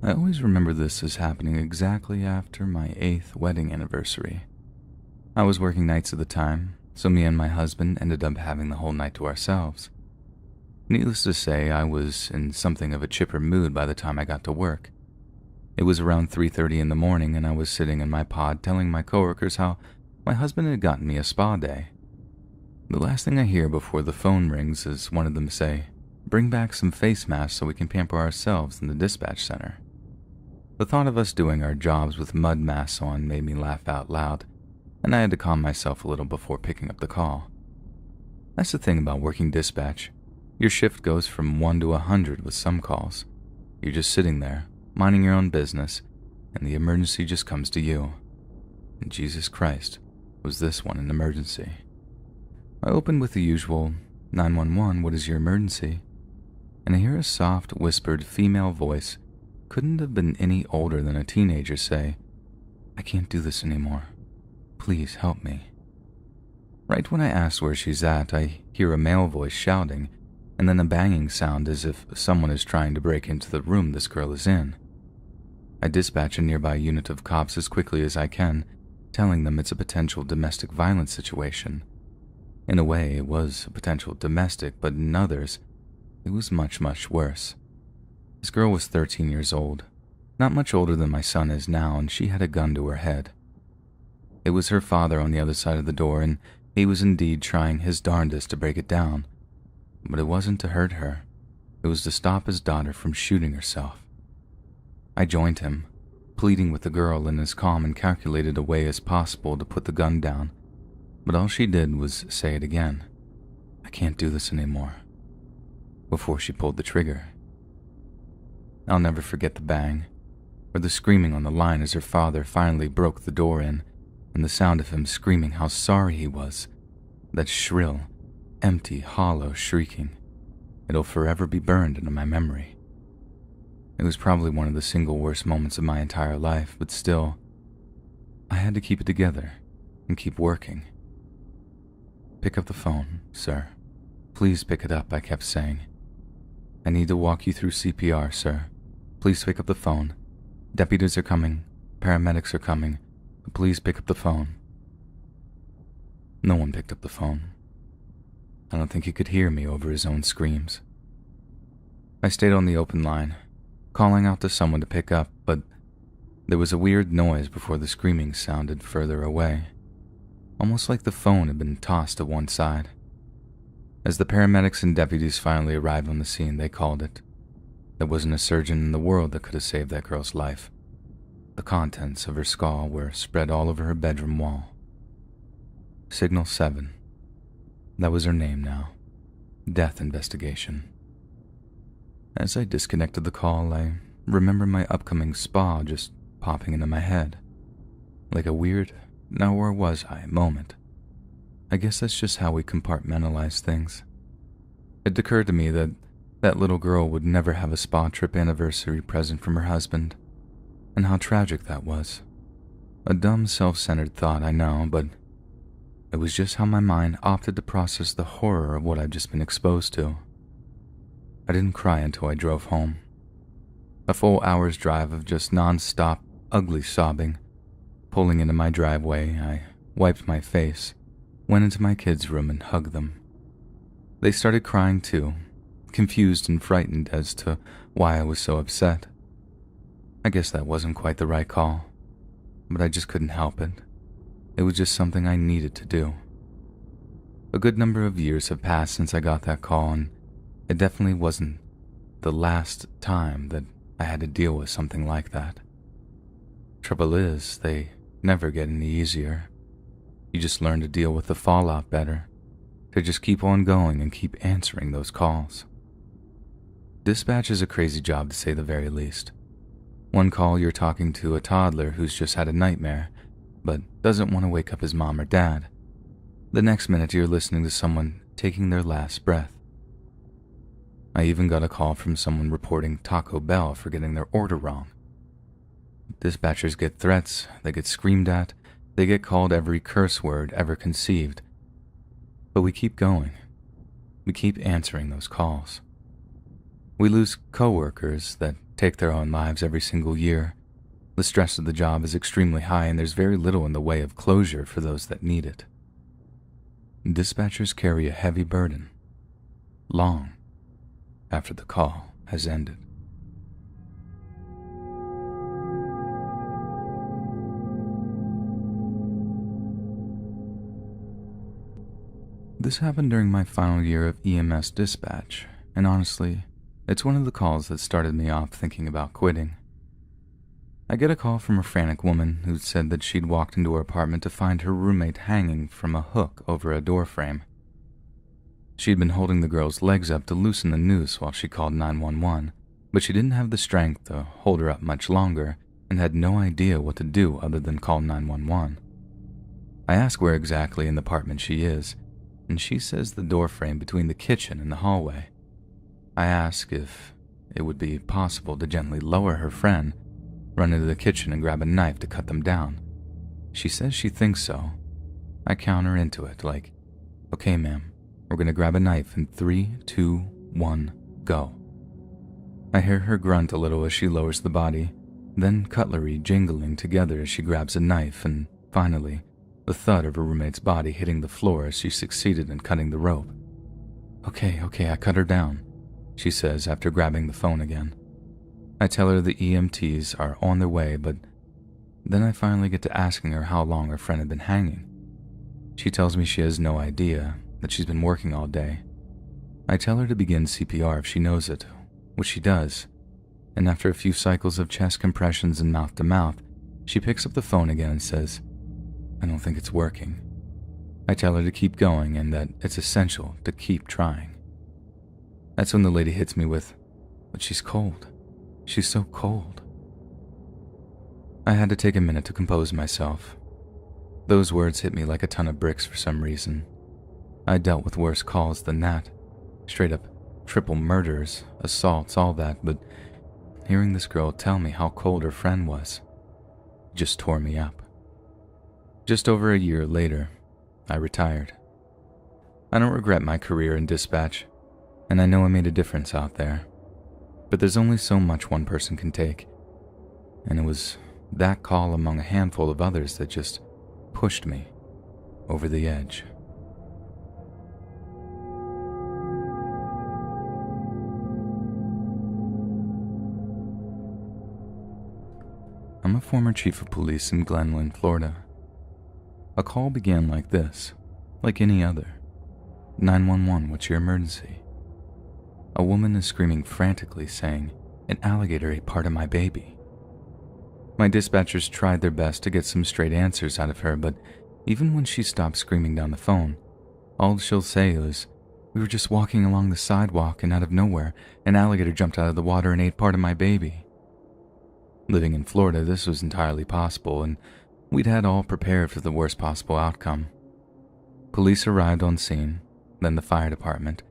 I always remember this as happening exactly after my 8th wedding anniversary. I was working nights at the time, so me and my husband ended up having the whole night to ourselves. Needless to say, I was in something of a chipper mood by the time I got to work. It was around 3:30 in the morning, and I was sitting in my pod telling my coworkers how my husband had gotten me a spa day. The last thing I hear before the phone rings is one of them say, "Bring back some face masks so we can pamper ourselves in the dispatch center." The thought of us doing our jobs with mud masks on made me laugh out loud, and I had to calm myself a little before picking up the call. That's the thing about working dispatch. Your shift goes from 1 to 100 with some calls. You're just sitting there, minding your own business, and the emergency just comes to you. And Jesus Christ, was this one an emergency? I opened with the usual, 911, what is your emergency? And I hear a soft, whispered female voice, couldn't have been any older than a teenager, say, "I can't do this anymore. Please help me." Right when I ask where she's at, I hear a male voice shouting, and then a banging sound as if someone is trying to break into the room this girl is in. I dispatch a nearby unit of cops as quickly as I can, telling them it's a potential domestic violence situation. In a way, it was a potential domestic, but in others, it was much, much worse. This girl was 13 years old, not much older than my son is now, and she had a gun to her head. It was her father on the other side of the door, and he was indeed trying his darndest to break it down. But it wasn't to hurt her. It was to stop his daughter from shooting herself. I joined him, pleading with the girl in as calm and calculated a way as possible to put the gun down, but all she did was say it again. "I can't do this anymore," before she pulled the trigger. I'll never forget the bang, or the screaming on the line as her father finally broke the door in, and the sound of him screaming how sorry he was. That shrill, empty, hollow shrieking. It'll forever be burned into my memory. It was probably one of the single worst moments of my entire life, but still, I had to keep it together and keep working. "Pick up the phone, sir. Please pick it up," I kept saying. "I need to walk you through CPR, sir. Please pick up the phone. Deputies are coming. Paramedics are coming. But please pick up the phone." No one picked up the phone. I don't think he could hear me over his own screams. I stayed on the open line, calling out to someone to pick up, but there was a weird noise before the screaming sounded further away, almost like the phone had been tossed to one side. As the paramedics and deputies finally arrived on the scene, they called it. There wasn't a surgeon in the world that could have saved that girl's life. The contents of her skull were spread all over her bedroom wall. Signal 7. That was her name now. Death investigation. As I disconnected the call, I remember my upcoming spa just popping into my head. Like a weird, now where was I moment. I guess that's just how we compartmentalize things. It occurred to me that that little girl would never have a spa trip anniversary present from her husband, and how tragic that was. A dumb, self-centered thought, I know, but it was just how my mind opted to process the horror of what I'd just been exposed to. I didn't cry until I drove home. A full hour's drive of just non-stop, ugly sobbing. Pulling into my driveway, I wiped my face, went into my kids' room and hugged them. They started crying too, confused and frightened as to why I was so upset. I guess that wasn't quite the right call, but I just couldn't help it. It was just something I needed to do. A good number of years have passed since I got that call, and it definitely wasn't the last time that I had to deal with something like that. Trouble is, they never get any easier. You just learn to deal with the fallout better, to just keep on going and keep answering those calls. Dispatch is a crazy job to say the very least. One call you're talking to a toddler who's just had a nightmare, but doesn't want to wake up his mom or dad. The next minute you're listening to someone taking their last breath. I even got a call from someone reporting Taco Bell for getting their order wrong. Dispatchers get threats, they get screamed at, they get called every curse word ever conceived. But we keep going. We keep answering those calls. We lose coworkers that take their own lives every single year. The stress of the job is extremely high, and there's very little in the way of closure for those that need it. Dispatchers carry a heavy burden, long after the call has ended. This happened during my final year of EMS dispatch, and honestly, it's one of the calls that started me off thinking about quitting. I get a call from a frantic woman who said that she'd walked into her apartment to find her roommate hanging from a hook over a door frame. She'd been holding the girl's legs up to loosen the noose while she called 911, but she didn't have the strength to hold her up much longer and had no idea what to do other than call 911. I ask where exactly in the apartment she is, and she says the door frame between the kitchen and the hallway. I ask if it would be possible to gently lower her friend, run into the kitchen and grab a knife to cut them down. She says she thinks so. I counter into it like, okay ma'am, we're gonna grab a knife in 3, 2, 1, go. I hear her grunt a little as she lowers the body, then cutlery jingling together as she grabs a knife, and finally, the thud of her roommate's body hitting the floor as she succeeded in cutting the rope. Okay, I cut her down, she says after grabbing the phone again. I tell her the EMTs are on their way, but then I finally get to asking her how long her friend had been hanging. She tells me she has no idea, that she's been working all day. I tell her to begin CPR if she knows it, which she does, and after a few cycles of chest compressions and mouth-to-mouth, she picks up the phone again and says, I don't think it's working. I tell her to keep going and that it's essential to keep trying. That's when the lady hits me with, but she's cold. She's so cold. I had to take a minute to compose myself. Those words hit me like a ton of bricks for some reason. I dealt with worse calls than that. Straight up triple murders, assaults, all that, but hearing this girl tell me how cold her friend was just tore me up. Just over a year later, I retired. I don't regret my career in dispatch, and I know I made a difference out there. But there's only so much one person can take, and it was that call among a handful of others that just pushed me over the edge. I'm a former chief of police in Glenlyn, Florida. A call began like this, like any other. 911, what's your emergency? A woman is screaming frantically, saying, an alligator ate part of my baby. My dispatchers tried their best to get some straight answers out of her, but even when she stopped screaming down the phone, all she'll say is, we were just walking along the sidewalk and out of nowhere, an alligator jumped out of the water and ate part of my baby. Living in Florida, this was entirely possible, and we'd had all prepared for the worst possible outcome. Police arrived on scene, then the fire department,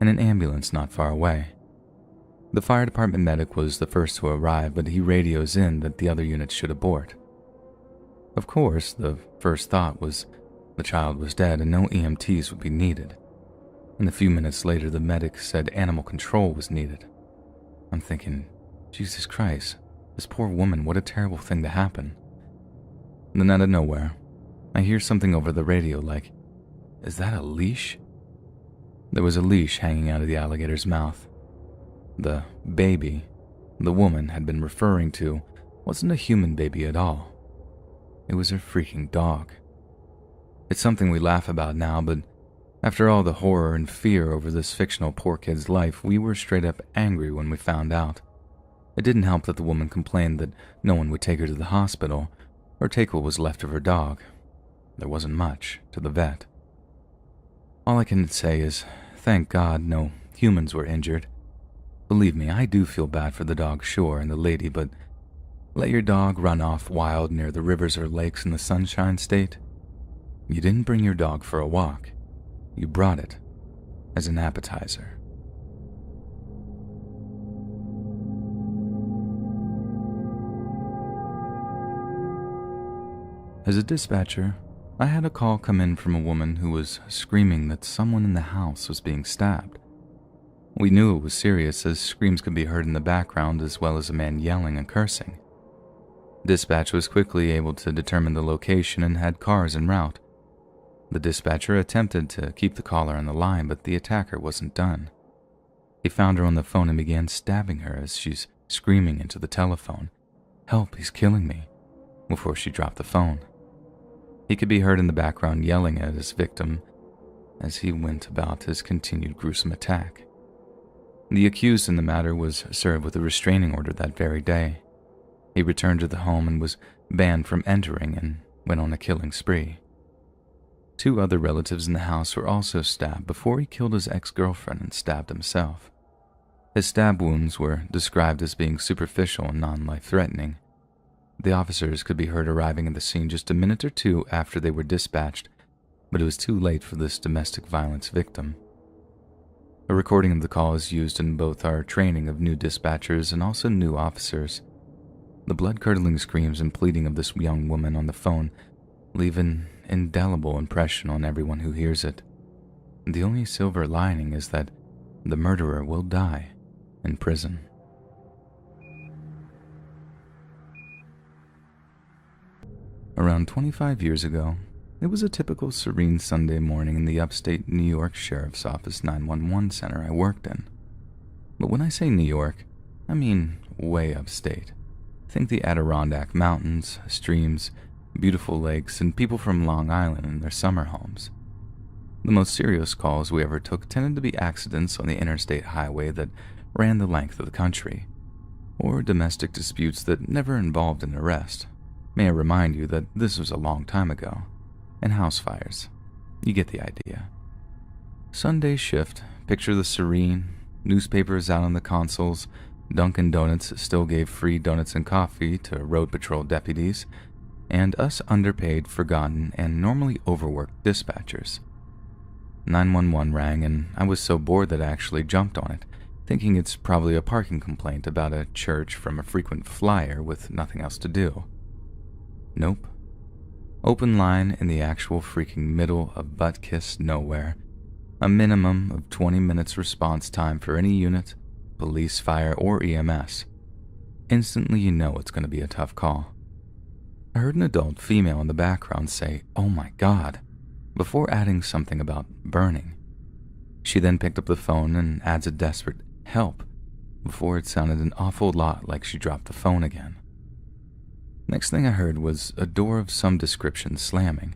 and an ambulance not far away. The fire department medic was the first to arrive, but he radios in that the other units should abort. Of course, the first thought was the child was dead and no EMTs would be needed. And a few minutes later, the medic said animal control was needed. I'm thinking, Jesus Christ, this poor woman, what a terrible thing to happen. Then out of nowhere, I hear something over the radio like, is that a leash? There was a leash hanging out of the alligator's mouth. The baby the woman had been referring to wasn't a human baby at all. It was her freaking dog. It's something we laugh about now, but after all the horror and fear over this fictional poor kid's life, we were straight up angry when we found out. It didn't help that the woman complained that no one would take her to the hospital or take what was left of her dog. There wasn't much to the vet. All I can say is, thank God no humans were injured. Believe me, I do feel bad for the dog, sure, and the lady, but let your dog run off wild near the rivers or lakes in the Sunshine State? You didn't bring your dog for a walk. You brought it as an appetizer. As a dispatcher, I had a call come in from a woman who was screaming that someone in the house was being stabbed. We knew it was serious as screams could be heard in the background as well as a man yelling and cursing. Dispatch was quickly able to determine the location and had cars en route. The dispatcher attempted to keep the caller on the line, but the attacker wasn't done. He found her on the phone and began stabbing her as she's screaming into the telephone, "Help, he's killing me," before she dropped the phone. He could be heard in the background yelling at his victim as he went about his continued gruesome attack. The accused in the matter was served with a restraining order that very day. He returned to the home and was banned from entering and went on a killing spree. 2 other relatives in the house were also stabbed before he killed his ex-girlfriend and stabbed himself. His stab wounds were described as being superficial and non-life-threatening. The officers could be heard arriving at the scene just a minute or 2 after they were dispatched, but it was too late for this domestic violence victim. A recording of the call is used in both our training of new dispatchers and also new officers. The blood-curdling screams and pleading of this young woman on the phone leave an indelible impression on everyone who hears it. The only silver lining is that the murderer will die in prison. Around 25 years ago, it was a typical serene Sunday morning in the upstate New York Sheriff's Office 911 center I worked in. But when I say New York, I mean way upstate. Think the Adirondack Mountains, streams, beautiful lakes, and people from Long Island in their summer homes. The most serious calls we ever took tended to be accidents on the interstate highway that ran the length of the country, or domestic disputes that never involved an arrest. May I remind you that this was a long time ago, and house fires. You get the idea. Sunday shift, picture the serene, newspapers out on the consoles, Dunkin' Donuts still gave free donuts and coffee to road patrol deputies, and us underpaid, forgotten, and normally overworked dispatchers. 911 rang, and I was so bored that I actually jumped on it, thinking it's probably a parking complaint about a church from a frequent flyer with nothing else to do. Nope. Open line in the actual freaking middle of butt-kiss nowhere. A minimum of 20 minutes response time for any unit, police, fire, or EMS. Instantly you know it's going to be a tough call. I heard an adult female in the background say, "Oh my God," before adding something about burning. She then picked up the phone and adds a desperate "help" before it sounded an awful lot like she dropped the phone again. Next thing I heard was a door of some description slamming.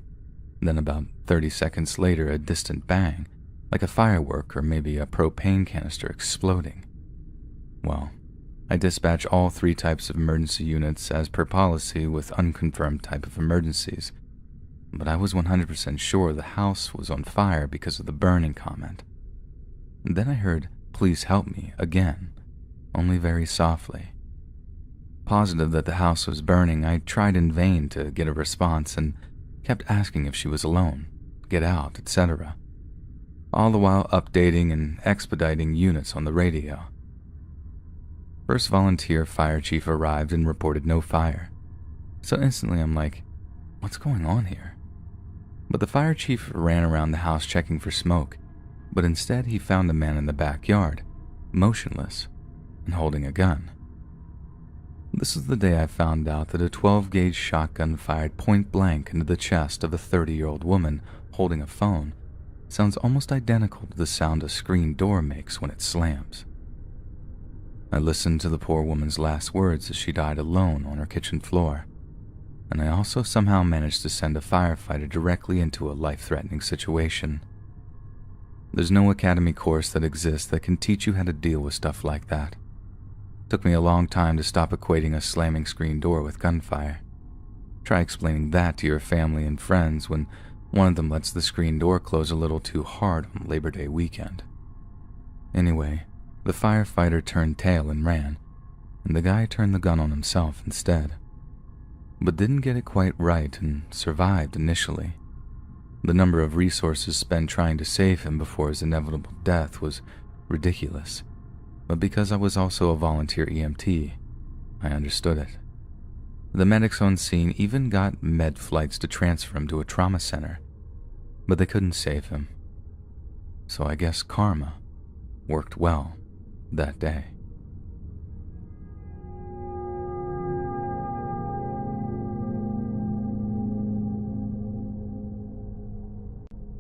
Then about 30 seconds later, a distant bang, like a firework or maybe a propane canister exploding. Well, I dispatch all 3 types of emergency units as per policy with unconfirmed type of emergencies, but I was 100% sure the house was on fire because of the burning comment. Then I heard, "Please help me," again, only very softly. Positive that the house was burning, I tried in vain to get a response and kept asking if she was alone, get out, etc., all the while updating and expediting units on the radio. First volunteer fire chief arrived and reported no fire, so instantly I'm like, what's going on here? But the fire chief ran around the house checking for smoke, but instead he found a man in the backyard, motionless, and holding a gun. This is the day I found out that a 12-gauge shotgun fired point-blank into the chest of a 30-year-old woman holding a phone sounds almost identical to the sound a screen door makes when it slams. I listened to the poor woman's last words as she died alone on her kitchen floor, and I also somehow managed to send a firefighter directly into a life-threatening situation. There's no academy course that exists that can teach you how to deal with stuff like that. It took me a long time to stop equating a slamming screen door with gunfire. Try explaining that to your family and friends when one of them lets the screen door close a little too hard on Labor Day weekend. Anyway, the firefighter turned tail and ran, and the guy turned the gun on himself instead, but didn't get it quite right and survived initially. The number of resources spent trying to save him before his inevitable death was ridiculous, but because I was also a volunteer EMT, I understood it. The medics on scene even got med flights to transfer him to a trauma center, but they couldn't save him. So I guess karma worked well that day.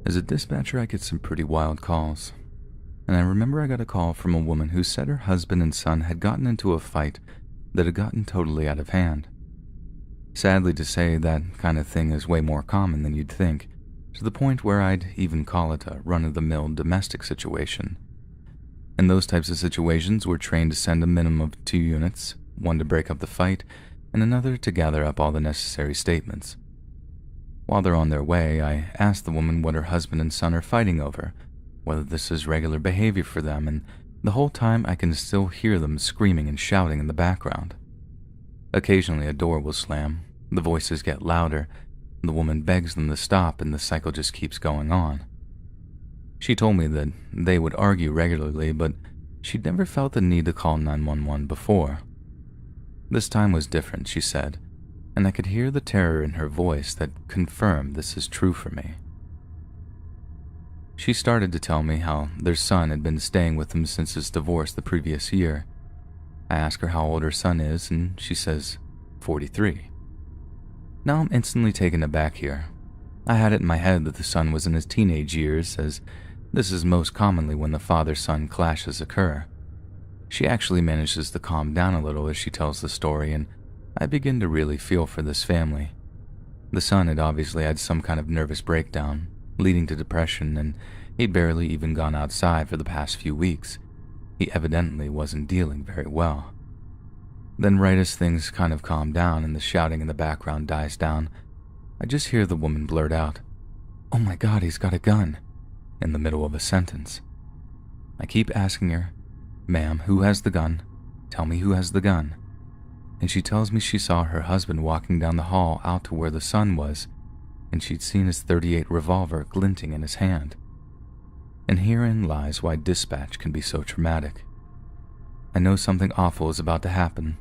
As a dispatcher, I get some pretty wild calls, and I remember I got a call from a woman who said her husband and son had gotten into a fight that had gotten totally out of hand. Sadly to say, that kind of thing is way more common than you'd think, to the point where I'd even call it a run-of-the-mill domestic situation. In those types of situations, we're trained to send a minimum of 2 units, one to break up the fight, and another to gather up all the necessary statements. While they're on their way, I ask the woman what her husband and son are fighting over, whether this is regular behavior for them, and the whole time I can still hear them screaming and shouting in the background. Occasionally a door will slam, the voices get louder, the woman begs them to stop, and the cycle just keeps going on. She told me that they would argue regularly, but she'd never felt the need to call 911 before. This time was different, she said, and I could hear the terror in her voice that confirmed this is true for me. She started to tell me how their son had been staying with them since his divorce the previous year. I ask her how old her son is, and she says 43. Now I'm instantly taken aback here. I had it in my head that the son was in his teenage years, as this is most commonly when the father-son clashes occur. She actually manages to calm down a little as she tells the story, and I begin to really feel for this family. The son had obviously had some kind of nervous breakdown, leading to depression, and he'd barely even gone outside for the past few weeks. He evidently wasn't dealing very well. Then right as things kind of calm down and the shouting in the background dies down, I just hear the woman blurt out, "Oh my God, he's got a gun," in the middle of a sentence. I keep asking her, "Ma'am, who has the gun? Tell me who has the gun." And she tells me she saw her husband walking down the hall out to where the son was, and she'd seen his .38 revolver glinting in his hand. And herein lies why dispatch can be so traumatic. I know something awful is about to happen.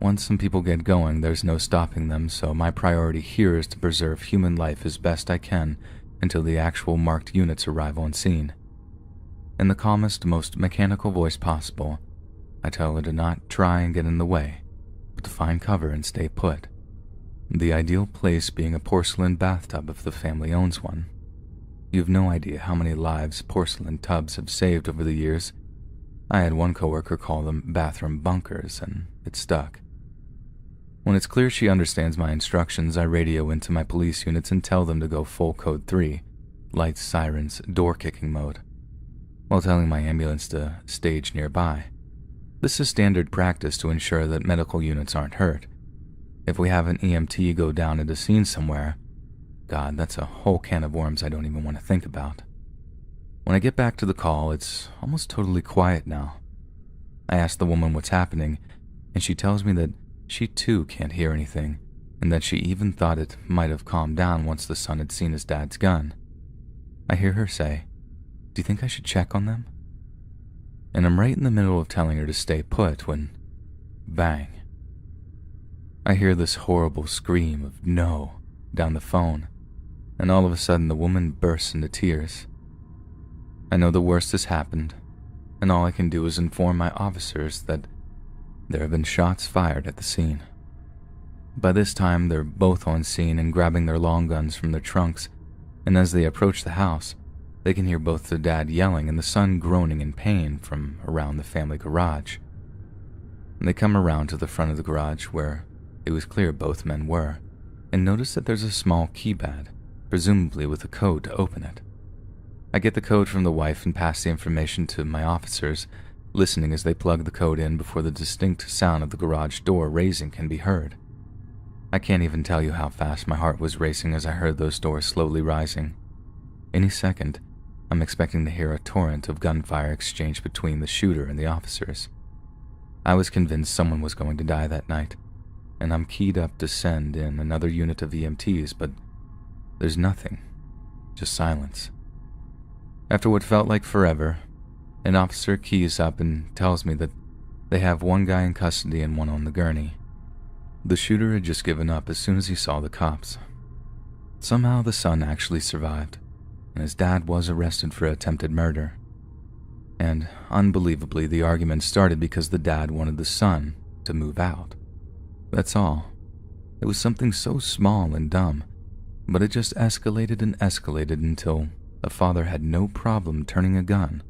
Once some people get going, there's no stopping them, so my priority here is to preserve human life as best I can until the actual marked units arrive on scene. In the calmest, most mechanical voice possible, I tell her to not try and get in the way, but to find cover and stay put. The ideal place being a porcelain bathtub if the family owns one. You have no idea how many lives porcelain tubs have saved over the years. I had one coworker call them bathroom bunkers, and it stuck. When it's clear she understands my instructions, I radio into my police units and tell them to go full code 3, lights, sirens, door kicking mode, while telling my ambulance to stage nearby. This is standard practice to ensure that medical units aren't hurt. If we have an EMT go down at a scene somewhere, God, that's a whole can of worms I don't even want to think about. When I get back to the call, it's almost totally quiet now. I ask the woman what's happening, and she tells me that she too can't hear anything, and that she even thought it might have calmed down once the son had seen his dad's gun. I hear her say, "Do you think I should check on them?" And I'm right in the middle of telling her to stay put when, bang. I hear this horrible scream of no down the phone, and all of a sudden the woman bursts into tears. I know the worst has happened, and all I can do is inform my officers that there have been shots fired at the scene. By this time, they're both on scene and grabbing their long guns from their trunks, and as they approach the house, they can hear both the dad yelling and the son groaning in pain from around the family garage. They come around to the front of the garage where it was clear both men were, and notice that there's a small keypad, presumably with a code to open it. I get the code from the wife and pass the information to my officers, listening as they plug the code in before the distinct sound of the garage door raising can be heard. I can't even tell you how fast my heart was racing as I heard those doors slowly rising. Any second, I'm expecting to hear a torrent of gunfire exchanged between the shooter and the officers. I was convinced someone was going to die that night, and I'm keyed up to send in another unit of EMTs, but there's nothing, just silence. After what felt like forever, an officer keys up and tells me that they have one guy in custody and one on the gurney. The shooter had just given up as soon as he saw the cops. Somehow the son actually survived, and his dad was arrested for attempted murder. And unbelievably, the argument started because the dad wanted the son to move out. That's all. It was something so small and dumb, but it just escalated and escalated until the father had no problem turning a gun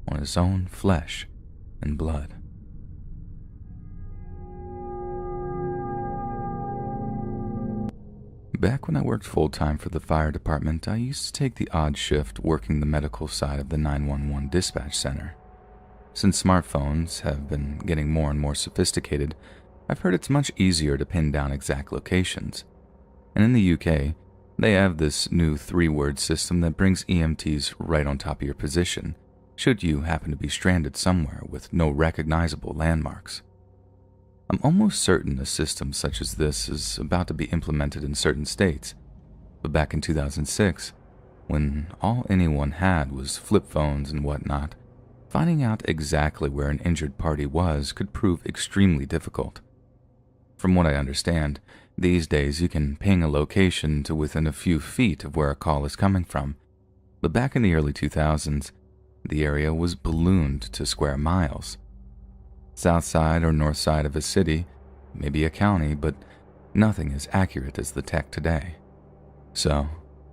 on his own flesh and blood. Back when I worked full-time for the fire department, I used to take the odd shift working the medical side of the 911 dispatch center. Since smartphones have been getting more and more sophisticated, I've heard it's much easier to pin down exact locations. And in the UK, they have this new 3-word system that brings EMTs right on top of your position, should you happen to be stranded somewhere with no recognizable landmarks. I'm almost certain a system such as this is about to be implemented in certain states, but back in 2006, when all anyone had was flip phones and whatnot, finding out exactly where an injured party was could prove extremely difficult. From what I understand, these days you can ping a location to within a few feet of where a call is coming from, but back in the early 2000s, the area was ballooned to square miles. South side or north side of a city, maybe a county, but nothing as accurate as the tech today. So,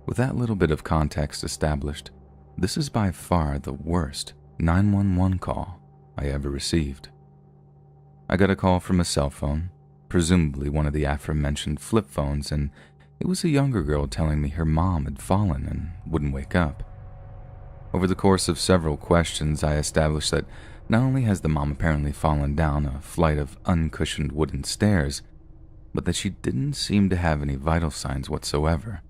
with that little bit of context established, this is by far the worst 911 call I ever received. I got a call from a cell phone, presumably one of the aforementioned flip phones, and it was a younger girl telling me her mom had fallen and wouldn't wake up. Over the course of several questions, I established that not only has the mom apparently fallen down a flight of uncushioned wooden stairs, but that she didn't seem to have any vital signs whatsoever.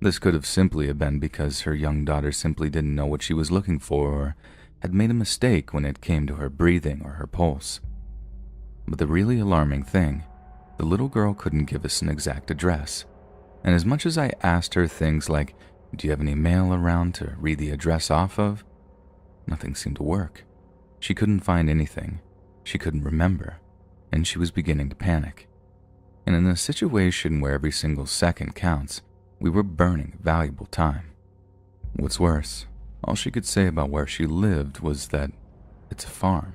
This could have simply been because her young daughter simply didn't know what she was looking for or had made a mistake when it came to her breathing or her pulse. But the really alarming thing, the little girl couldn't give us an exact address, and as much as I asked her things like, "Do you have any mail around to read the address off of?" nothing seemed to work. She couldn't find anything, she couldn't remember, and she was beginning to panic. And in a situation where every single second counts, we were burning valuable time. What's worse, all she could say about where she lived was that it's a farm.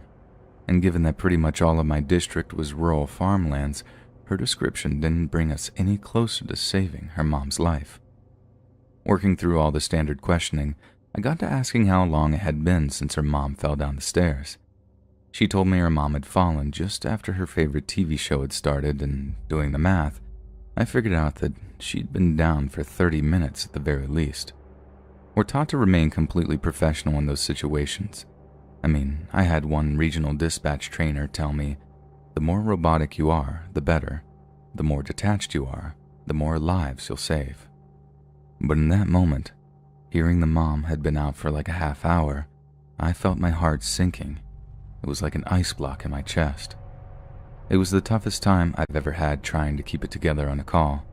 And given that pretty much all of my district was rural farmlands, her description didn't bring us any closer to saving her mom's life. Working through all the standard questioning, I got to asking how long it had been since her mom fell down the stairs. She told me her mom had fallen just after her favorite TV show had started, and doing the math, I figured out that she'd been down for 30 minutes at the very least. We're taught to remain completely professional in those situations. I mean, I had one regional dispatch trainer tell me, the more robotic you are, the better. The more detached you are, the more lives you'll save. But in that moment, hearing the mom had been out for like a half hour, I felt my heart sinking. It was like an ice block in my chest. It was the toughest time I've ever had trying to keep it together on a call.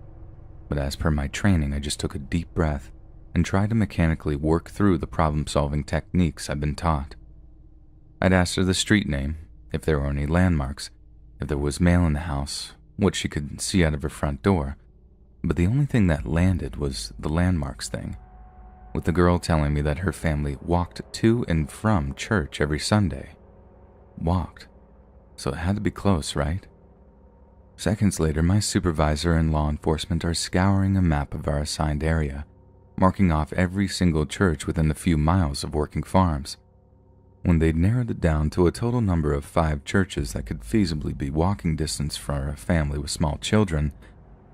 But as per my training, I just took a deep breath and tried to mechanically work through the problem-solving techniques I'd been taught. I'd asked her the street name, if there were any landmarks, if there was mail in the house, what she could see out of her front door, but the only thing that landed was the landmarks thing, with the girl telling me that her family walked to and from church every Sunday. Walked. So it had to be close, right? Seconds later, my supervisor and law enforcement are scouring a map of our assigned area, marking off every single church within a few miles of working farms. When they'd narrowed it down to a total number of 5 churches that could feasibly be walking distance for a family with small children,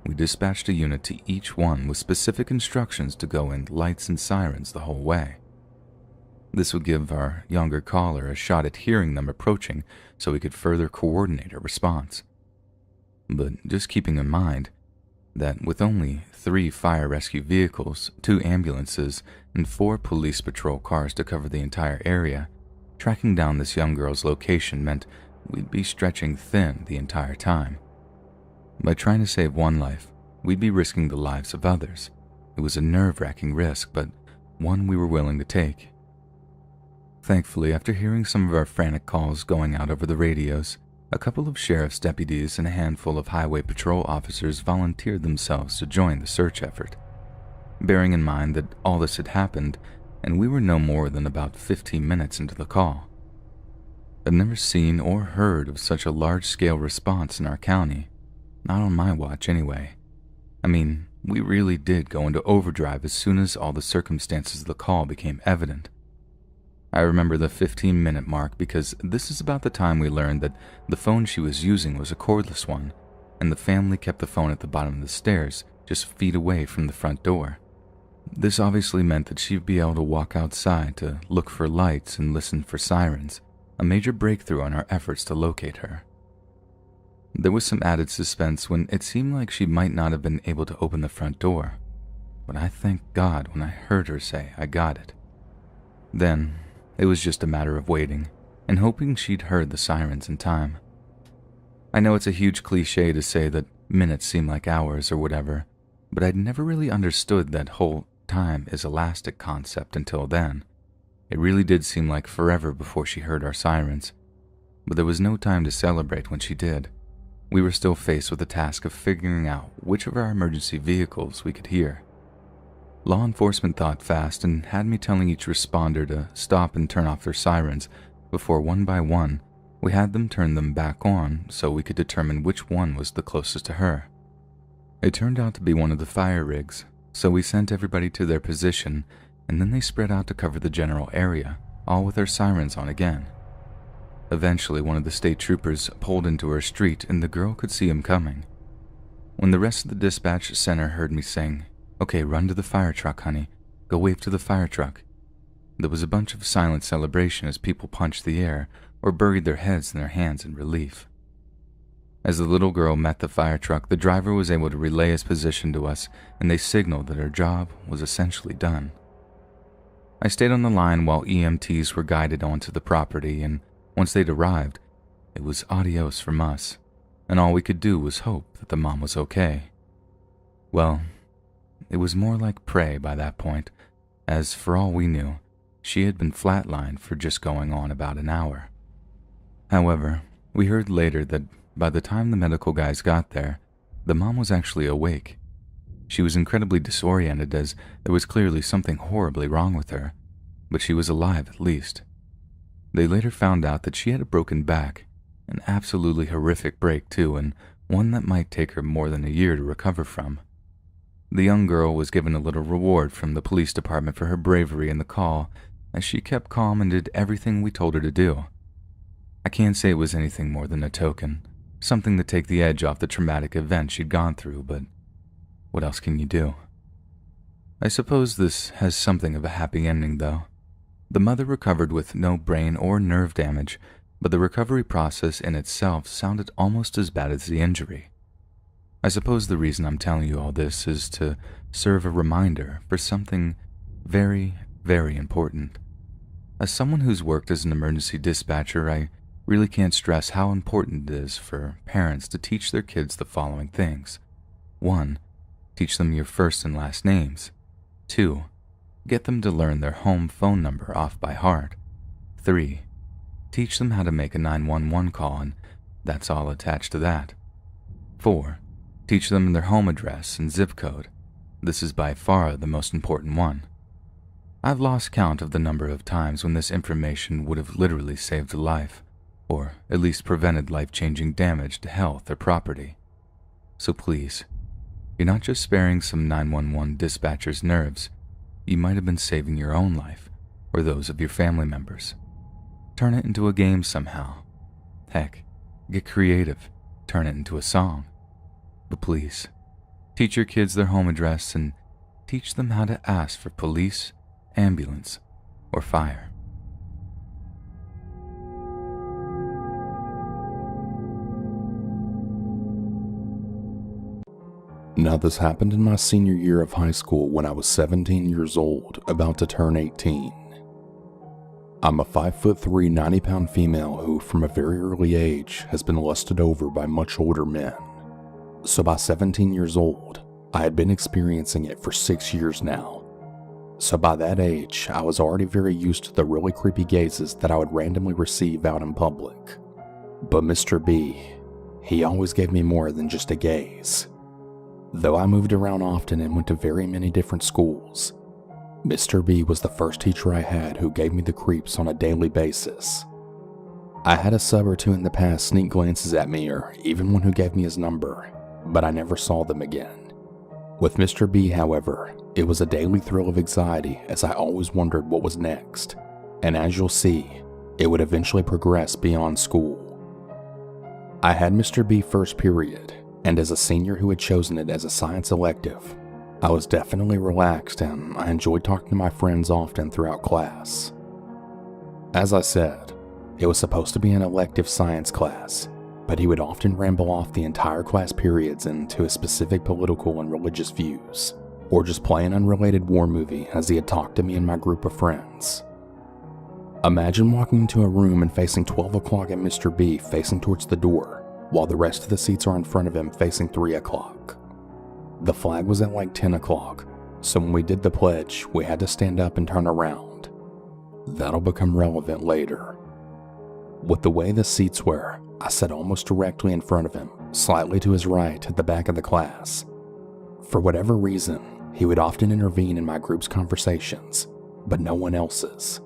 we dispatched a unit to each one with specific instructions to go in lights and sirens the whole way. This would give our younger caller a shot at hearing them approaching so we could further coordinate our response. But just keeping in mind that with only 3 fire rescue vehicles, 2 ambulances, and 4 police patrol cars to cover the entire area, tracking down this young girl's location meant we'd be stretching thin the entire time. By trying to save one life, we'd be risking the lives of others. It was a nerve-wracking risk, but one we were willing to take. Thankfully, after hearing some of our frantic calls going out over the radios, a couple of sheriff's deputies and a handful of highway patrol officers volunteered themselves to join the search effort. Bearing in mind that all this had happened, and we were no more than about 15 minutes into the call. I've never seen or heard of such a large-scale response in our county, not on my watch anyway. I mean, we really did go into overdrive as soon as all the circumstances of the call became evident. I remember the 15-minute mark because this is about the time we learned that the phone she was using was a cordless one, and the family kept the phone at the bottom of the stairs, just feet away from the front door. This obviously meant that she'd be able to walk outside to look for lights and listen for sirens, a major breakthrough in our efforts to locate her. There was some added suspense when it seemed like she might not have been able to open the front door, but I thanked God when I heard her say, "I got it." Then, it was just a matter of waiting and hoping she'd heard the sirens in time. I know it's a huge cliche to say that minutes seem like hours or whatever, but I'd never really understood that whole time is elastic concept until then. It really did seem like forever before she heard our sirens, but there was no time to celebrate when she did. We were still faced with the task of figuring out which of our emergency vehicles we could hear. Law enforcement thought fast and had me telling each responder to stop and turn off their sirens before one by one we had them turn them back on so we could determine which one was the closest to her. It turned out to be one of the fire rigs, so we sent everybody to their position and then they spread out to cover the general area, all with their sirens on again. Eventually, one of the state troopers pulled into her street and the girl could see him coming. When the rest of the dispatch center heard me saying, "Okay, run to the fire truck, honey. Go wave to the fire truck," there was a bunch of silent celebration as people punched the air or buried their heads in their hands in relief. As the little girl met the fire truck, the driver was able to relay his position to us and they signaled that her job was essentially done. I stayed on the line while EMTs were guided onto the property, and once they'd arrived, it was adios from us, and all we could do was hope that the mom was okay. Well, it was more like pray by that point, as for all we knew, she had been flatlined for just going on about an hour. However, we heard later that by the time the medical guys got there, the mom was actually awake. She was incredibly disoriented as there was clearly something horribly wrong with her, but she was alive at least. They later found out that she had a broken back, an absolutely horrific break too, and one that might take her more than a year to recover from. The young girl was given a little reward from the police department for her bravery in the call, as she kept calm and did everything we told her to do. I can't say it was anything more than a token, something to take the edge off the traumatic event she'd gone through, but what else can you do? I suppose this has something of a happy ending, though. The mother recovered with no brain or nerve damage, but the recovery process in itself sounded almost as bad as the injury. I suppose the reason I'm telling you all this is to serve a reminder for something very, very important. As someone who's worked as an emergency dispatcher, I really can't stress how important it is for parents to teach their kids the following things. 1. Teach them your first and last names. 2. Get them to learn their home phone number off by heart. 3. Teach them how to make a 911 call, and that's all attached to that. 4. Teach them their home address and zip code. This is by far the most important one. I've lost count of the number of times when this information would have literally saved a life, or at least prevented life-changing damage to health or property. So please, you're not just sparing some 911 dispatchers' nerves, you might have been saving your own life, or those of your family members. Turn it into a game somehow. Heck, get creative, turn it into a song. But please, teach your kids their home address and teach them how to ask for police, ambulance, or fire. Now this happened in my senior year of high school when I was 17 years old, about to turn 18. I'm a 5'3", 90-pound female who, from a very early age, has been lusted over by much older men. So by 17 years old, I had been experiencing it for 6 years now. So by that age, I was already very used to the really creepy gazes that I would randomly receive out in public. But Mr. B, he always gave me more than just a gaze. Though I moved around often and went to very many different schools, Mr. B was the first teacher I had who gave me the creeps on a daily basis. I had a sub or two in the past sneak glances at me or even one who gave me his number, but I never saw them again. With Mr. B, however, it was a daily thrill of anxiety as I always wondered what was next, and as you'll see, it would eventually progress beyond school. I had Mr. B first period, and as a senior who had chosen it as a science elective, I was definitely relaxed and I enjoyed talking to my friends often throughout class. As I said, it was supposed to be an elective science class, but he would often ramble off the entire class periods into his specific political and religious views, or just play an unrelated war movie as he had talked to me and my group of friends. Imagine walking into a room and facing 12 o'clock and Mr. B facing towards the door, while the rest of the seats are in front of him facing 3 o'clock. The flag was at like 10 o'clock, so when we did the pledge, we had to stand up and turn around. That'll become relevant later. With the way the seats were, I sat almost directly in front of him, slightly to his right at the back of the class. For whatever reason, he would often intervene in my group's conversations, but no one else's.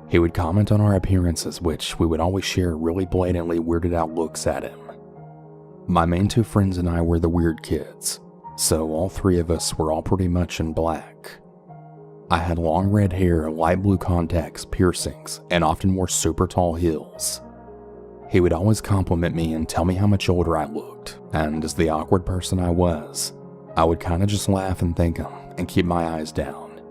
He would comment on our appearances, which we would always share really blatantly weirded out looks at him. My main 2 friends and I were the weird kids, so all 3 of us were all pretty much in black. I had long red hair, light blue contacts, piercings, and often wore super tall heels. He would always compliment me and tell me how much older I looked, and as the awkward person I was, I would kinda just laugh and thank him and keep my eyes down.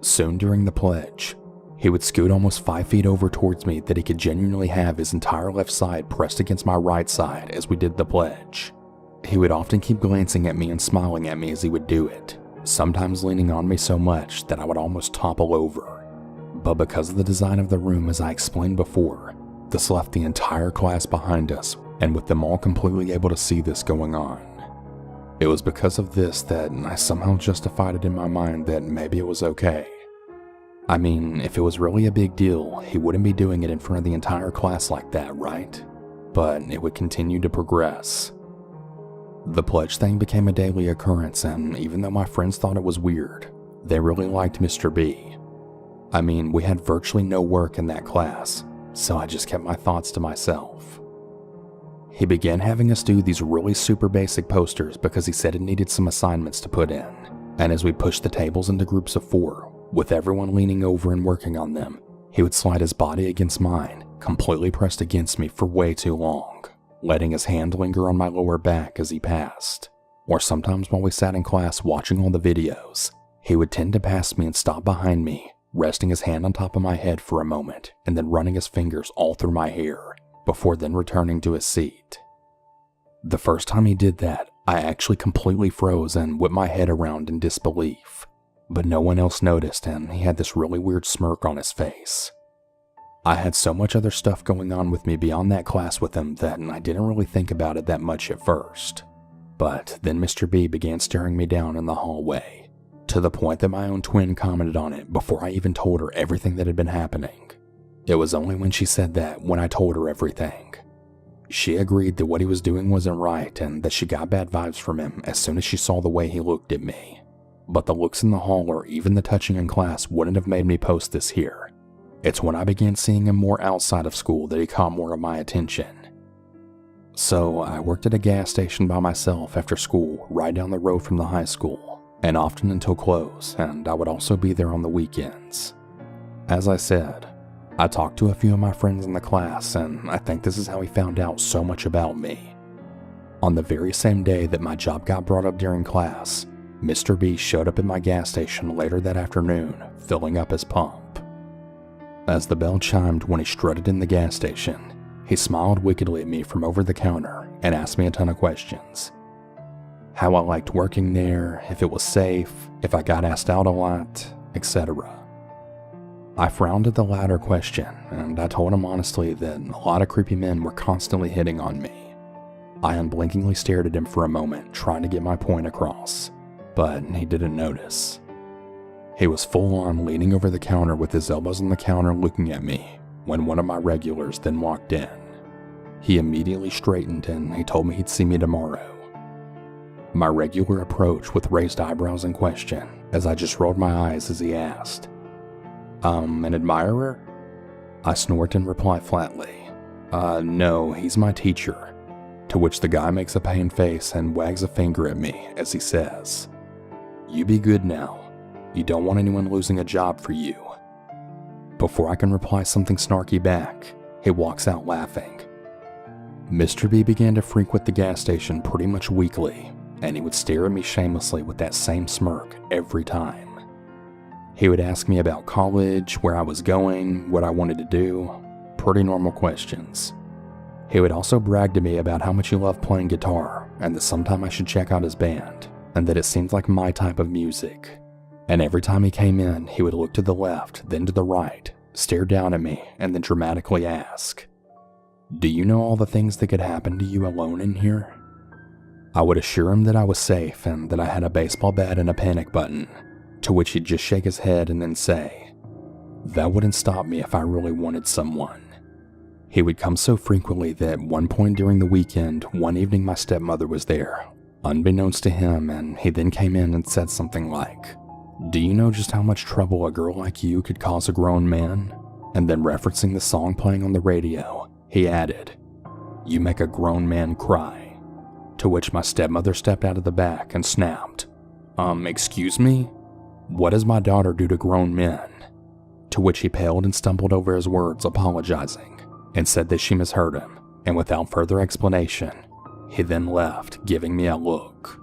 Soon during the pledge, he would scoot almost 5 feet over towards me that he could genuinely have his entire left side pressed against my right side as we did the pledge. He would often keep glancing at me and smiling at me as he would do it, sometimes leaning on me so much that I would almost topple over. But because of the design of the room, as I explained before, this left the entire class behind us, and with them all completely able to see this going on. It was because of this that I somehow justified it in my mind that maybe it was okay. I mean, if it was really a big deal, he wouldn't be doing it in front of the entire class like that, right? But it would continue to progress. The pledge thing became a daily occurrence, and even though my friends thought it was weird, they really liked Mr. B. I mean, we had virtually no work in that class, so I just kept my thoughts to myself. He began having us do these really super basic posters because he said it needed some assignments to put in, and as we pushed the tables into groups of 4, with everyone leaning over and working on them, he would slide his body against mine, completely pressed against me for way too long, letting his hand linger on my lower back as he passed. Or sometimes while we sat in class watching all the videos, he would tend to pass me and stop behind me, resting his hand on top of my head for a moment and then running his fingers all through my hair, before then returning to his seat. The first time he did that, I actually completely froze and whipped my head around in disbelief, but no one else noticed and he had this really weird smirk on his face. I had so much other stuff going on with me beyond that class with him that I didn't really think about it that much at first. But then Mr. B began staring me down in the hallway, to the point that my own twin commented on it before I even told her everything that had been happening. It was only when she said that when I told her everything. She agreed that what he was doing wasn't right and that she got bad vibes from him as soon as she saw the way he looked at me. But the looks in the hall or even the touching in class wouldn't have made me post this here. It's when I began seeing him more outside of school that he caught more of my attention. So I worked at a gas station by myself after school right down the road from the high school, and often until close, and I would also be there on the weekends. As I said, I talked to a few of my friends in the class, and I think this is how he found out so much about me. On the very same day that my job got brought up during class, Mr. B showed up at my gas station later that afternoon, filling up his pump. As the bell chimed when he strutted in the gas station, he smiled wickedly at me from over the counter and asked me a ton of questions. How I liked working there, if it was safe, if I got asked out a lot, etc. I frowned at the latter question, and I told him honestly that a lot of creepy men were constantly hitting on me. I unblinkingly stared at him for a moment, trying to get my point across, but he didn't notice. He was full on leaning over the counter with his elbows on the counter looking at me when one of my regulars then walked in. He immediately straightened and he told me he'd see me tomorrow. My regular approach with raised eyebrows in question as I just rolled my eyes as he asked, an admirer? I snort and reply flatly, no, he's my teacher. To which the guy makes a pained face and wags a finger at me as he says, you be good now. You don't want anyone losing a job for you. Before I can reply something snarky back, he walks out laughing. Mr. B began to frequent the gas station pretty much weekly, and he would stare at me shamelessly with that same smirk every time. He would ask me about college, where I was going, what I wanted to do, pretty normal questions. He would also brag to me about how much he loved playing guitar and that sometime I should check out his band, and that it seemed like my type of music. And every time he came in, he would look to the left, then to the right, stare down at me, and then dramatically ask, do you know all the things that could happen to you alone in here? I would assure him that I was safe and that I had a baseball bat and a panic button, to which he'd just shake his head and then say, that wouldn't stop me if I really wanted someone. He would come so frequently that at one point during the weekend, one evening my stepmother was there, unbeknownst to him, and he then came in and said something like, do you know just how much trouble a girl like you could cause a grown man? And then referencing the song playing on the radio, he added, you make a grown man cry. To which my stepmother stepped out of the back and snapped, excuse me? What does my daughter do to grown men? To which he paled and stumbled over his words, apologizing, and said that she misheard him, and without further explanation, he then left, giving me a look.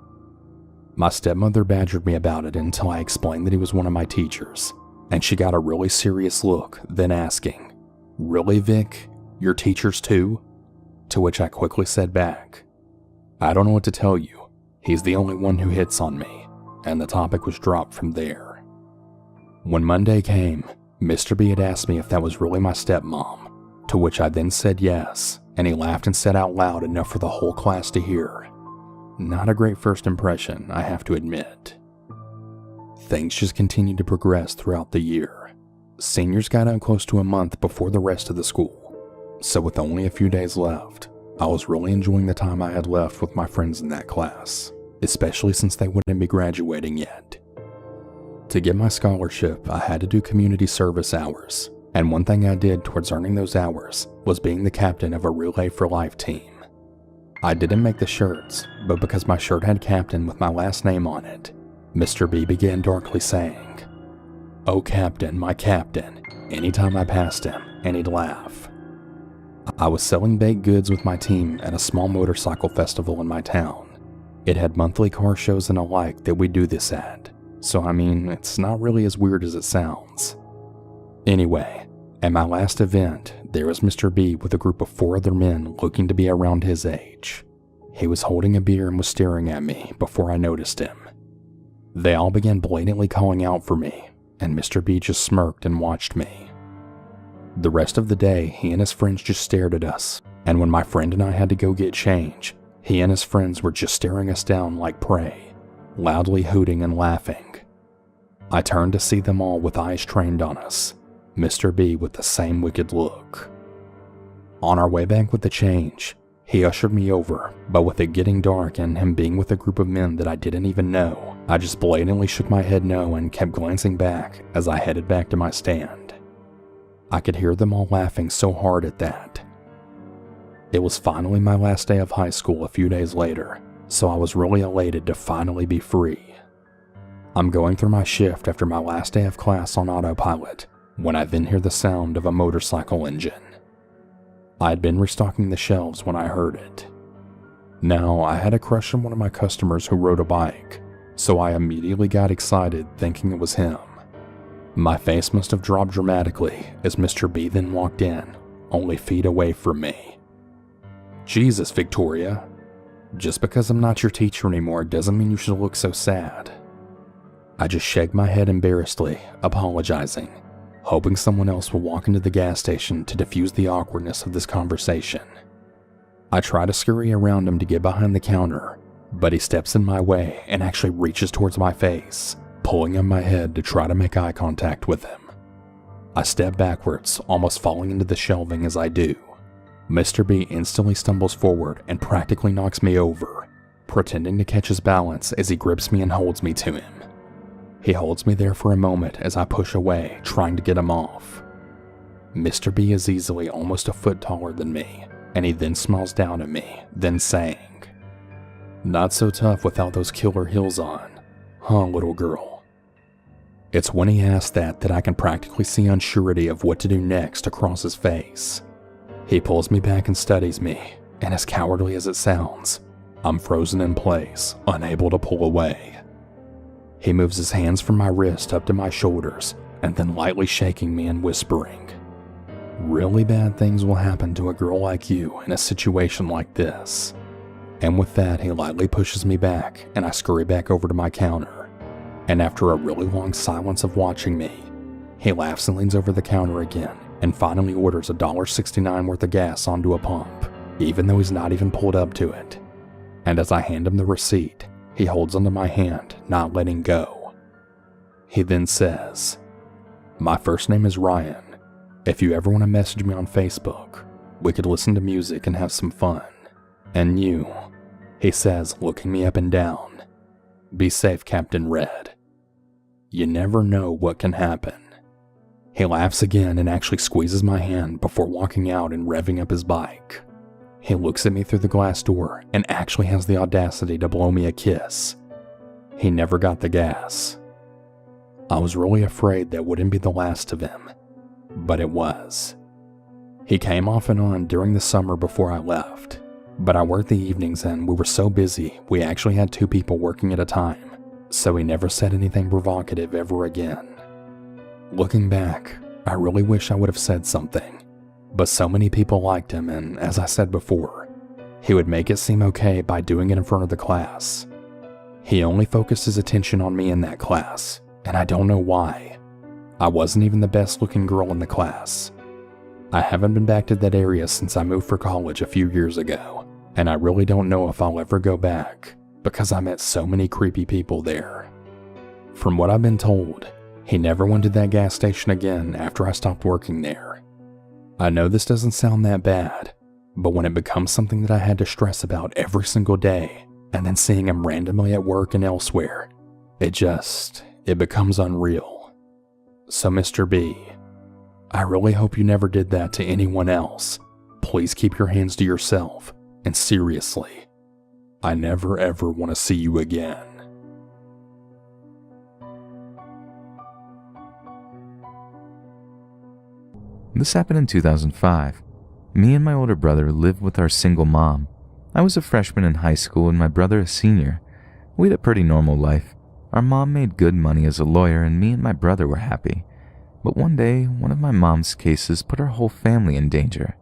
My stepmother badgered me about it until I explained that he was one of my teachers, and she got a really serious look, then asking, really, Vic? Your teachers too? To which I quickly said back, I don't know what to tell you. He's the only one who hits on me, and the topic was dropped from there. When Monday came, Mr. B had asked me if that was really my stepmom, to which I then said yes, and he laughed and said out loud enough for the whole class to hear. Not a great first impression, I have to admit. Things just continued to progress throughout the year. Seniors got out close to a month before the rest of the school, so with only a few days left, I was really enjoying the time I had left with my friends in that class, especially since they wouldn't be graduating yet. To get my scholarship, I had to do community service hours, and one thing I did towards earning those hours was being the captain of a Relay for Life team. I didn't make the shirts, but because my shirt had captain with my last name on it, Mr. B began darkly saying, oh captain, my captain, anytime I passed him, and he'd laugh. I was selling baked goods with my team at a small motorcycle festival in my town. It had monthly car shows and alike that we do this at, so I mean, it's not really as weird as it sounds. Anyway, at my last event, there was Mr. B with a group of 4 other men looking to be around his age. He was holding a beer and was staring at me before I noticed him. They all began blatantly calling out for me, and Mr. B just smirked and watched me. The rest of the day, he and his friends just stared at us, and when my friend and I had to go get change, he and his friends were just staring us down like prey, loudly hooting and laughing. I turned to see them all with eyes trained on us, Mr. B with the same wicked look. On our way back with the change, he ushered me over, but with it getting dark and him being with a group of men that I didn't even know, I just blatantly shook my head no and kept glancing back as I headed back to my stand. I could hear them all laughing so hard at that. It was finally my last day of high school a few days later, so I was really elated to finally be free. I'm going through my shift after my last day of class on autopilot, when I then hear the sound of a motorcycle engine. I had been restocking the shelves when I heard it. Now, I had a crush on one of my customers who rode a bike, so I immediately got excited thinking it was him. My face must have dropped dramatically as Mr. B then walked in, only feet away from me. Jesus, Victoria. Just because I'm not your teacher anymore doesn't mean you should look so sad. I just shake my head embarrassedly, apologizing, hoping someone else will walk into the gas station to diffuse the awkwardness of this conversation. I try to scurry around him to get behind the counter, but he steps in my way and actually reaches towards my face, pulling on my head to try to make eye contact with him. I step backwards, almost falling into the shelving as I do. Mr. B instantly stumbles forward and practically knocks me over, pretending to catch his balance as he grips me and holds me to him. He holds me there for a moment as I push away, trying to get him off. Mr. B is easily almost a foot taller than me, and he then smiles down at me, then saying, "Not so tough without those killer heels on, huh, little girl?" It's when he asks that I can practically see unsurety of what to do next across his face. He pulls me back and studies me, and as cowardly as it sounds, I'm frozen in place, unable to pull away. He moves his hands from my wrist up to my shoulders, and then lightly shaking me and whispering, "Really bad things will happen to a girl like you in a situation like this." And with that, he lightly pushes me back, and I scurry back over to my counter. And after a really long silence of watching me, he laughs and leans over the counter again, and finally orders $1.69 worth of gas onto a pump, even though he's not even pulled up to it. And as I hand him the receipt, he holds onto my hand, not letting go. He then says, "My first name is Ryan. If you ever want to message me on Facebook, we could listen to music and have some fun. And you," he says, looking me up and down, "be safe, Captain Red. You never know what can happen." He laughs again and actually squeezes my hand before walking out and revving up his bike. He looks at me through the glass door and actually has the audacity to blow me a kiss. He never got the gas. I was really afraid that wouldn't be the last of him, but it was. He came off and on during the summer before I left, but I worked the evenings and we were so busy we actually had 2 people working at a time, so he never said anything provocative ever again. Looking back, I really wish I would have said something, but so many people liked him, and as I said before, he would make it seem okay by doing it in front of the class. He only focused his attention on me in that class, and I don't know why. I wasn't even the best looking girl in the class. I haven't been back to that area since I moved for college a few years ago, and I really don't know if I'll ever go back, because I met so many creepy people there. From what I've been told, he never went to that gas station again after I stopped working there. I know this doesn't sound that bad, but when it becomes something that I had to stress about every single day, and then seeing him randomly at work and elsewhere, it becomes unreal. So Mr. B, I really hope you never did that to anyone else. Please keep your hands to yourself, and seriously, I never ever want to see you again. This happened in 2005. Me and my older brother lived with our single mom. I was a freshman in high school and my brother a senior. We had a pretty normal life. Our mom made good money as a lawyer and me and my brother were happy. But one day, one of my mom's cases put our whole family in danger.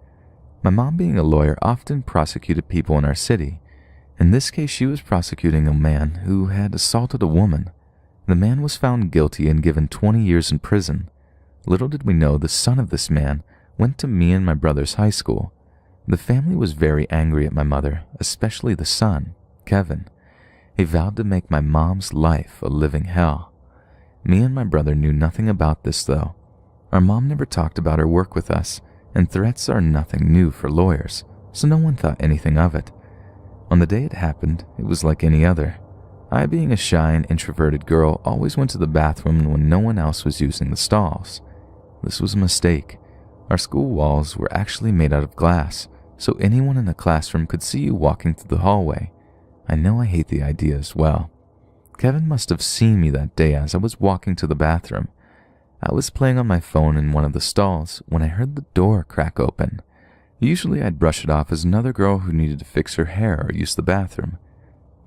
My mom, being a lawyer, often prosecuted people in our city. In this case, she was prosecuting a man who had assaulted a woman. The man was found guilty and given 20 years in prison. Little did we know the son of this man went to me and my brother's high school. The family was very angry at my mother, especially the son, Kevin. He vowed to make my mom's life a living hell. Me and my brother knew nothing about this though. Our mom never talked about her work with us, and threats are nothing new for lawyers, so no one thought anything of it. On the day it happened, it was like any other. I, being a shy and introverted girl, always went to the bathroom when no one else was using the stalls. This was a mistake. Our school walls were actually made out of glass, so anyone in the classroom could see you walking through the hallway. I know I hate the idea as well. Kevin must have seen me that day as I was walking to the bathroom. I was playing on my phone in one of the stalls when I heard the door crack open. Usually I'd brush it off as another girl who needed to fix her hair or use the bathroom.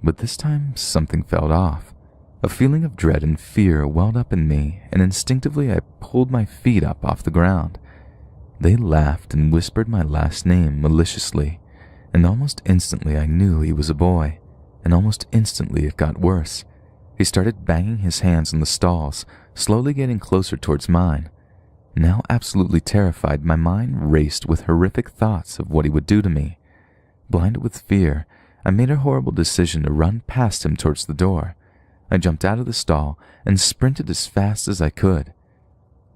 But this time something felt off. A feeling of dread and fear welled up in me, and instinctively I pulled my feet up off the ground. They laughed and whispered my last name maliciously, and almost instantly I knew he was a boy, and almost instantly it got worse. He started banging his hands on the stalls, slowly getting closer towards mine. Now absolutely terrified, my mind raced with horrific thoughts of what he would do to me. Blinded with fear, I made a horrible decision to run past him towards the door. I jumped out of the stall and sprinted as fast as I could.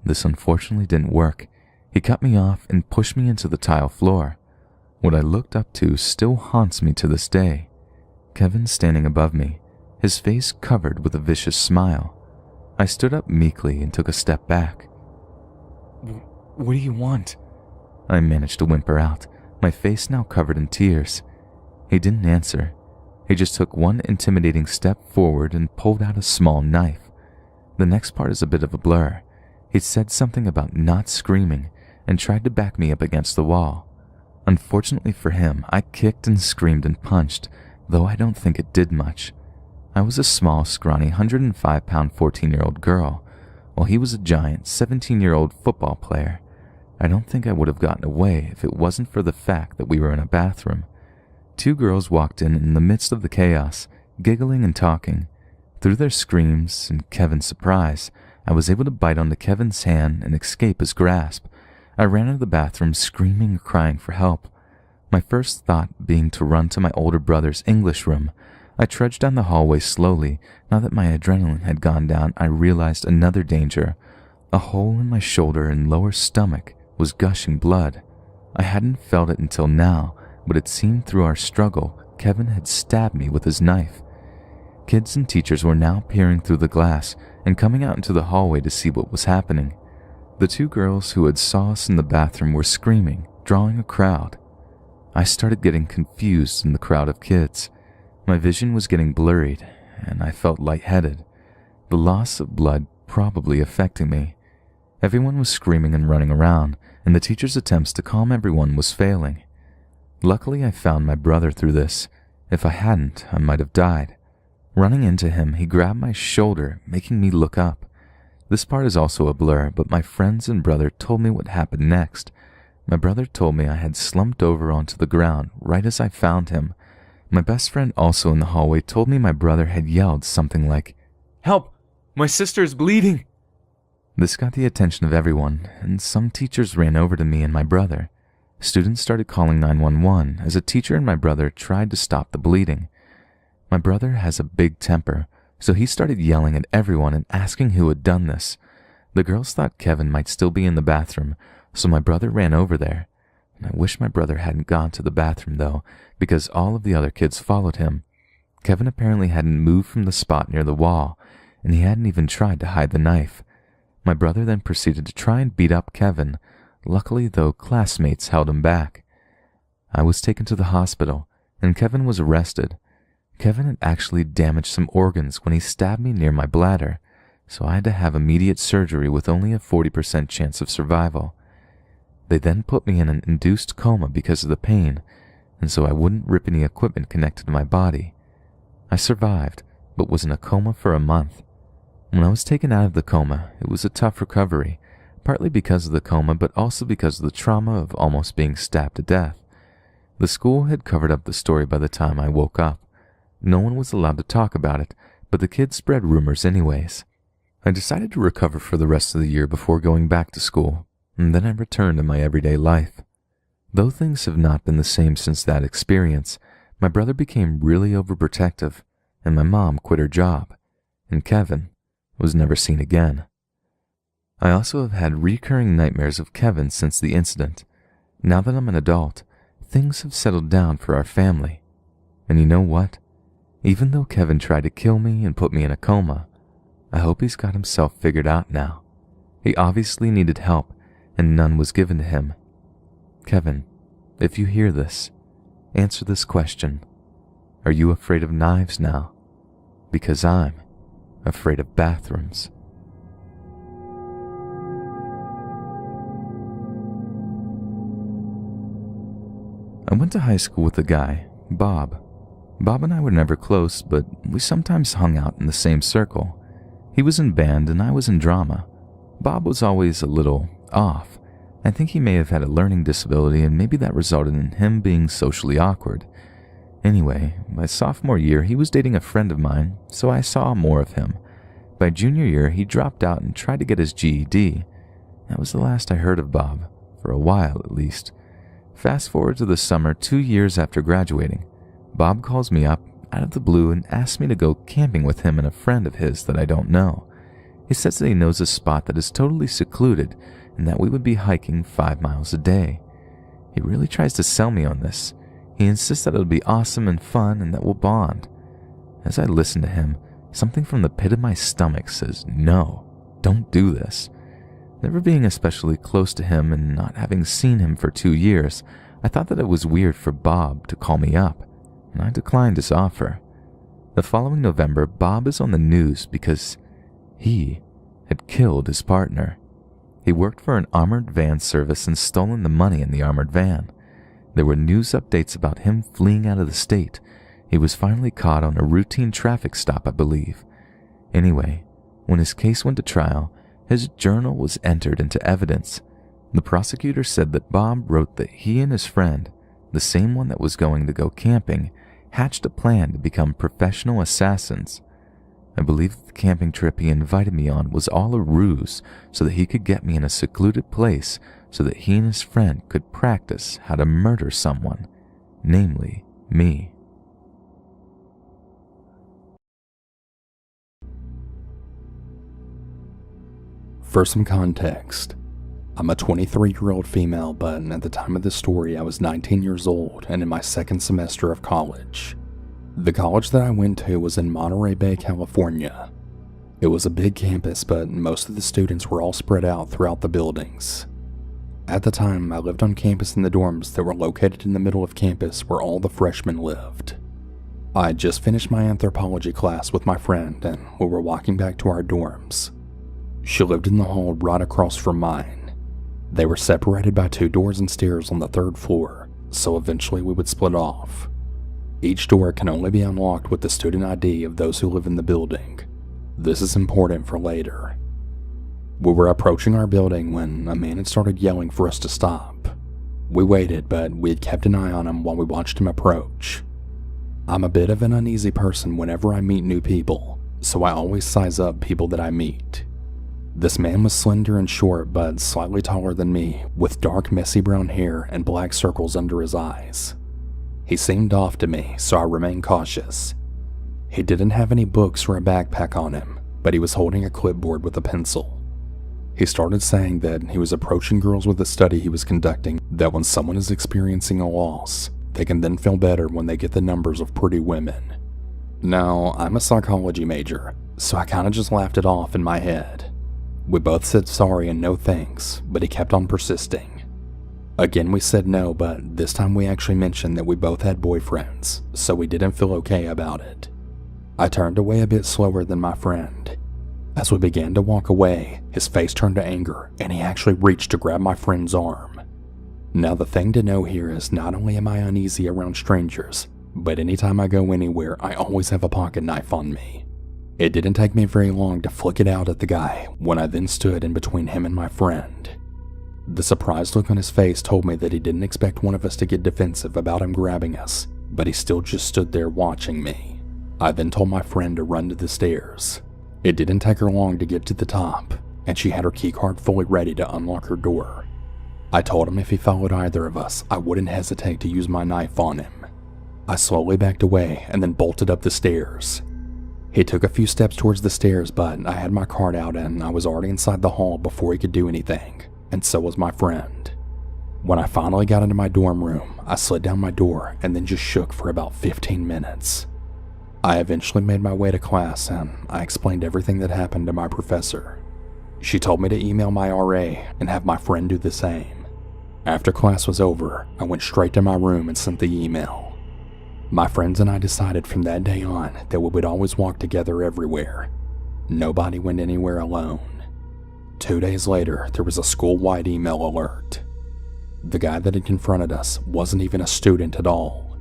This unfortunately didn't work. He cut me off and pushed me into the tile floor. What I looked up to still haunts me to this day. Kevin standing above me, his face covered with a vicious smile. I stood up meekly and took a step back. What do you want? I managed to whimper out, my face now covered in tears. He didn't answer. He just took one intimidating step forward and pulled out a small knife. The next part is a bit of a blur. He said something about not screaming and tried to back me up against the wall. Unfortunately for him, I kicked and screamed and punched, though I don't think it did much. I was a small, scrawny 105-pound 14-year-old girl, while he was a giant 17-year-old football player. I don't think I would have gotten away if it wasn't for the fact that we were in a bathroom. Two girls walked in the midst of the chaos, giggling and talking. Through their screams and Kevin's surprise, I was able to bite onto Kevin's hand and escape his grasp. I ran into the bathroom screaming and crying for help. My first thought being to run to my older brother's English room. I trudged down the hallway slowly. Now that my adrenaline had gone down, I realized another danger. A hole in my shoulder and lower stomach was gushing blood. I hadn't felt it until now, but it seemed through our struggle Kevin had stabbed me with his knife. Kids and teachers were now peering through the glass and coming out into the hallway to see what was happening. The two girls who had saw us in the bathroom were screaming, drawing a crowd. I started getting confused in the crowd of kids. My vision was getting blurred, and I felt lightheaded. The loss of blood probably affecting me. Everyone was screaming and running around, and the teacher's attempts to calm everyone was failing. Luckily, I found my brother through this. If I hadn't, I might have died. Running into him, he grabbed my shoulder, making me look up. This part is also a blur, but my friends and brother told me what happened next. My brother told me I had slumped over onto the ground right as I found him. My best friend also in the hallway told me my brother had yelled something like, "Help! My sister is bleeding!" This got the attention of everyone, and some teachers ran over to me and my brother. Students started calling 911 as a teacher and my brother tried to stop the bleeding. My brother has a big temper, so he started yelling at everyone and asking who had done this. The girls thought Kevin might still be in the bathroom, so my brother ran over there. I wish my brother hadn't gone to the bathroom, though, because all of the other kids followed him. Kevin apparently hadn't moved from the spot near the wall, and he hadn't even tried to hide the knife. My brother then proceeded to try and beat up Kevin. Luckily, though, classmates held him back. I was taken to the hospital, and Kevin was arrested. Kevin had actually damaged some organs when he stabbed me near my bladder, so I had to have immediate surgery with only a 40% chance of survival. They then put me in an induced coma because of the pain, and so I wouldn't rip any equipment connected to my body. I survived, but was in a coma for a month. When I was taken out of the coma, it was a tough recovery, partly because of the coma, but also because of the trauma of almost being stabbed to death. The school had covered up the story by the time I woke up. No one was allowed to talk about it, but the kids spread rumors anyways. I decided to recover for the rest of the year before going back to school, and then I returned to my everyday life. Though things have not been the same since that experience, my brother became really overprotective, and my mom quit her job, and Kevin was never seen again. I also have had recurring nightmares of Kevin since the incident. Now that I'm an adult, things have settled down for our family. And you know what? Even though Kevin tried to kill me and put me in a coma, I hope he's got himself figured out now. He obviously needed help, and none was given to him. Kevin, if you hear this, answer this question. Are you afraid of knives now? Because I'm afraid of bathrooms. I went to high school with a guy, Bob. Bob and I were never close, but we sometimes hung out in the same circle. He was in band and I was in drama. Bob was always a little off. I think he may have had a learning disability and maybe that resulted in him being socially awkward. Anyway, my sophomore year he was dating a friend of mine, so I saw more of him. By junior year he dropped out and tried to get his GED. That was the last I heard of Bob, for a while at least. Fast forward to the summer 2 years after graduating. Bob calls me up out of the blue and asks me to go camping with him and a friend of his that I don't know. He says that he knows a spot that is totally secluded and that we would be hiking 5 miles a day. He really tries to sell me on this. He insists that it'll be awesome and fun and that we'll bond. As I listen to him, something from the pit of my stomach says, no, don't do this. Never being especially close to him and not having seen him for 2 years, I thought that it was weird for Bob to call me up, and I declined his offer. The following November, Bob is on the news because he had killed his partner. He worked for an armored van service and stolen the money in the armored van. There were news updates about him fleeing out of the state. He was finally caught on a routine traffic stop, I believe. Anyway, when his case went to trial, his journal was entered into evidence. The prosecutor said that Bob wrote that he and his friend, the same one that was going to go camping, hatched a plan to become professional assassins. I believe that the camping trip he invited me on was all a ruse so that he could get me in a secluded place so that he and his friend could practice how to murder someone, namely me. For some context, I'm a 23-year-old female, but at the time of this story I was 19 years old and in my second semester of college. The college that I went to was in Monterey Bay, California. It was a big campus, but most of the students were all spread out throughout the buildings. At the time, I lived on campus in the dorms that were located in the middle of campus where all the freshmen lived. I had just finished my anthropology class with my friend and we were walking back to our dorms. She lived in the hall right across from mine. They were separated by 2 doors and stairs on the 3rd floor, so eventually we would split off. Each door can only be unlocked with the student ID of those who live in the building. This is important for later. We were approaching our building when a man had started yelling for us to stop. We waited, but we had kept an eye on him while we watched him approach. I'm a bit of an uneasy person whenever I meet new people, so I always size up people that I meet. This man was slender and short, but slightly taller than me, with dark, messy brown hair and black circles under his eyes. He seemed off to me, so I remained cautious. He didn't have any books or a backpack on him, but he was holding a clipboard with a pencil. He started saying that he was approaching girls with a study he was conducting, that when someone is experiencing a loss, they can then feel better when they get the numbers of pretty women. Now, I'm a psychology major, so I kinda just laughed it off in my head. We both said sorry and no thanks, but he kept on persisting. Again we said no, but this time we actually mentioned that we both had boyfriends, so we didn't feel okay about it. I turned away a bit slower than my friend. As we began to walk away, his face turned to anger, and he actually reached to grab my friend's arm. Now the thing to know here is not only am I uneasy around strangers, but anytime I go anywhere I always have a pocket knife on me. It didn't take me very long to flick it out at the guy when I then stood in between him and my friend. The surprised look on his face told me that he didn't expect one of us to get defensive about him grabbing us, but he still just stood there watching me. I then told my friend to run to the stairs. It didn't take her long to get to the top, and she had her keycard fully ready to unlock her door. I told him if he followed either of us, I wouldn't hesitate to use my knife on him. I slowly backed away and then bolted up the stairs. He took a few steps towards the stairs, but I had my card out and I was already inside the hall before he could do anything. And so was my friend. When I finally got into my dorm room, I slid down my door and then just shook for about 15 minutes. I eventually made my way to class and I explained everything that happened to my professor. She told me to email my RA and have my friend do the same. After class was over, I went straight to my room and sent the email. My friends and I decided from that day on that we would always walk together everywhere. Nobody went anywhere alone. 2 days later, there was a school-wide email alert. The guy that had confronted us wasn't even a student at all.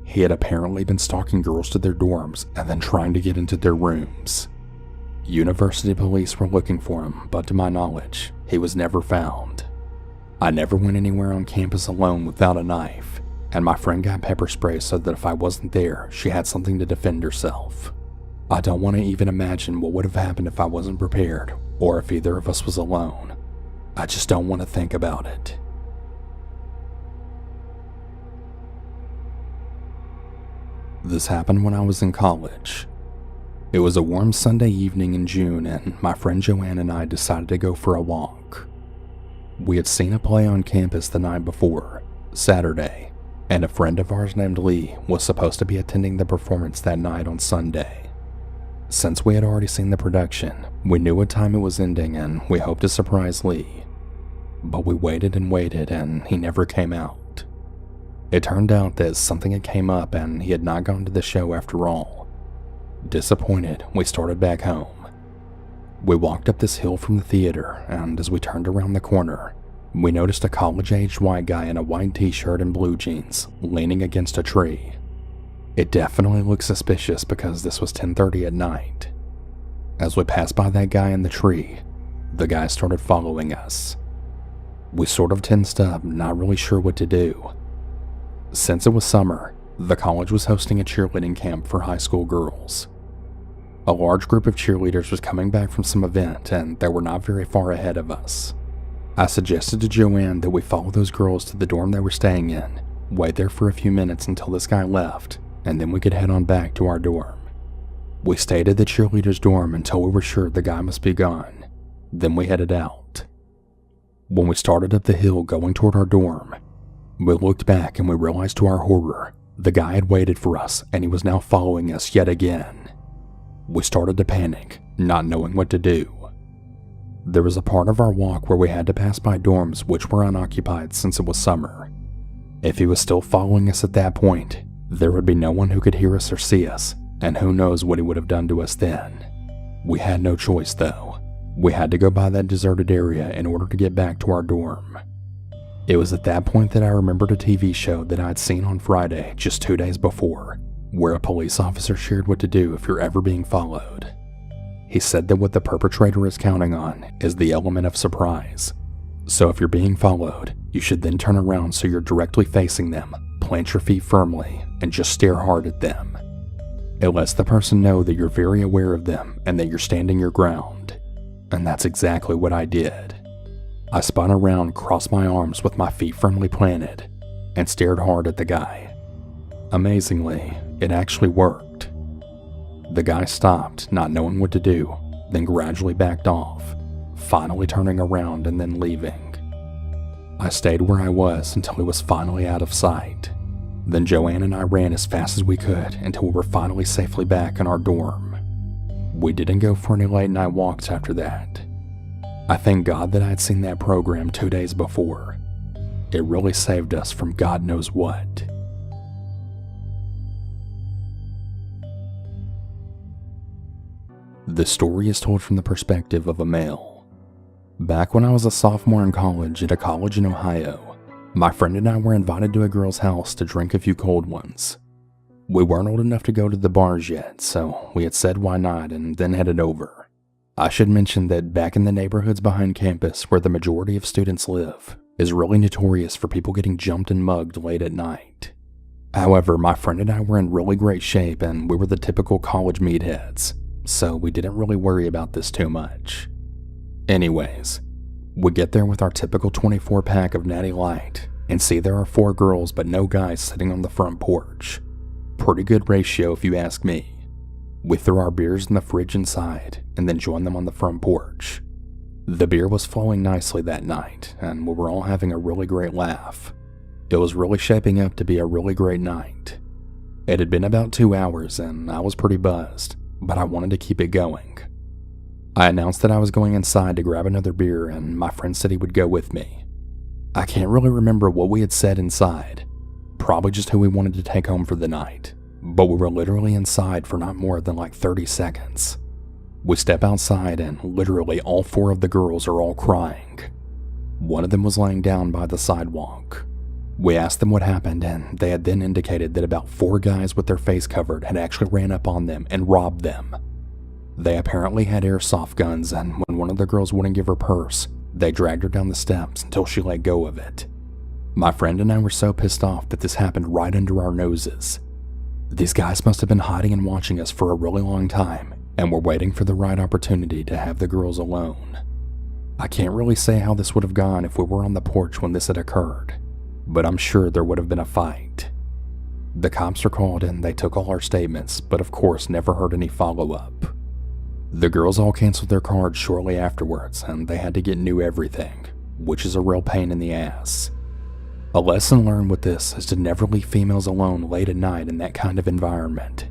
He had apparently been stalking girls to their dorms and then trying to get into their rooms. University police were looking for him, but to my knowledge, he was never found. I never went anywhere on campus alone without a knife, and my friend got pepper spray so that if I wasn't there, she had something to defend herself. I don't want to even imagine what would have happened if I wasn't prepared, or if either of us was alone. I just don't want to think about it. This happened when I was in college. It was a warm Sunday evening in June, and my friend Joanne and I decided to go for a walk. We had seen a play on campus the night before, Saturday, and a friend of ours named Lee was supposed to be attending the performance that night on Sunday. Since we had already seen the production, we knew what time it was ending and we hoped to surprise Lee. But we waited and he never came out. It turned out that something had came up and he had not gone to the show after all. Disappointed, we started back home. We walked up this hill from the theater, and as we turned around the corner, we noticed a college-aged white guy in a white t-shirt and blue jeans leaning against a tree. It definitely looked suspicious because this was 10:30 at night. As we passed by that guy in the tree, the guy started following us. We sort of tensed up, not really sure what to do. Since it was summer, the college was hosting a cheerleading camp for high school girls. A large group of cheerleaders was coming back from some event and they were not very far ahead of us. I suggested to Joanne that we follow those girls to the dorm they were staying in, wait there for a few minutes until this guy left, and then we could head on back to our dorm. We stayed at the cheerleaders' dorm until we were sure the guy must be gone. Then we headed out. When we started up the hill going toward our dorm, we looked back and we realized to our horror, the guy had waited for us and he was now following us yet again. We started to panic, not knowing what to do. There was a part of our walk where we had to pass by dorms which were unoccupied since it was summer. If he was still following us at that point, there would be no one who could hear us or see us, and who knows what he would have done to us then. We had no choice though. We had to go by that deserted area in order to get back to our dorm. It was at that point that I remembered a TV show that I'd seen on Friday just 2 days before, where a police officer shared what to do if you're ever being followed. He said that what the perpetrator is counting on is the element of surprise. So if you're being followed, you should then turn around so you're directly facing them, plant your feet firmly, and just stare hard at them. It lets the person know that you're very aware of them and that you're standing your ground. And that's exactly what I did. I spun around, crossed my arms with my feet firmly planted, and stared hard at the guy. Amazingly, it actually worked. The guy stopped, not knowing what to do, then gradually backed off, finally turning around and then leaving. I stayed where I was until he was finally out of sight. Then Joanne and I ran as fast as we could until we were finally safely back in our dorm. We didn't go for any late night walks after that. I thank God that I had seen that program 2 days before. It really saved us from God knows what. The story is told from the perspective of a male. Back when I was a sophomore in college at a college in Ohio, my friend and I were invited to a girl's house to drink a few cold ones. We weren't old enough to go to the bars yet, so we had said why not and then headed over. I should mention that back in the neighborhoods behind campus where the majority of students live is really notorious for people getting jumped and mugged late at night. However, my friend and I were in really great shape and we were the typical college meatheads, so we didn't really worry about this too much. Anyways, we get there with our typical 24-pack of Natty Light and see there are 4 girls but no guys sitting on the front porch. Pretty good ratio if you ask me. We threw our beers in the fridge inside and then joined them on the front porch. The beer was flowing nicely that night and we were all having a really great laugh. It was really shaping up to be a really great night. It had been about 2 hours and I was pretty buzzed, but I wanted to keep it going. I announced that I was going inside to grab another beer and my friend said he would go with me. I can't really remember what we had said inside, probably just who we wanted to take home for the night, but we were literally inside for not more than like 30 seconds. We step outside and literally all 4 of the girls are all crying. One of them was laying down by the sidewalk. We asked them what happened and they had then indicated that about 4 guys with their face covered had actually ran up on them and robbed them. They apparently had airsoft guns and when one of the girls wouldn't give her purse, they dragged her down the steps until she let go of it. My friend and I were so pissed off that this happened right under our noses. These guys must have been hiding and watching us for a really long time and were waiting for the right opportunity to have the girls alone. I can't really say how this would have gone if we were on the porch when this had occurred, but I'm sure there would have been a fight. The cops were called and they took all our statements, but of course never heard any follow-up. The girls all canceled their cards shortly afterwards and they had to get new everything, which is a real pain in the ass. A lesson learned with this is to never leave females alone late at night in that kind of environment.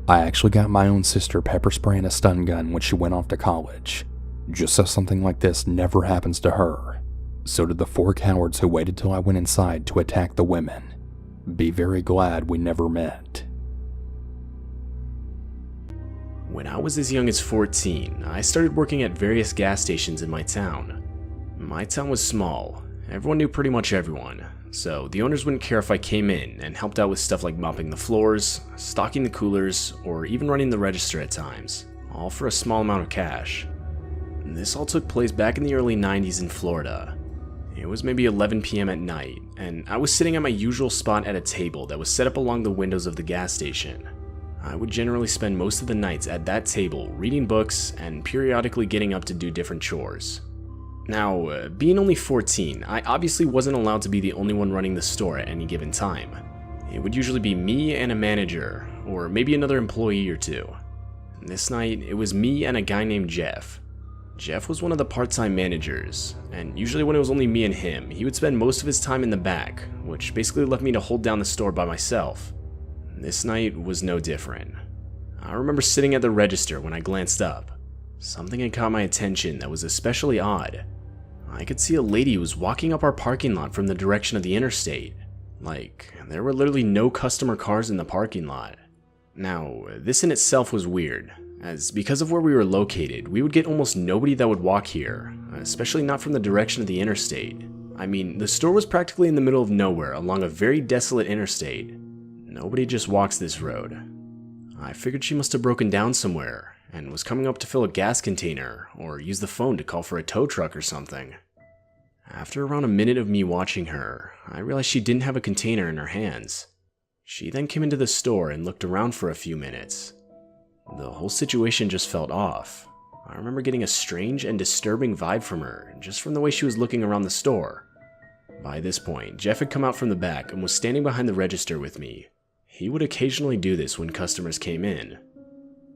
I actually got my own sister pepper spraying a stun gun when she went off to college, just so something like this never happens to her. So did the 4 cowards who waited till I went inside to attack the women. Be very glad we never met. When I was as young as 14, I started working at various gas stations in my town. My town was small. Everyone knew pretty much everyone, so the owners wouldn't care if I came in and helped out with stuff like mopping the floors, stocking the coolers, or even running the register at times, all for a small amount of cash. This all took place back in the early 90s in Florida. It was maybe 11 p.m. at night, and I was sitting at my usual spot at a table that was set up along the windows of the gas station. I would generally spend most of the nights at that table reading books and periodically getting up to do different chores. Now, being only 14, I obviously wasn't allowed to be the only one running the store at any given time. It would usually be me and a manager, or maybe another employee or two. This night, it was me and a guy named Jeff. Jeff was one of the part-time managers, and usually when it was only me and him, he would spend most of his time in the back, which basically left me to hold down the store by myself. This night was no different. I remember sitting at the register when I glanced up. Something had caught my attention that was especially odd. I could see a lady who was walking up our parking lot from the direction of the interstate. Like, there were literally no customer cars in the parking lot. Now, this in itself was weird, as because of where we were located, we would get almost nobody that would walk here, especially not from the direction of the interstate. I mean, the store was practically in the middle of nowhere along a very desolate interstate. Nobody just walks this road. I figured she must have broken down somewhere and was coming up to fill a gas container or use the phone to call for a tow truck or something. After around a minute of me watching her, I realized she didn't have a container in her hands. She then came into the store and looked around for a few minutes. The whole situation just felt off. I remember getting a strange and disturbing vibe from her just from the way she was looking around the store. By this point, Jeff had come out from the back and was standing behind the register with me. He would occasionally do this when customers came in.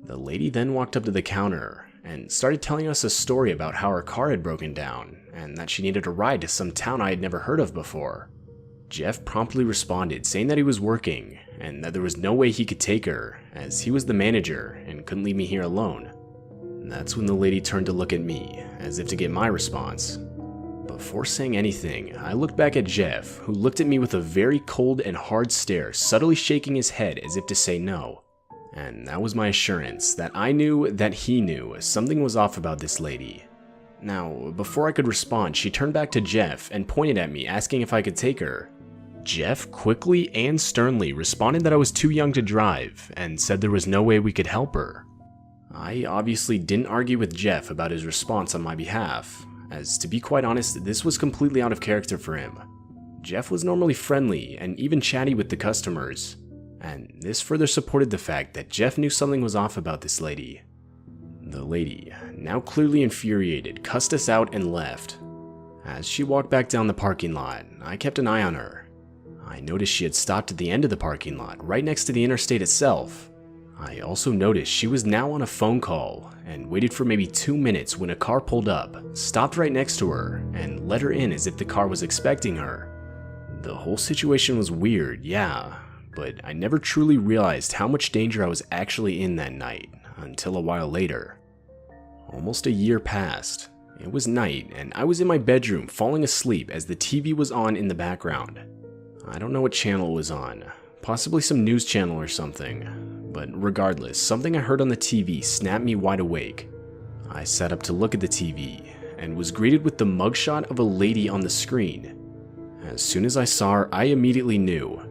The lady then walked up to the counter and started telling us a story about how her car had broken down and that she needed a ride to some town I had never heard of before. Jeff promptly responded, saying that he was working and that there was no way he could take her, as he was the manager and couldn't leave me here alone. That's when the lady turned to look at me, as if to get my response. Before saying anything, I looked back at Jeff, who looked at me with a very cold and hard stare, subtly shaking his head as if to say no. And that was my assurance that I knew that he knew something was off about this lady. Now, before I could respond, she turned back to Jeff and pointed at me, asking if I could take her. Jeff quickly and sternly responded that I was too young to drive and said there was no way we could help her. I obviously didn't argue with Jeff about his response on my behalf, as to be quite honest, this was completely out of character for him. Jeff was normally friendly and even chatty with the customers, and this further supported the fact that Jeff knew something was off about this lady. The lady, now clearly infuriated, cussed us out and left. As she walked back down the parking lot, I kept an eye on her. I noticed she had stopped at the end of the parking lot, right next to the interstate itself. I also noticed she was now on a phone call and waited for maybe 2 minutes when a car pulled up, stopped right next to her, and let her in as if the car was expecting her. The whole situation was weird, yeah, but I never truly realized how much danger I was actually in that night until a while later. Almost a year passed. It was night, and I was in my bedroom falling asleep as the TV was on in the background. I don't know what channel it was on, possibly some news channel or something, but regardless, something I heard on the TV snapped me wide awake. I sat up to look at the TV and was greeted with the mugshot of a lady on the screen. As soon as I saw her, I immediately knew.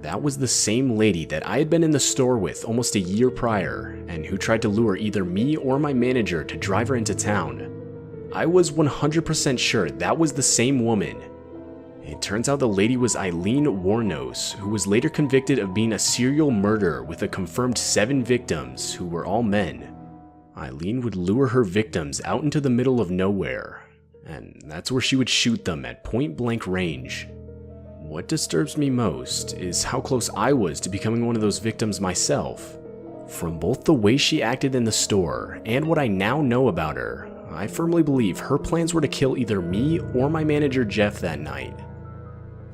That was the same lady that I had been in the store with almost a year prior and who tried to lure either me or my manager to drive her into town. I was 100% sure that was the same woman. It turns out the lady was Eileen Wuornos, who was later convicted of being a serial murderer with a confirmed 7 victims who were all men. Eileen would lure her victims out into the middle of nowhere, and that's where she would shoot them at point-blank range. What disturbs me most is how close I was to becoming one of those victims myself. From both the way she acted in the store and what I now know about her, I firmly believe her plans were to kill either me or my manager Jeff that night.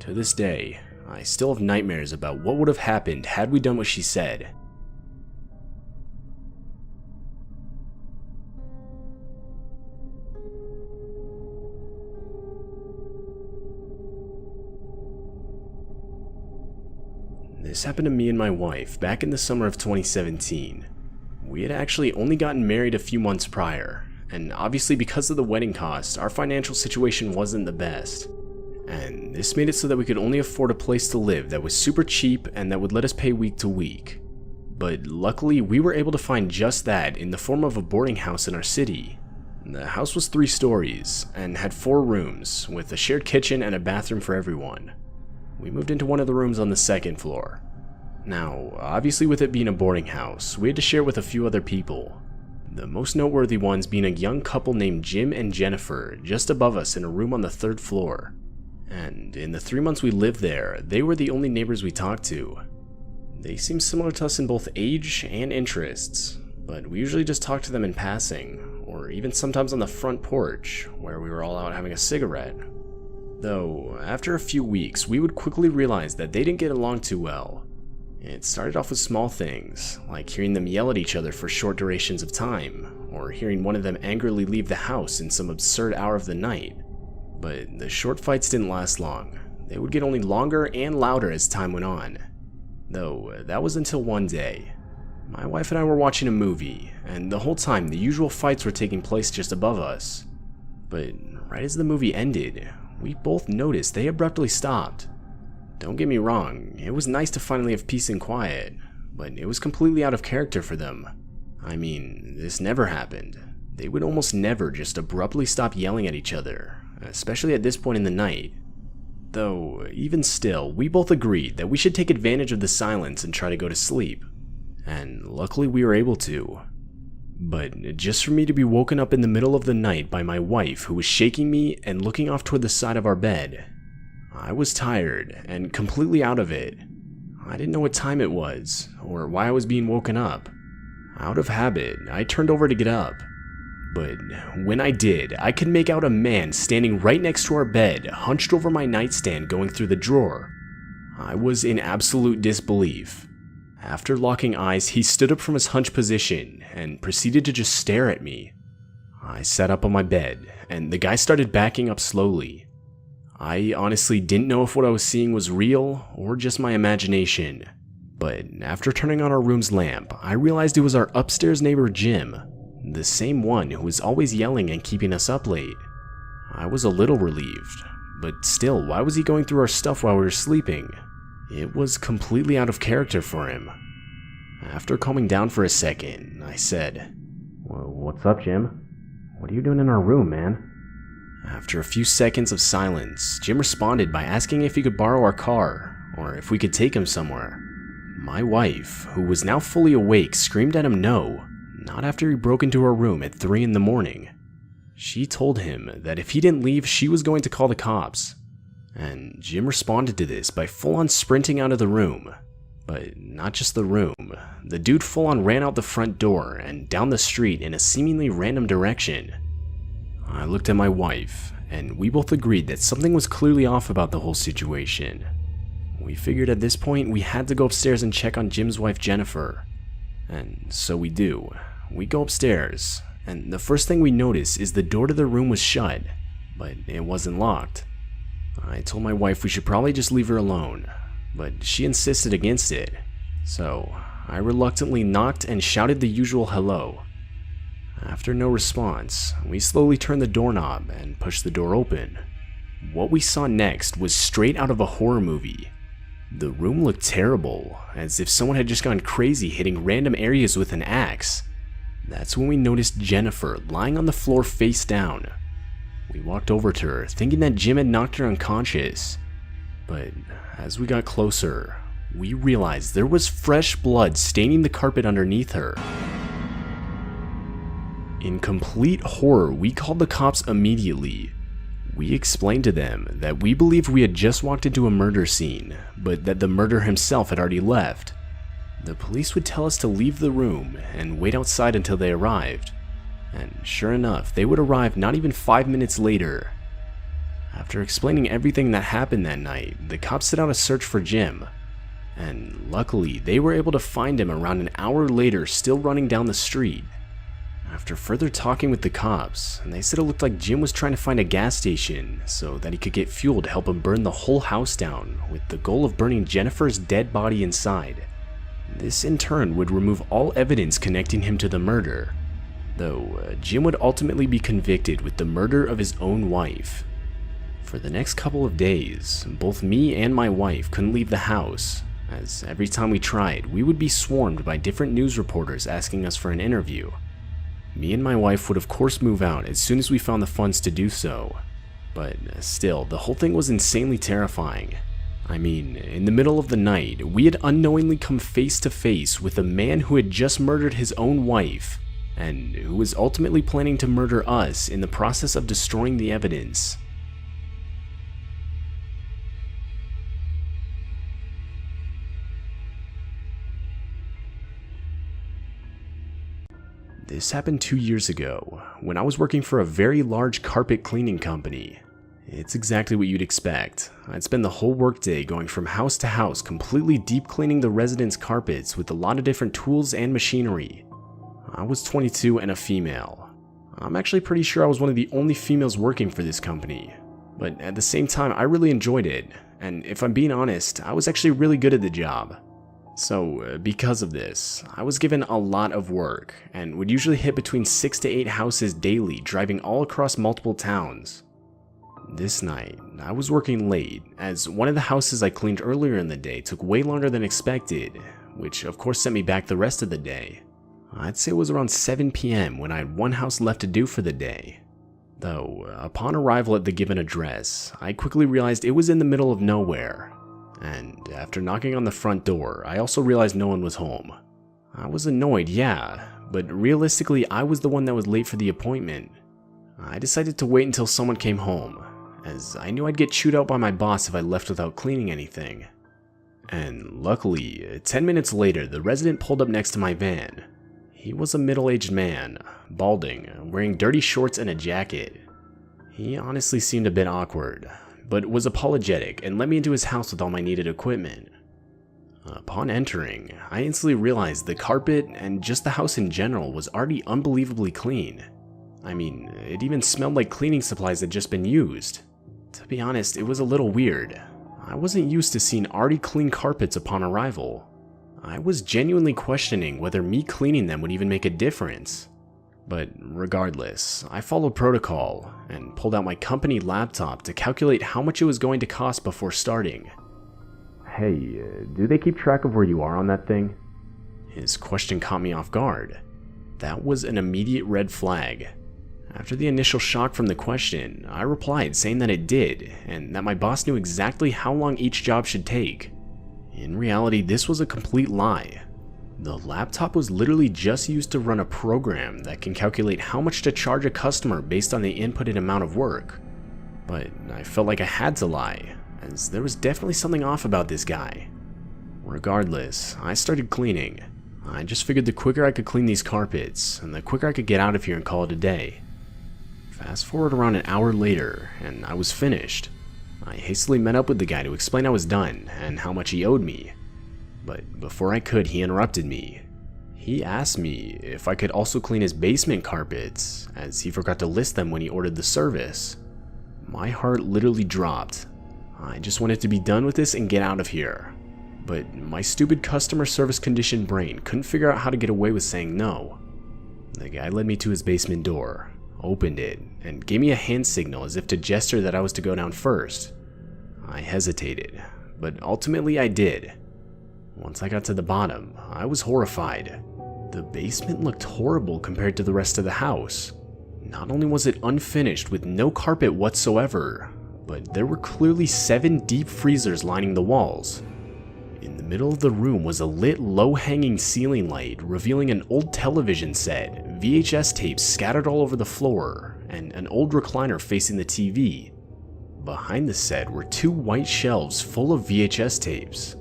To this day, I still have nightmares about what would have happened had we done what she said. This happened to me and my wife back in the summer of 2017. We had actually only gotten married a few months prior, and obviously because of the wedding costs, our financial situation wasn't the best. And this made it so that we could only afford a place to live that was super cheap and that would let us pay week to week. But luckily, we were able to find just that in the form of a boarding house in our city. The house was 3 stories and had 4 rooms, with a shared kitchen and a bathroom for everyone. We moved into one of the rooms on the 2nd floor. Now, obviously with it being a boarding house, we had to share with a few other people. The most noteworthy ones being a young couple named Jim and Jennifer just above us in a room on the 3rd floor. And in the 3 months we lived there, they were the only neighbors we talked to. They seemed similar to us in both age and interests, but we usually just talked to them in passing, or even sometimes on the front porch, where we were all out having a cigarette. Though, after a few weeks, we would quickly realize that they didn't get along too well. It started off with small things, like hearing them yell at each other for short durations of time, or hearing one of them angrily leave the house in some absurd hour of the night. But the short fights didn't last long. They would get only longer and louder as time went on. Though, that was until one day. My wife and I were watching a movie, and the whole time the usual fights were taking place just above us. But right as the movie ended, we both noticed they abruptly stopped. Don't get me wrong, it was nice to finally have peace and quiet, but it was completely out of character for them. I mean, this never happened. They would almost never just abruptly stop yelling at each other, especially at this point in the night. Though, even still, we both agreed that we should take advantage of the silence and try to go to sleep. And luckily we were able to. But just for me to be woken up in the middle of the night by my wife, who was shaking me and looking off toward the side of our bed. I was tired and completely out of it. I didn't know what time it was, or why I was being woken up. Out of habit, I turned over to get up. But when I did, I could make out a man standing right next to our bed, hunched over my nightstand going through the drawer. I was in absolute disbelief. After locking eyes, he stood up from his hunched position and proceeded to just stare at me. I sat up on my bed, and the guy started backing up slowly. I honestly didn't know if what I was seeing was real or just my imagination. But after turning on our room's lamp, I realized it was our upstairs neighbor Jim, the same one who was always yelling and keeping us up late. I was a little relieved, but still, why was he going through our stuff while we were sleeping? It was completely out of character for him. After calming down for a second, I said, "Well, what's up, Jim? What are you doing in our room, man?" After a few seconds of silence, Jim responded by asking if he could borrow our car, or if we could take him somewhere. My wife, who was now fully awake, screamed at him no, not after he broke into her room at 3 in the morning. She told him that if he didn't leave, she was going to call the cops. And Jim responded to this by full-on sprinting out of the room. But not just the room, the dude full-on ran out the front door and down the street in a seemingly random direction. I looked at my wife, and we both agreed that something was clearly off about the whole situation. We figured at this point we had to go upstairs and check on Jim's wife Jennifer. And so we do. We go upstairs, and the first thing we notice is the door to the room was shut, but it wasn't locked. I told my wife we should probably just leave her alone, but she insisted against it, so I reluctantly knocked and shouted the usual hello. After no response, we slowly turned the doorknob and pushed the door open. What we saw next was straight out of a horror movie. The room looked terrible, as if someone had just gone crazy hitting random areas with an axe. That's when we noticed Jennifer lying on the floor face down. We walked over to her, thinking that Jim had knocked her unconscious. But as we got closer, we realized there was fresh blood staining the carpet underneath her. In complete horror, we called the cops immediately. We explained to them that we believed we had just walked into a murder scene, but that the murderer himself had already left. The police would tell us to leave the room and wait outside until they arrived. And sure enough, they would arrive not even 5 minutes later. After explaining everything that happened that night, the cops set out a search for Jim, and luckily they were able to find him around an hour later still running down the street. After further talking with the cops, they said it looked like Jim was trying to find a gas station so that he could get fuel to help him burn the whole house down, with the goal of burning Jennifer's dead body inside. This in turn would remove all evidence connecting him to the murder, though Jim would ultimately be convicted with the murder of his own wife. For the next couple of days, both me and my wife couldn't leave the house, as every time we tried, we would be swarmed by different news reporters asking us for an interview. Me and my wife would of course move out as soon as we found the funds to do so, but still, the whole thing was insanely terrifying. I mean, in the middle of the night, we had unknowingly come face to face with a man who had just murdered his own wife, and who was ultimately planning to murder us in the process of destroying the evidence. This happened 2 years ago, when I was working for a very large carpet cleaning company. It's exactly what you'd expect. I'd spend the whole workday going from house to house, completely deep cleaning the residents' carpets with a lot of different tools and machinery. I was 22 and a female. I'm actually pretty sure I was one of the only females working for this company, but at the same time I really enjoyed it, and if I'm being honest, I was actually really good at the job. So, because of this, I was given a lot of work, and would usually hit between 6 to 8 houses daily, driving all across multiple towns. This night, I was working late, as one of the houses I cleaned earlier in the day took way longer than expected, which of course sent me back the rest of the day. I'd say it was around 7 PM when I had one house left to do for the day. Though, upon arrival at the given address, I quickly realized it was in the middle of nowhere. And after knocking on the front door, I also realized no one was home. I was annoyed, yeah, but realistically I was the one that was late for the appointment. I decided to wait until someone came home, as I knew I'd get chewed out by my boss if I left without cleaning anything. And luckily, 10 minutes later, the resident pulled up next to my van. He was a middle-aged man, balding, wearing dirty shorts and a jacket. He honestly seemed a bit awkward, but was apologetic and let me into his house with all my needed equipment. Upon entering, I instantly realized the carpet and just the house in general was already unbelievably clean. I mean, it even smelled like cleaning supplies had just been used. To be honest, it was a little weird. I wasn't used to seeing already clean carpets upon arrival. I was genuinely questioning whether me cleaning them would even make a difference. But regardless, I followed protocol and pulled out my company laptop to calculate how much it was going to cost before starting. "Hey, do they keep track of where you are on that thing?" His question caught me off guard. That was an immediate red flag. After the initial shock from the question, I replied saying that it did, and that my boss knew exactly how long each job should take. In reality, this was a complete lie. The laptop was literally just used to run a program that can calculate how much to charge a customer based on the inputted amount of work. But I felt like I had to lie, as there was definitely something off about this guy. Regardless, I started cleaning. I just figured the quicker I could clean these carpets, and the quicker I could get out of here and call it a day. Fast forward around an hour later, and I was finished. I hastily met up with the guy to explain I was done, and how much he owed me. But before I could, he interrupted me. He asked me if I could also clean his basement carpets, as he forgot to list them when he ordered the service. My heart literally dropped. I just wanted to be done with this and get out of here. But my stupid customer service conditioned brain couldn't figure out how to get away with saying no. The guy led me to his basement door, opened it, and gave me a hand signal as if to gesture that I was to go down first. I hesitated, but ultimately I did. Once I got to the bottom, I was horrified. The basement looked horrible compared to the rest of the house. Not only was it unfinished with no carpet whatsoever, but there were clearly 7 deep freezers lining the walls. In the middle of the room was a lit, low-hanging ceiling light revealing an old television set, VHS tapes scattered all over the floor, and an old recliner facing the TV. Behind the set were 2 white shelves full of VHS tapes.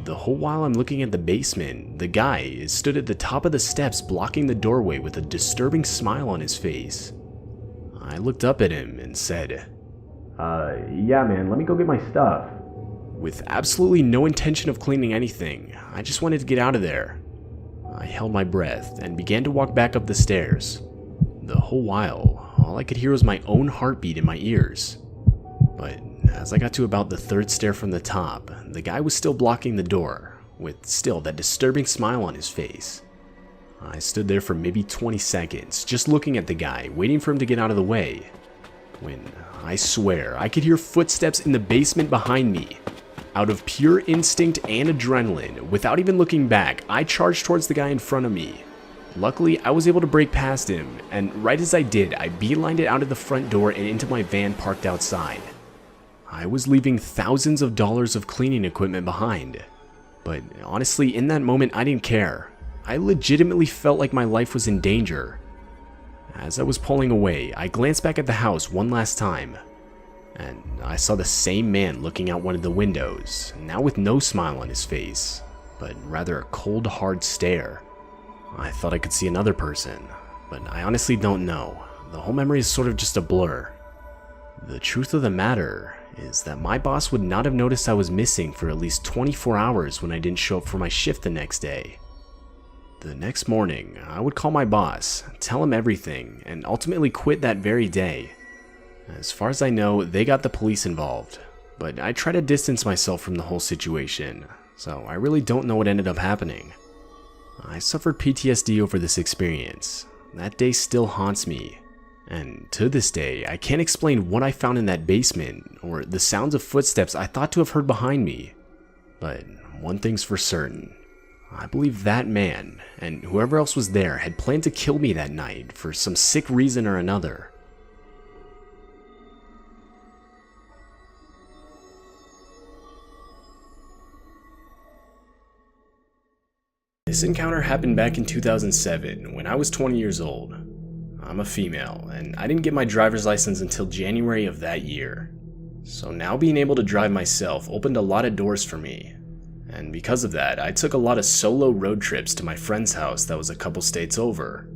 The whole while I'm looking at the basement, the guy stood at the top of the steps blocking the doorway with a disturbing smile on his face. I looked up at him and said, Yeah man, let me go get my stuff. With absolutely no intention of cleaning anything, I just wanted to get out of there. I held my breath and began to walk back up the stairs. The whole while, all I could hear was my own heartbeat in my ears. But as I got to about the third stair from the top, the guy was still blocking the door, with still that disturbing smile on his face. I stood there for maybe 20 seconds, just looking at the guy, waiting for him to get out of the way, when I swear I could hear footsteps in the basement behind me. Out of pure instinct and adrenaline, without even looking back, I charged towards the guy in front of me. Luckily, I was able to break past him, and right as I did, I beelined it out of the front door and into my van parked outside. I was leaving thousands of dollars of cleaning equipment behind. But honestly, in that moment, I didn't care. I legitimately felt like my life was in danger. As I was pulling away, I glanced back at the house one last time, and I saw the same man looking out one of the windows, now with no smile on his face, but rather a cold, hard stare. I thought I could see another person, but I honestly don't know. The whole memory is sort of just a blur. The truth of the matter is that my boss would not have noticed I was missing for at least 24 hours when I didn't show up for my shift the next day. The next morning, I would call my boss, tell him everything, and ultimately quit that very day. As far as I know, they got the police involved, but I try to distance myself from the whole situation, so I really don't know what ended up happening. I suffered PTSD over this experience. That day still haunts me, and to this day, I can't explain what I found in that basement or the sounds of footsteps I thought to have heard behind me. But one thing's for certain. I believe that man, and whoever else was there, had planned to kill me that night for some sick reason or another. This encounter happened back in 2007 when I was 20 years old. I'm a female, and I didn't get my driver's license until January of that year. So now being able to drive myself opened a lot of doors for me. And because of that, I took a lot of solo road trips to my friend's house that was a couple states over.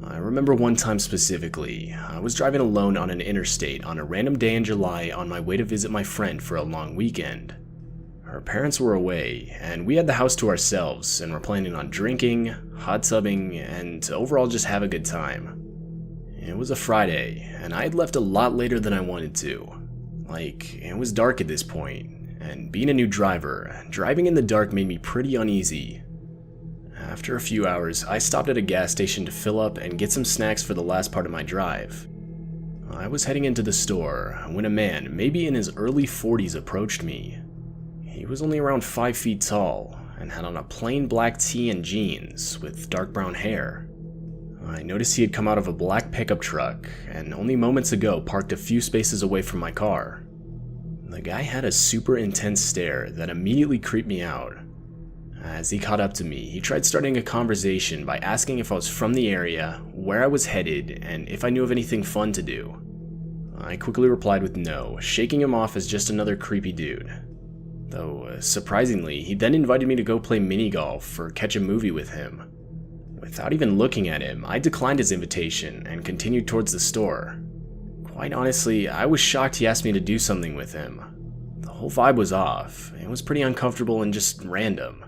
I remember one time specifically, I was driving alone on an interstate on a random day in July on my way to visit my friend for a long weekend. Her parents were away, and we had the house to ourselves and were planning on drinking, hot tubbing, and to overall just have a good time. It was a Friday, and I had left a lot later than I wanted to. Like, it was dark at this point. And being a new driver, driving in the dark made me pretty uneasy. After a few hours, I stopped at a gas station to fill up and get some snacks for the last part of my drive. I was heading into the store when a man, maybe in his early 40s, approached me. He was only around 5 feet tall and had on a plain black tee and jeans with dark brown hair. I noticed he had come out of a black pickup truck and only moments ago parked a few spaces away from my car. The guy had a super intense stare that immediately creeped me out. As he caught up to me, he tried starting a conversation by asking if I was from the area, where I was headed, and if I knew of anything fun to do. I quickly replied with no, shaking him off as just another creepy dude. Though, surprisingly, he then invited me to go play mini golf or catch a movie with him. Without even looking at him, I declined his invitation and continued towards the store. Quite honestly, I was shocked he asked me to do something with him. The whole vibe was off. It was pretty uncomfortable and just random.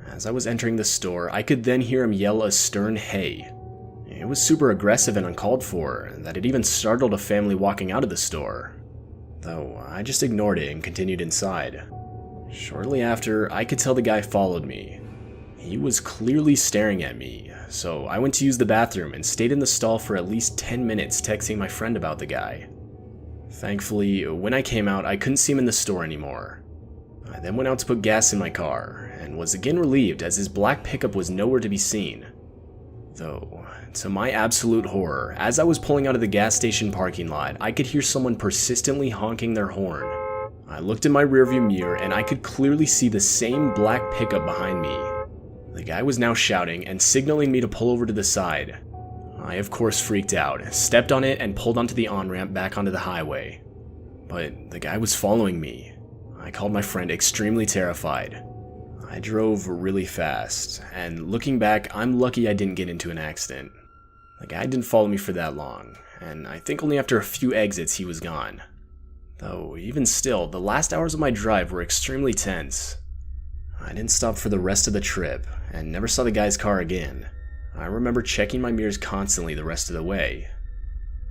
As I was entering the store, I could then hear him yell a stern "hey." It was super aggressive and uncalled for, that it even startled a family walking out of the store. Though I just ignored it and continued inside. Shortly after, I could tell the guy followed me. He was clearly staring at me, so I went to use the bathroom and stayed in the stall for at least 10 minutes texting my friend about the guy. Thankfully, when I came out, I couldn't see him in the store anymore. I then went out to put gas in my car, and was again relieved as his black pickup was nowhere to be seen. Though, to my absolute horror, as I was pulling out of the gas station parking lot, I could hear someone persistently honking their horn. I looked in my rearview mirror and I could clearly see the same black pickup behind me. The guy was now shouting and signaling me to pull over to the side. I of course freaked out, stepped on it and pulled onto the on-ramp back onto the highway. But the guy was following me. I called my friend extremely terrified. I drove really fast, and looking back, I'm lucky I didn't get into an accident. The guy didn't follow me for that long, and I think only after a few exits he was gone. Though, even still, the last hours of my drive were extremely tense. I didn't stop for the rest of the trip, and never saw the guy's car again. I remember checking my mirrors constantly the rest of the way.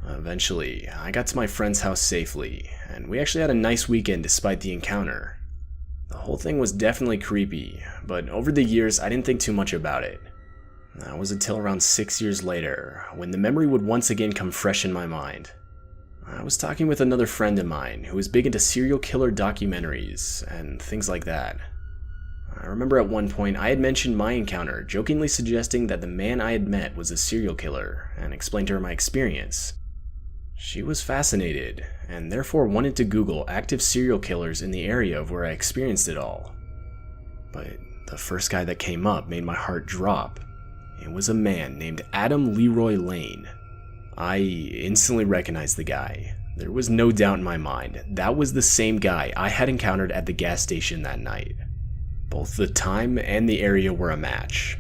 Eventually, I got to my friend's house safely, and we actually had a nice weekend despite the encounter. The whole thing was definitely creepy, but over the years I didn't think too much about it. That was until around 6 years later, when the memory would once again come fresh in my mind. I was talking with another friend of mine who was big into serial killer documentaries and things like that. I remember at one point I had mentioned my encounter, jokingly suggesting that the man I had met was a serial killer, and explained to her my experience. She was fascinated, and therefore wanted to Google active serial killers in the area of where I experienced it all. But the first guy that came up made my heart drop. It was a man named Adam Leroy Lane. I instantly recognized the guy. There was no doubt in my mind, that was the same guy I had encountered at the gas station that night. Both the time and the area were a match.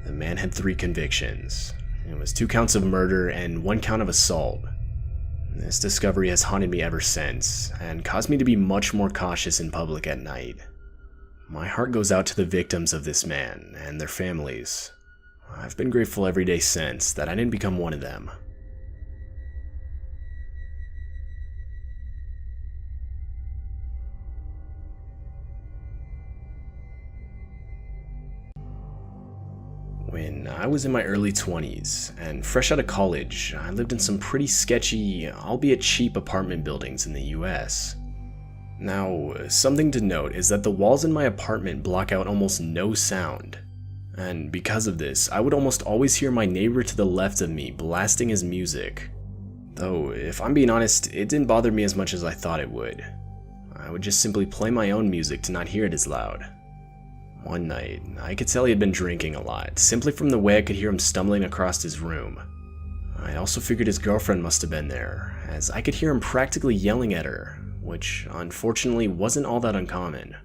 The man had 3 convictions. It was 2 counts of murder and 1 count of assault. This discovery has haunted me ever since, and caused me to be much more cautious in public at night. My heart goes out to the victims of this man and their families. I've been grateful every day since that I didn't become one of them. When I was in my early 20s and fresh out of college, I lived in some pretty sketchy, albeit cheap apartment buildings in the US. Now, something to note is that the walls in my apartment block out almost no sound. And because of this, I would almost always hear my neighbor to the left of me blasting his music. Though, if I'm being honest, it didn't bother me as much as I thought it would. I would just simply play my own music to not hear it as loud. One night, I could tell he had been drinking a lot, simply from the way I could hear him stumbling across his room. I also figured his girlfriend must have been there, as I could hear him practically yelling at her, which unfortunately wasn't all that uncommon.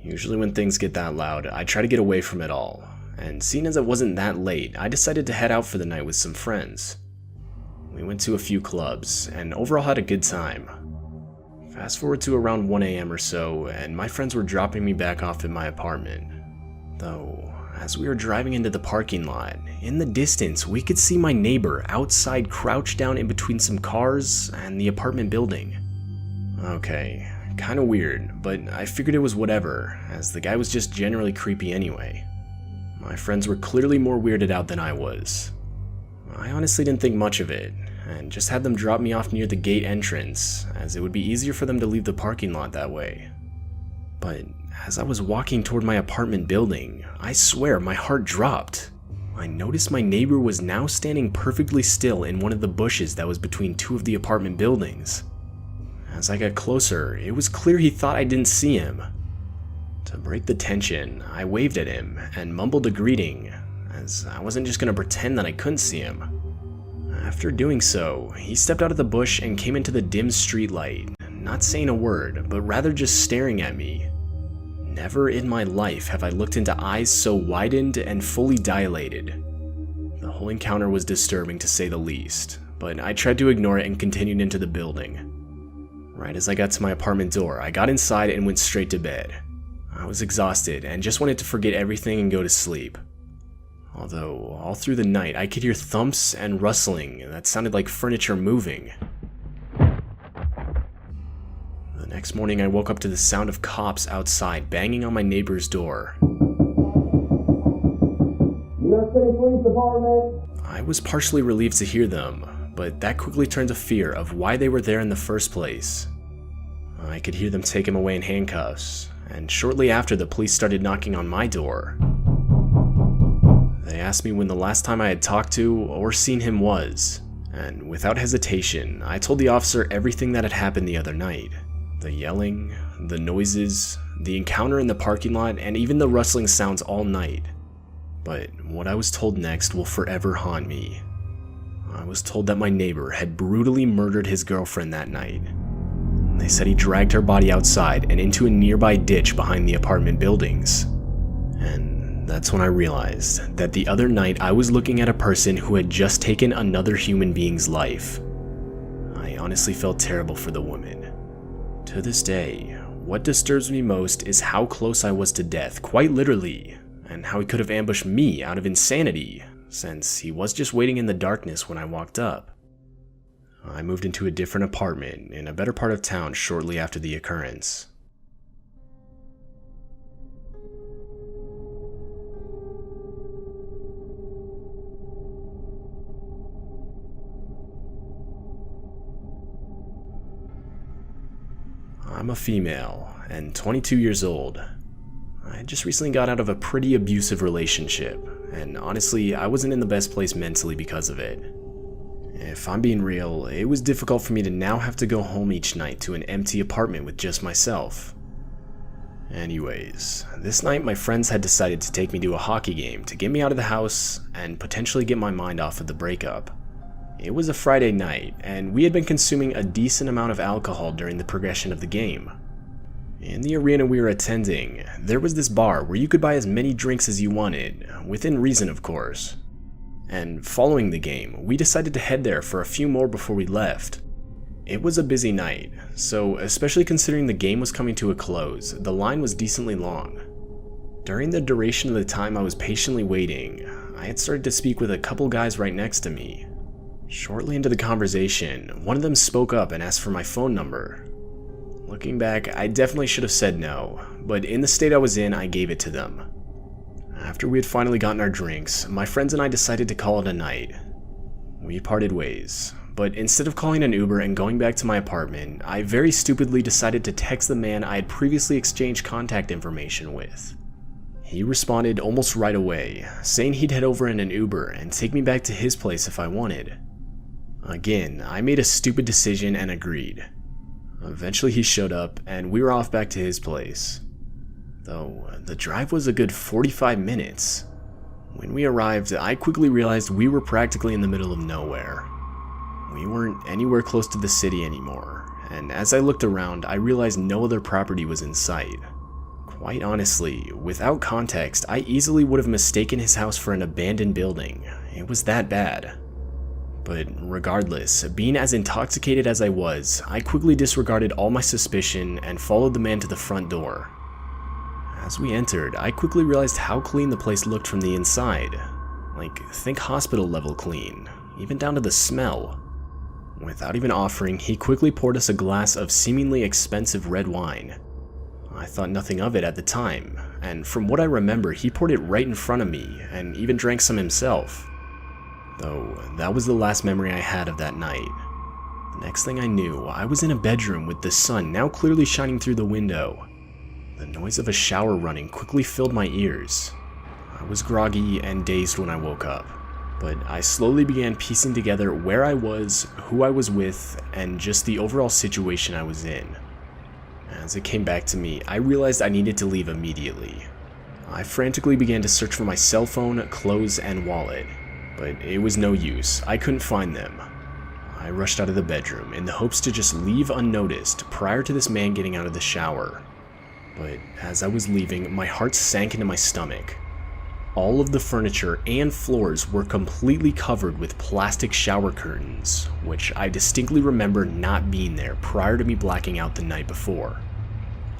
Usually when things get that loud, I try to get away from it all, and seeing as it wasn't that late, I decided to head out for the night with some friends. We went to a few clubs, and overall had a good time. Fast forward to around 1 AM or so, and my friends were dropping me back off at my apartment. Though, as we were driving into the parking lot, in the distance we could see my neighbor outside crouched down in between some cars and the apartment building. Okay, kinda weird, but I figured it was whatever, as the guy was just generally creepy anyway. My friends were clearly more weirded out than I was. I honestly didn't think much of it, and just had them drop me off near the gate entrance, as it would be easier for them to leave the parking lot that way. But as I was walking toward my apartment building, I swear my heart dropped. I noticed my neighbor was now standing perfectly still in one of the bushes that was between 2 of the apartment buildings. As I got closer, it was clear he thought I didn't see him. To break the tension, I waved at him and mumbled a greeting, as I wasn't just going to pretend that I couldn't see him. After doing so, he stepped out of the bush and came into the dim streetlight, not saying a word, but rather just staring at me. Never in my life have I looked into eyes so widened and fully dilated. The whole encounter was disturbing to say the least, but I tried to ignore it and continued into the building. Right as I got to my apartment door, I got inside and went straight to bed. I was exhausted and just wanted to forget everything and go to sleep. Although, all through the night, I could hear thumps and rustling that sounded like furniture moving. The next morning, I woke up to the sound of cops outside banging on my neighbor's door. New York City Police Department! I was partially relieved to hear them, but that quickly turned to fear of why they were there in the first place. I could hear them take him away in handcuffs, and shortly after the police started knocking on my door. They asked me when the last time I had talked to or seen him was, and without hesitation, I told the officer everything that had happened the other night. The yelling, the noises, the encounter in the parking lot, and even the rustling sounds all night. But what I was told next will forever haunt me. I was told that my neighbor had brutally murdered his girlfriend that night. They said he dragged her body outside and into a nearby ditch behind the apartment buildings. And that's when I realized that the other night I was looking at a person who had just taken another human being's life. I honestly felt terrible for the woman. To this day, what disturbs me most is how close I was to death, quite literally, and how he could have ambushed me out of insanity, since he was just waiting in the darkness when I walked up. I moved into a different apartment in a better part of town shortly after the occurrence. I'm a female and 22 years old. I just recently got out of a pretty abusive relationship, and honestly, I wasn't in the best place mentally because of it. If I'm being real, it was difficult for me to now have to go home each night to an empty apartment with just myself. Anyways, this night my friends had decided to take me to a hockey game to get me out of the house and potentially get my mind off of the breakup. It was a Friday night, and we had been consuming a decent amount of alcohol during the progression of the game. In the arena we were attending, there was this bar where you could buy as many drinks as you wanted, within reason of course. And following the game, we decided to head there for a few more before we left. It was a busy night, so especially considering the game was coming to a close, the line was decently long. During the duration of the time I was patiently waiting, I had started to speak with a couple guys right next to me. Shortly into the conversation, one of them spoke up and asked for my phone number. Looking back, I definitely should have said no, but in the state I was in, I gave it to them. After we had finally gotten our drinks, my friends and I decided to call it a night. We parted ways, but instead of calling an Uber and going back to my apartment, I very stupidly decided to text the man I had previously exchanged contact information with. He responded almost right away, saying he'd head over in an Uber and take me back to his place if I wanted. Again, I made a stupid decision and agreed. Eventually he showed up and we were off back to his place. Though the drive was a good 45 minutes. When we arrived, I quickly realized we were practically in the middle of nowhere. We weren't anywhere close to the city anymore, and as I looked around, I realized no other property was in sight. Quite honestly, without context, I easily would have mistaken his house for an abandoned building. It was that bad. But regardless, being as intoxicated as I was, I quickly disregarded all my suspicion and followed the man to the front door. As we entered, I quickly realized how clean the place looked from the inside. Like, think hospital level clean, even down to the smell. Without even offering, he quickly poured us a glass of seemingly expensive red wine. I thought nothing of it at the time, and from what I remember, he poured it right in front of me and even drank some himself. Though, that was the last memory I had of that night. The next thing I knew, I was in a bedroom with the sun now clearly shining through the window. The noise of a shower running quickly filled my ears. I was groggy and dazed when I woke up, but I slowly began piecing together where I was, who I was with, and just the overall situation I was in. As it came back to me, I realized I needed to leave immediately. I frantically began to search for my cell phone, clothes, and wallet. But it was no use, I couldn't find them. I rushed out of the bedroom in the hopes to just leave unnoticed prior to this man getting out of the shower. But as I was leaving, my heart sank into my stomach. All of the furniture and floors were completely covered with plastic shower curtains, which I distinctly remember not being there prior to me blacking out the night before.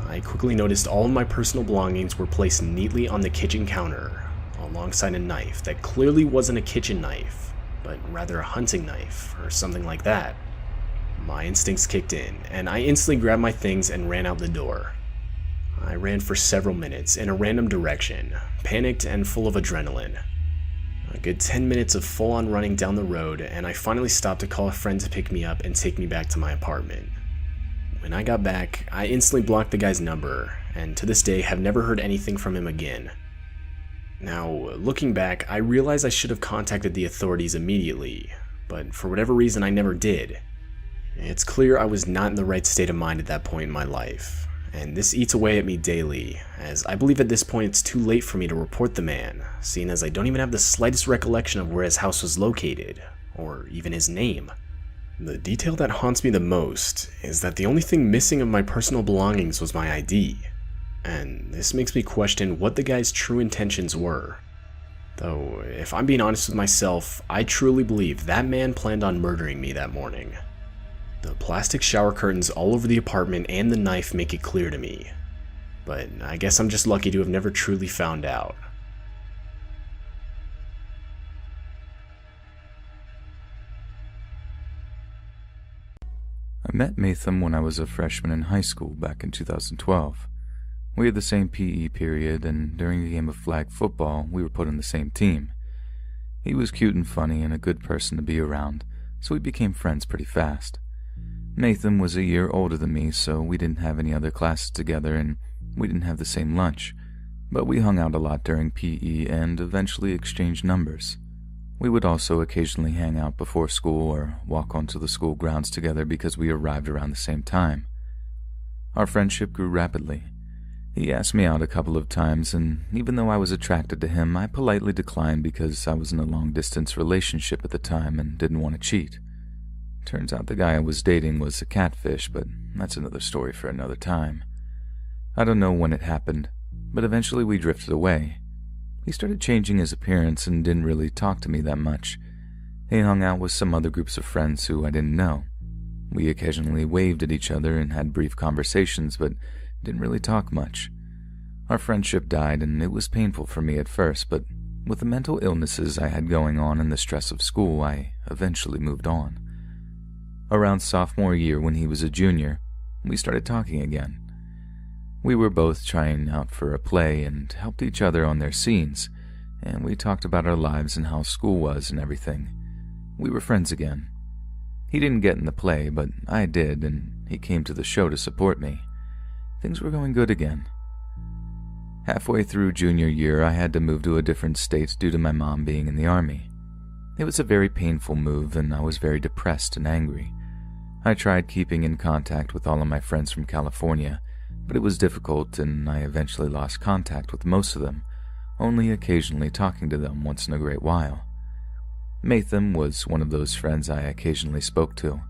I quickly noticed all of my personal belongings were placed neatly on the kitchen counter, alongside a knife that clearly wasn't a kitchen knife, but rather a hunting knife or something like that. My instincts kicked in, and I instantly grabbed my things and ran out the door. I ran for several minutes in a random direction, panicked and full of adrenaline. A good 10 minutes of full-on running down the road, and I finally stopped to call a friend to pick me up and take me back to my apartment. When I got back, I instantly blocked the guy's number, and to this day have never heard anything from him again. Now, looking back, I realize I should have contacted the authorities immediately, but for whatever reason I never did. It's clear I was not in the right state of mind at that point in my life, and this eats away at me daily, as I believe at this point it's too late for me to report the man, seeing as I don't even have the slightest recollection of where his house was located, or even his name. The detail that haunts me the most is that the only thing missing of my personal belongings was my ID. And this makes me question what the guy's true intentions were. Though, if I'm being honest with myself, I truly believe that man planned on murdering me that morning. The plastic shower curtains all over the apartment and the knife make it clear to me. But I guess I'm just lucky to have never truly found out. I met Matham when I was a freshman in high school back in 2012. We had the same PE period, and during a game of flag football, we were put on the same team. He was cute and funny and a good person to be around, so we became friends pretty fast. Matham was a year older than me, so we didn't have any other classes together, and we didn't have the same lunch, but we hung out a lot during PE and eventually exchanged numbers. We would also occasionally hang out before school or walk onto the school grounds together because we arrived around the same time. Our friendship grew rapidly. He asked me out a couple of times, and even though I was attracted to him, I politely declined because I was in a long-distance relationship at the time and didn't want to cheat. Turns out the guy I was dating was a catfish, but that's another story for another time. I don't know when it happened, but eventually we drifted away. He started changing his appearance and didn't really talk to me that much. He hung out with some other groups of friends who I didn't know. We occasionally waved at each other and had brief conversations, but didn't really talk much. Our friendship died, and it was painful for me at first, but with the mental illnesses I had going on and the stress of school, I eventually moved on. Around sophomore year, when he was a junior, we started talking again. We were both trying out for a play and helped each other on their scenes, and we talked about our lives and how school was and everything. We were friends again. He didn't get in the play, but I did, and he came to the show to support me. Things were going good again. Halfway through junior year, I had to move to a different state due to my mom being in the army. It was a very painful move, and I was very depressed and angry. I tried keeping in contact with all of my friends from California, but it was difficult, and I eventually lost contact with most of them, only occasionally talking to them once in a great while. Matham was one of those friends I occasionally spoke to.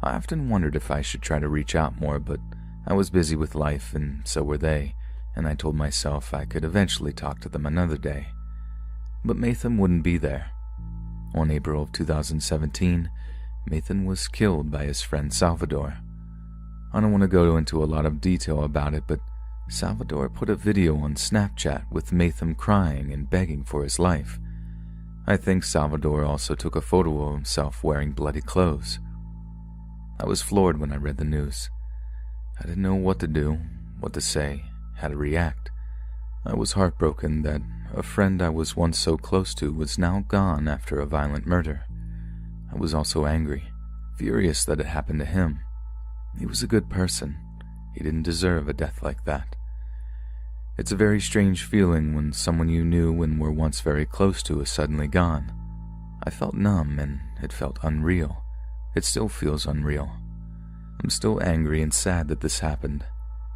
I often wondered if I should try to reach out more, but I was busy with life, and so were they, and I told myself I could eventually talk to them another day. But Matham wouldn't be there. On April of 2017, Matham was killed by his friend Salvador. I don't want to go into a lot of detail about it, but Salvador put a video on Snapchat with Matham crying and begging for his life. I think Salvador also took a photo of himself wearing bloody clothes. I was floored when I read the news. I didn't know what to do, what to say, how to react. I was heartbroken that a friend I was once so close to was now gone after a violent murder. I was also angry, furious that it happened to him. He was a good person. He didn't deserve a death like that. It's a very strange feeling when someone you knew and were once very close to is suddenly gone. I felt numb, and it felt unreal. It still feels unreal. I'm still angry and sad that this happened,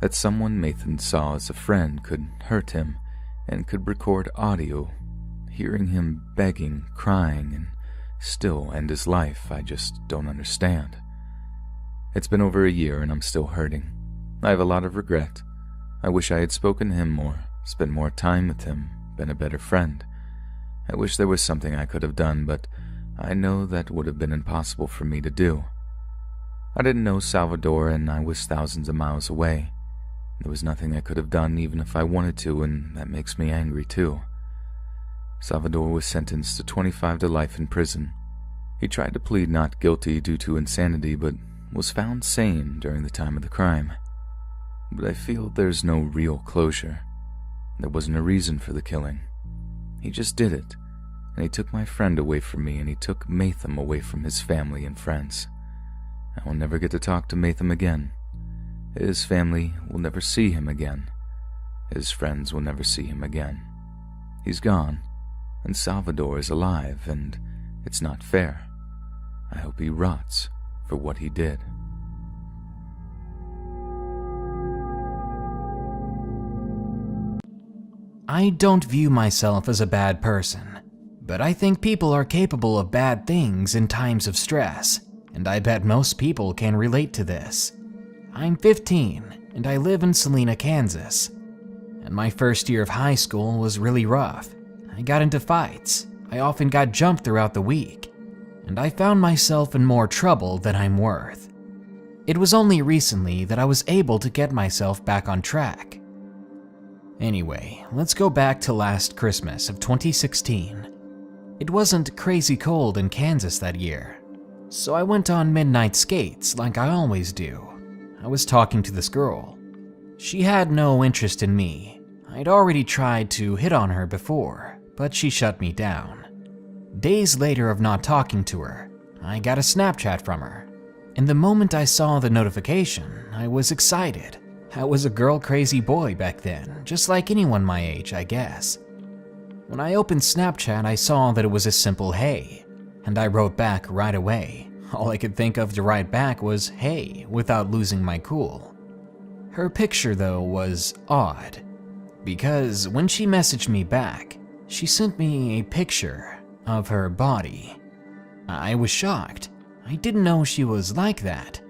that someone Matham saw as a friend could hurt him and could record audio, hearing him begging, crying, and still end his life. I just don't understand. It's been over a year and I'm still hurting. I have a lot of regret. I wish I had spoken to him more, spent more time with him, been a better friend. I wish there was something I could have done, but I know that would have been impossible for me to do. I didn't know Salvador, and I was thousands of miles away. There was nothing I could have done even if I wanted to, and that makes me angry too. Salvador was sentenced to 25 to life in prison. He tried to plead not guilty due to insanity, but was found sane during the time of the crime. But I feel there's no real closure. There wasn't a reason for the killing. He just did it, and he took my friend away from me, and he took Matham away from his family and friends. I will never get to talk to Matham again. His family will never see him again. His friends will never see him again. He's gone, and Salvador is alive, and it's not fair. I hope he rots for what he did. I don't view myself as a bad person, but I think people are capable of bad things in times of stress, and I bet most people can relate to this. I'm 15, and I live in Salina, Kansas. And my first year of high school was really rough. I got into fights. I often got jumped throughout the week, and I found myself in more trouble than I'm worth. It was only recently that I was able to get myself back on track. Anyway, let's go back to last Christmas of 2016. It wasn't crazy cold in Kansas that year, so I went on midnight skates like I always do. I was talking to this girl. She had no interest in me. I'd already tried to hit on her before, but she shut me down. Days later of not talking to her, I got a Snapchat from her. And the moment I saw the notification, I was excited. I was a girl-crazy boy back then, just like anyone my age, I guess. When I opened Snapchat, I saw that it was a simple hey, and I wrote back right away. All I could think of to write back was hey, without losing my cool. Her picture, though, was odd, because when she messaged me back, she sent me a picture of her body. I was shocked. I didn't know she was like that.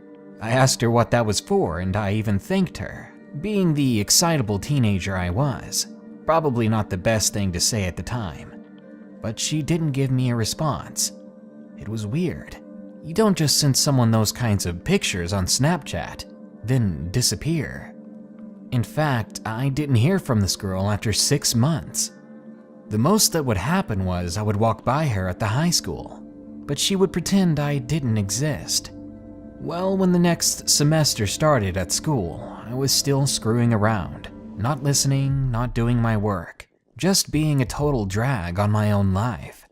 I asked her what that was for, and I even thanked her. Being the excitable teenager I was, probably not the best thing to say at the time. But she didn't give me a response. It was weird. You don't just send someone those kinds of pictures on Snapchat, then disappear. In fact, I didn't hear from this girl after 6 months. The most that would happen was I would walk by her at the high school, but she would pretend I didn't exist. Well, when the next semester started at school, I was still screwing around, not listening, not doing my work, just being a total drag on my own life.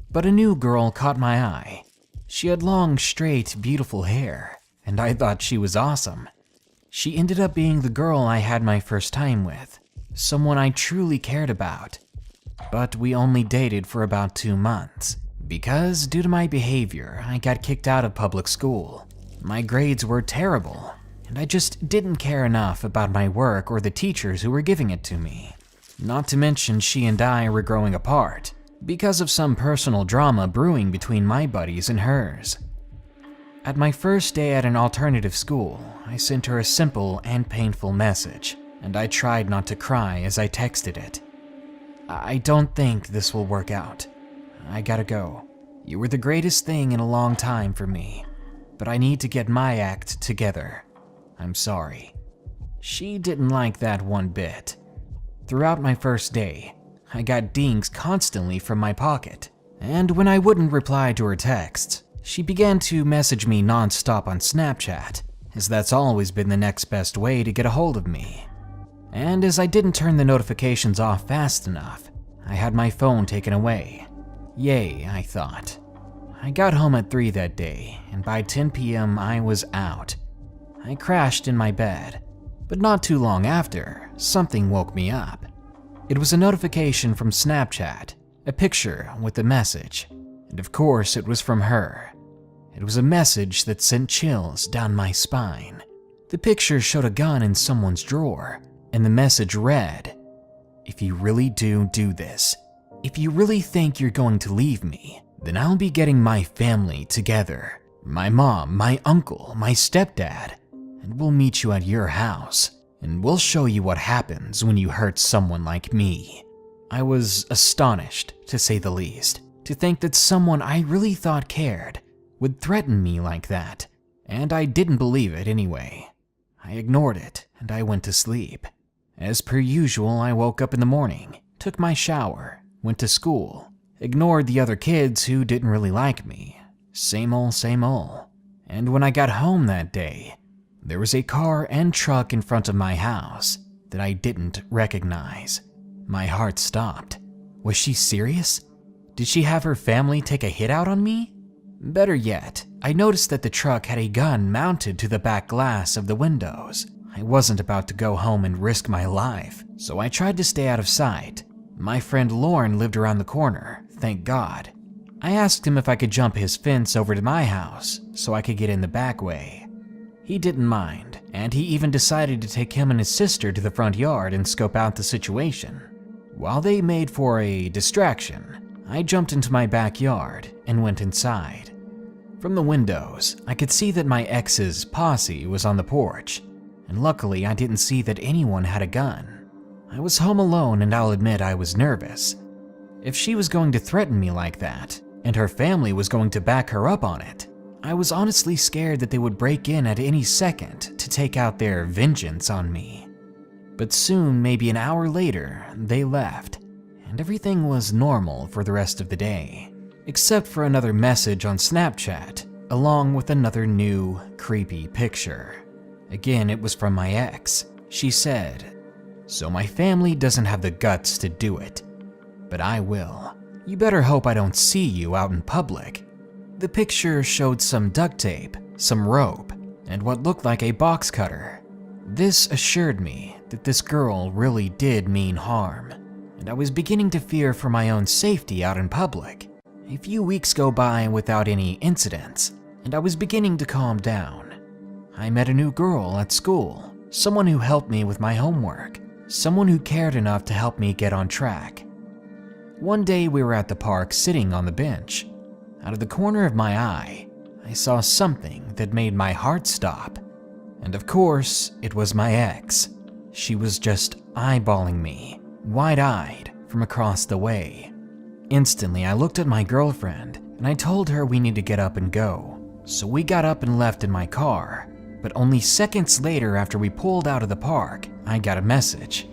But a new girl caught my eye. She had long, straight, beautiful hair, and I thought she was awesome. She ended up being the girl I had my first time with, someone I truly cared about. But we only dated for about 2 months, because due to my behavior, I got kicked out of public school. My grades were terrible, and I just didn't care enough about my work or the teachers who were giving it to me. Not to mention she and I were growing apart, because of some personal drama brewing between my buddies and hers. At my first day at an alternative school, I sent her a simple and painful message, and I tried not to cry as I texted it. I don't think this will work out. I gotta go. You were the greatest thing in a long time for me, but I need to get my act together. I'm sorry. She didn't like that one bit. Throughout my first day, I got dings constantly from my pocket, and when I wouldn't reply to her texts, she began to message me non-stop on Snapchat, as that's always been the next best way to get a hold of me. And as I didn't turn the notifications off fast enough, I had my phone taken away. Yay, I thought. I got home at 3 that day, and by 10 p.m. I was out. I crashed in my bed, but not too long after, something woke me up. It was a notification from Snapchat, a picture with a message, and of course it was from her. It was a message that sent chills down my spine. The picture showed a gun in someone's drawer, and the message read, "If you really do this, if you really think you're going to leave me, then I'll be getting my family together, my mom, my uncle, my stepdad, and we'll meet you at your house, and we'll show you what happens when you hurt someone like me." I was astonished, to say the least, to think that someone I really thought cared would threaten me like that, and I didn't believe it anyway. I ignored it, and I went to sleep. As per usual, I woke up in the morning, took my shower, went to school, ignored the other kids who didn't really like me. Same old, same old. And when I got home that day, there was a car and truck in front of my house that I didn't recognize. My heart stopped. Was she serious? Did she have her family take a hit out on me? Better yet, I noticed that the truck had a gun mounted to the back glass of the windows. I wasn't about to go home and risk my life, so I tried to stay out of sight. My friend Lauren lived around the corner, thank God. I asked him if I could jump his fence over to my house so I could get in the back way. He didn't mind, and he even decided to take him and his sister to the front yard and scope out the situation. While they made for a distraction, I jumped into my backyard and went inside. From the windows, I could see that my ex's posse was on the porch, and luckily I didn't see that anyone had a gun. I was home alone, and I'll admit I was nervous. If she was going to threaten me like that, and her family was going to back her up on it, I was honestly scared that they would break in at any second to take out their vengeance on me. But soon, maybe an hour later, they left, and everything was normal for the rest of the day, except for another message on Snapchat, along with another new, creepy picture. Again, it was from my ex. She said, "So my family doesn't have the guts to do it, but I will. You better hope I don't see you out in public." The picture showed some duct tape, some rope, and what looked like a box cutter. This assured me that this girl really did mean harm, and I was beginning to fear for my own safety out in public. A few weeks go by without any incidents, and I was beginning to calm down. I met a new girl at school, someone who helped me with my homework, someone who cared enough to help me get on track. One day we were at the park sitting on the bench. Out of the corner of my eye, I saw something that made my heart stop. And of course, it was my ex. She was just eyeballing me, wide-eyed, from across the way. Instantly, I looked at my girlfriend, and I told her we need to get up and go. So we got up and left in my car. But only seconds later, after we pulled out of the park, I got a message.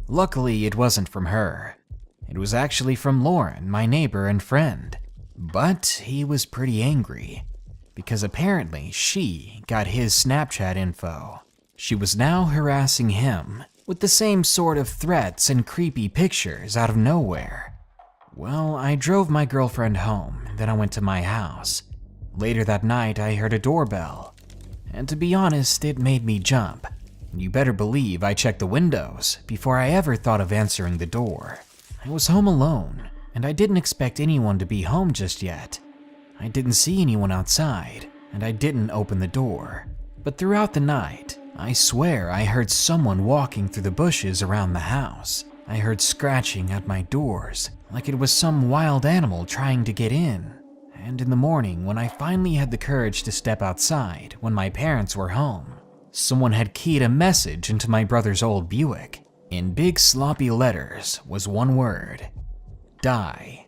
Luckily, it wasn't from her. It was actually from Lauren, my neighbor and friend. But he was pretty angry, because apparently she got his Snapchat info. She was now harassing him with the same sort of threats and creepy pictures out of nowhere. Well, I drove my girlfriend home, then I went to my house. Later that night, I heard a doorbell, and to be honest, it made me jump. You better believe I checked the windows before I ever thought of answering the door. I was home alone, and I didn't expect anyone to be home just yet. I didn't see anyone outside, and I didn't open the door. But throughout the night, I swear I heard someone walking through the bushes around the house. I heard scratching at my doors, like it was some wild animal trying to get in. And in the morning, when I finally had the courage to step outside when my parents were home, someone had keyed a message into my brother's old Buick. In big sloppy letters was one word: die.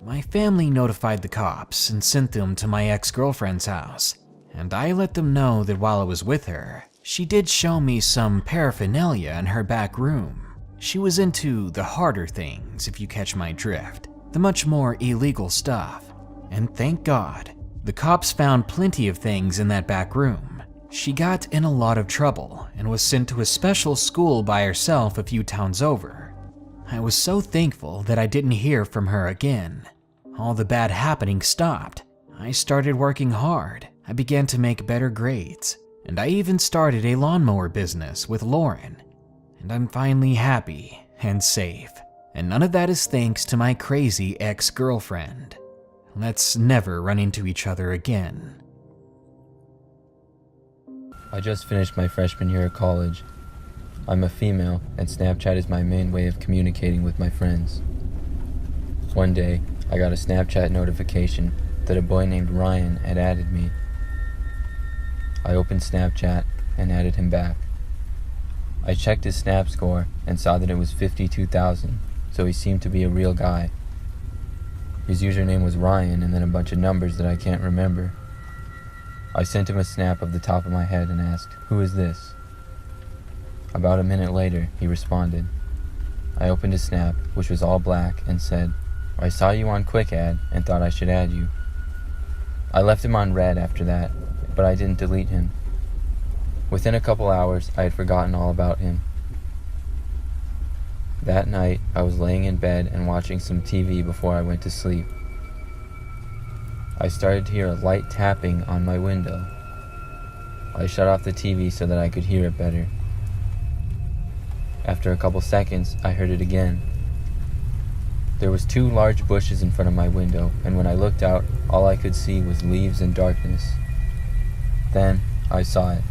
My family notified the cops and sent them to my ex-girlfriend's house, and I let them know that while I was with her, she did show me some paraphernalia in her back room. She was into the harder things, if you catch my drift, the much more illegal stuff. And thank God, the cops found plenty of things in that back room. She got in a lot of trouble and was sent to a special school by herself a few towns over. I was so thankful that I didn't hear from her again. All the bad happening stopped. I started working hard. I began to make better grades, and I even started a lawnmower business with Lauren. And I'm finally happy and safe. And none of that is thanks to my crazy ex-girlfriend. Let's never run into each other again. I just finished my freshman year of college. I'm a female, and Snapchat is my main way of communicating with my friends. One day, I got a Snapchat notification that a boy named Ryan had added me. I opened Snapchat and added him back. I checked his Snap score and saw that it was 52,000, so he seemed to be a real guy. His username was Ryan and then a bunch of numbers that I can't remember. I sent him a snap of the top of my head and asked, "Who is this?" About a minute later, he responded. I opened his snap, which was all black, and said, "I saw you on Quick Add and thought I should add you." I left him on red after that, but I didn't delete him. Within a couple hours, I had forgotten all about him. That night, I was laying in bed and watching some TV before I went to sleep. I started to hear a light tapping on my window. I shut off the TV so that I could hear it better. After a couple seconds, I heard it again. There was 2 large bushes in front of my window, and when I looked out, all I could see was leaves and darkness. Then, I saw it.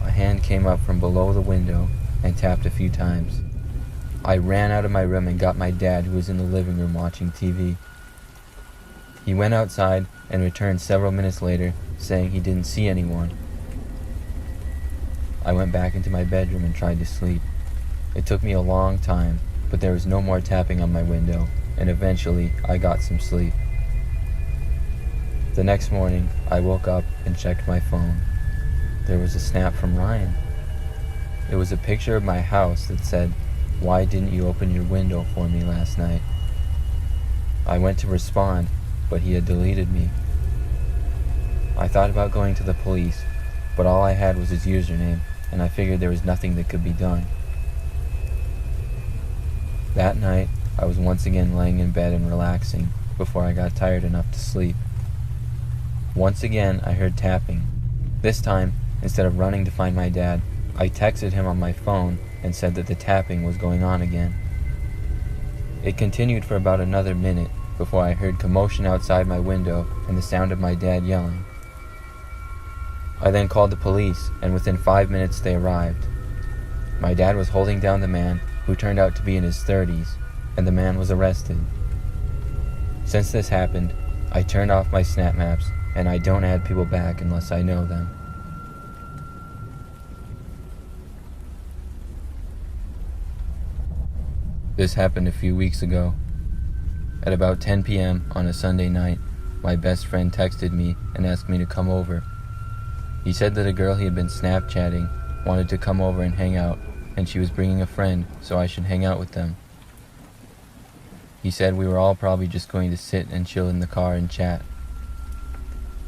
A hand came up from below the window and tapped a few times. I ran out of my room and got my dad, who was in the living room watching TV. He went outside and returned several minutes later, saying he didn't see anyone. I went back into my bedroom and tried to sleep. It took me a long time, but there was no more tapping on my window, and eventually I got some sleep. The next morning, I woke up and checked my phone. There was a snap from Ryan. It was a picture of my house that said, "Why didn't you open your window for me last night?" I went to respond, but he had deleted me. I thought about going to the police, but all I had was his username, and I figured there was nothing that could be done. That night, I was once again laying in bed and relaxing before I got tired enough to sleep. Once again, I heard tapping. This time, instead of running to find my dad, I texted him on my phone and said that the tapping was going on again. It continued for about another minute before I heard commotion outside my window and the sound of my dad yelling. I then called the police, and within 5 minutes they arrived. My dad was holding down the man, who turned out to be in his 30s, and the man was arrested. Since this happened, I turned off my Snap Maps, and I don't add people back unless I know them. This happened a few weeks ago. At about 10 p.m. on a Sunday night, my best friend texted me and asked me to come over. He said that a girl he had been Snapchatting wanted to come over and hang out, and she was bringing a friend, so I should hang out with them. He said we were all probably just going to sit and chill in the car and chat.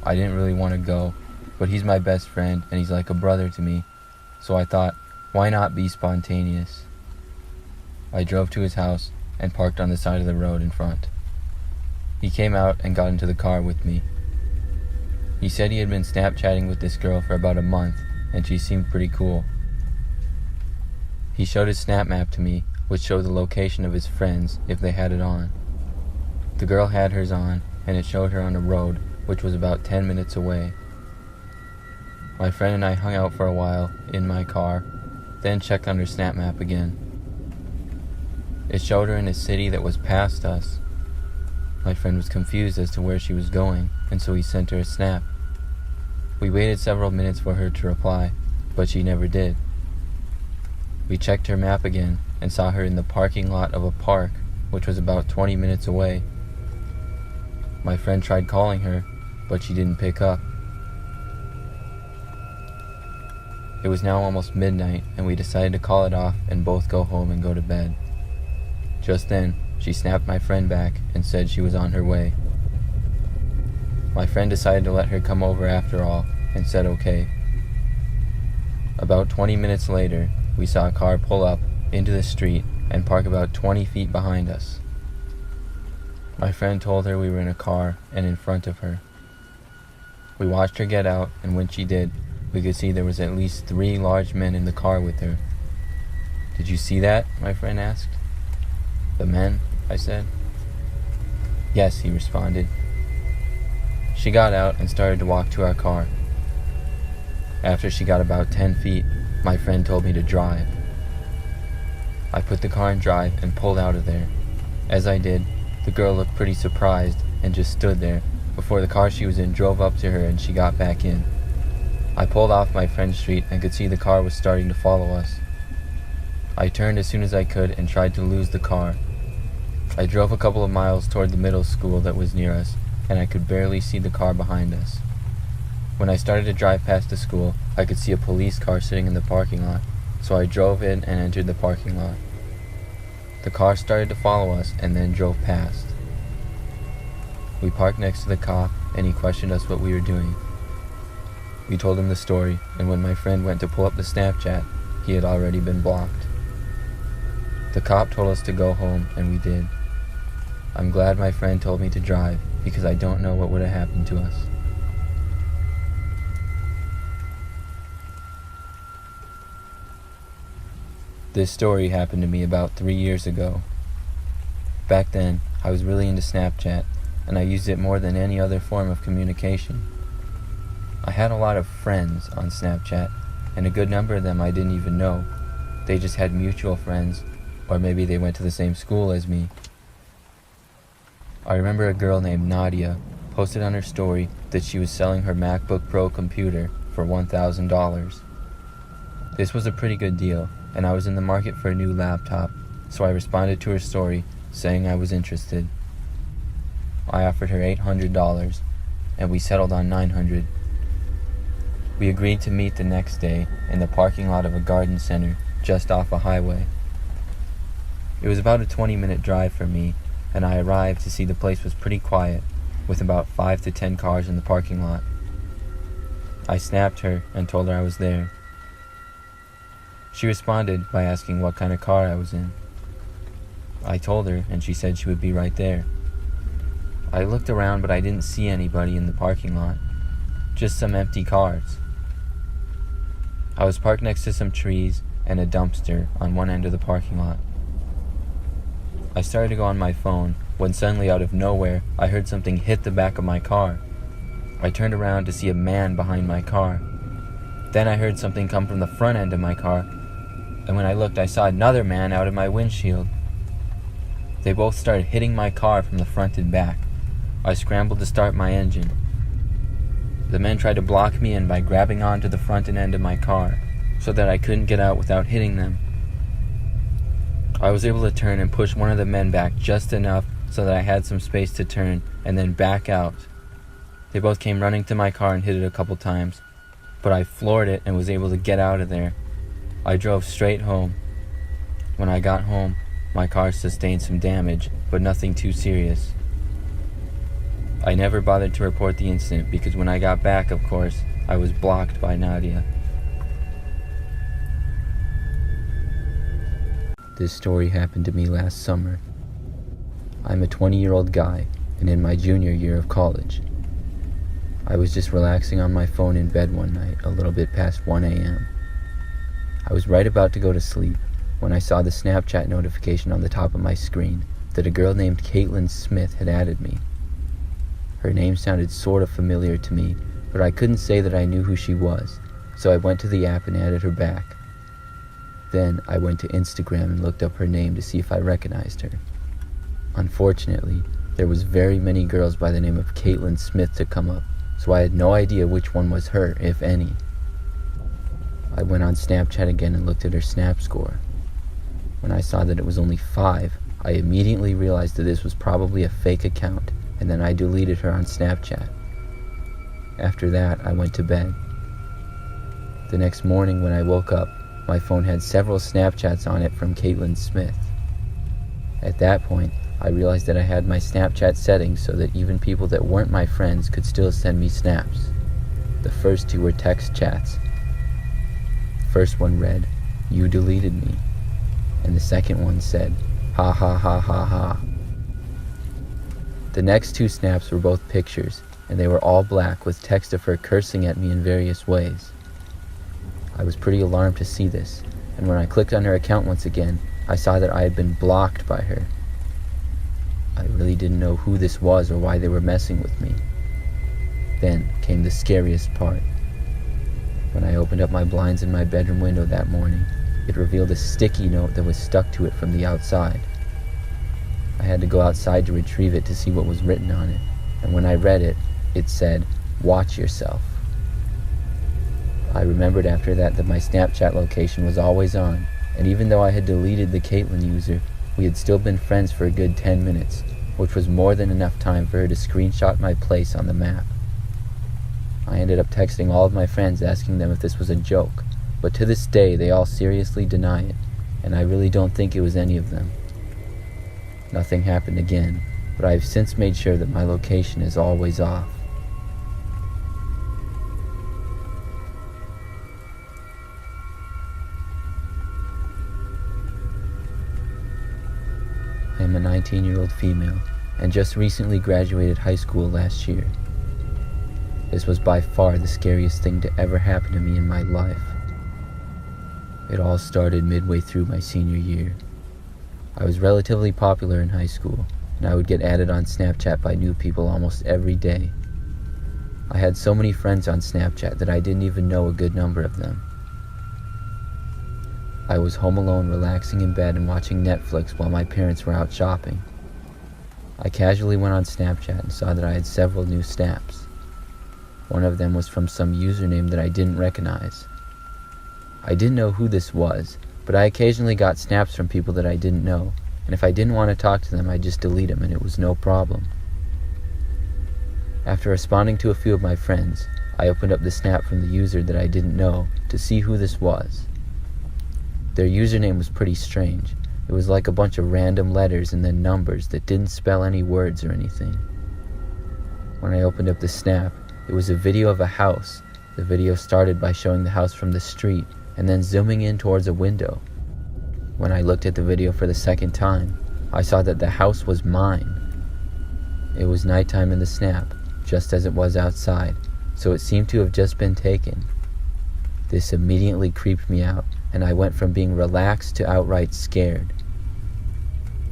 I didn't really want to go, but he's my best friend and he's like a brother to me, so I thought, why not be spontaneous? I drove to his house and parked on the side of the road in front. He came out and got into the car with me. He said he had been Snapchatting with this girl for about a month, and she seemed pretty cool. He showed his Snap Map to me, which showed the location of his friends if they had it on. The girl had hers on, and it showed her on a road which was about 10 minutes away. My friend and I hung out for a while in my car, then checked on her Snap Map again. It showed her in a city that was past us. My friend was confused as to where she was going, and so he sent her a snap. We waited several minutes for her to reply, but she never did. We checked her map again and saw her in the parking lot of a park, which was about 20 minutes away. My friend tried calling her, but she didn't pick up. It was now almost midnight, and we decided to call it off and both go home and go to bed. Just then, she snapped my friend back and said she was on her way. My friend decided to let her come over after all and said okay. About 20 minutes later, we saw a car pull up into the street and park about 20 feet behind us. My friend told her we were in a car and in front of her. We watched her get out, and when she did, we could see there was at least 3 large men in the car with her. "Did you see that?" my friend asked. "The men?" I said. "Yes," he responded. She got out and started to walk to our car. After she got about 10 feet, my friend told me to drive. I put the car in drive and pulled out of there. As I did, the girl looked pretty surprised and just stood there before the car she was in drove up to her and she got back in. I pulled off my friend's street and could see the car was starting to follow us. I turned as soon as I could and tried to lose the car. I drove a couple of miles toward the middle school that was near us, and I could barely see the car behind us. When I started to drive past the school, I could see a police car sitting in the parking lot, so I drove in and entered the parking lot. The car started to follow us and then drove past. We parked next to the cop, and he questioned us what we were doing. We told him the story, and when my friend went to pull up the Snapchat, he had already been blocked. The cop told us to go home, and we did. I'm glad my friend told me to drive, because I don't know what would have happened to us. This story happened to me about 3 years ago. Back then, I was really into Snapchat, and I used it more than any other form of communication. I had a lot of friends on Snapchat, and a good number of them I didn't even know. They just had mutual friends, or maybe they went to the same school as me. I remember a girl named Nadia posted on her story that she was selling her MacBook Pro computer for $1,000. This was a pretty good deal, and I was in the market for a new laptop, so I responded to her story saying I was interested. I offered her $800, and we settled on 900. We agreed to meet the next day in the parking lot of a garden center just off a highway. It was about a 20-minute drive for me, and I arrived to see the place was pretty quiet, with about 5 to 10 cars in the parking lot. I snapped her and told her I was there. She responded by asking what kind of car I was in. I told her, and she said she would be right there. I looked around, but I didn't see anybody in the parking lot, just some empty cars. I was parked next to some trees and a dumpster on one end of the parking lot. I started to go on my phone when suddenly, out of nowhere, I heard something hit the back of my car. I turned around to see a man behind my car. Then I heard something come from the front end of my car, and when I looked, I saw another man out of my windshield. They both started hitting my car from the front and back. I scrambled to start my engine. The men tried to block me in by grabbing onto the front and end of my car so that I couldn't get out without hitting them. I was able to turn and push one of the men back just enough so that I had some space to turn and then back out. They both came running to my car and hit it a couple times, but I floored it and was able to get out of there. I drove straight home. When I got home, my car sustained some damage, but nothing too serious. I never bothered to report the incident because when I got back, of course, I was blocked by Nadia. This story happened to me last summer. I'm a 20-year-old guy and in my junior year of college. I was just relaxing on my phone in bed one night, a little bit past 1 a.m. I was right about to go to sleep when I saw the Snapchat notification on the top of my screen that a girl named Caitlin Smith had added me. Her name sounded sort of familiar to me, but I couldn't say that I knew who she was, so I went to the app and added her back. Then I went to Instagram and looked up her name to see if I recognized her. Unfortunately, there was very many girls by the name of Caitlin Smith to come up, so I had no idea which one was her, if any. I went on Snapchat again and looked at her snap score. When I saw that it was only 5, I immediately realized that this was probably a fake account, and then I deleted her on Snapchat. After that, I went to bed. The next morning when I woke up, my phone had several Snapchats on it from Caitlin Smith. At that point, I realized that I had my Snapchat settings so that even people that weren't my friends could still send me snaps. The first 2 were text chats. The first one read, "You deleted me," and the second one said, "Ha ha ha ha ha." The next 2 snaps were both pictures, and they were all black with text of her cursing at me in various ways. I was pretty alarmed to see this, and when I clicked on her account once again, I saw that I had been blocked by her. I really didn't know who this was or why they were messing with me. Then came the scariest part. When I opened up my blinds in my bedroom window that morning, it revealed a sticky note that was stuck to it from the outside. I had to go outside to retrieve it to see what was written on it, and when I read it, it said, "Watch yourself." I remembered after that my Snapchat location was always on, and even though I had deleted the Caitlin user, we had still been friends for a good 10 minutes, which was more than enough time for her to screenshot my place on the map. I ended up texting all of my friends asking them if this was a joke, but to this day they all seriously deny it, and I really don't think it was any of them. Nothing happened again, but I have since made sure that my location is always off. I am a 19-year-old female and just recently graduated high school last year. This was by far the scariest thing to ever happen to me in my life. It all started midway through my senior year. I was relatively popular in high school, and I would get added on Snapchat by new people almost every day. I had so many friends on Snapchat that I didn't even know a good number of them. I was home alone, relaxing in bed and watching Netflix while my parents were out shopping. I casually went on Snapchat and saw that I had several new snaps. One of them was from some username that I didn't recognize. I didn't know who this was, but I occasionally got snaps from people that I didn't know, and if I didn't want to talk to them, I'd just delete them and it was no problem. After responding to a few of my friends, I opened up the snap from the user that I didn't know to see who this was. Their username was pretty strange. It was like a bunch of random letters and then numbers that didn't spell any words or anything. When I opened up the snap, it was a video of a house. The video started by showing the house from the street and then zooming in towards a window. When I looked at the video for the second time, I saw that the house was mine. It was nighttime in the snap, just as it was outside, so it seemed to have just been taken. This immediately creeped me out, and I went from being relaxed to outright scared.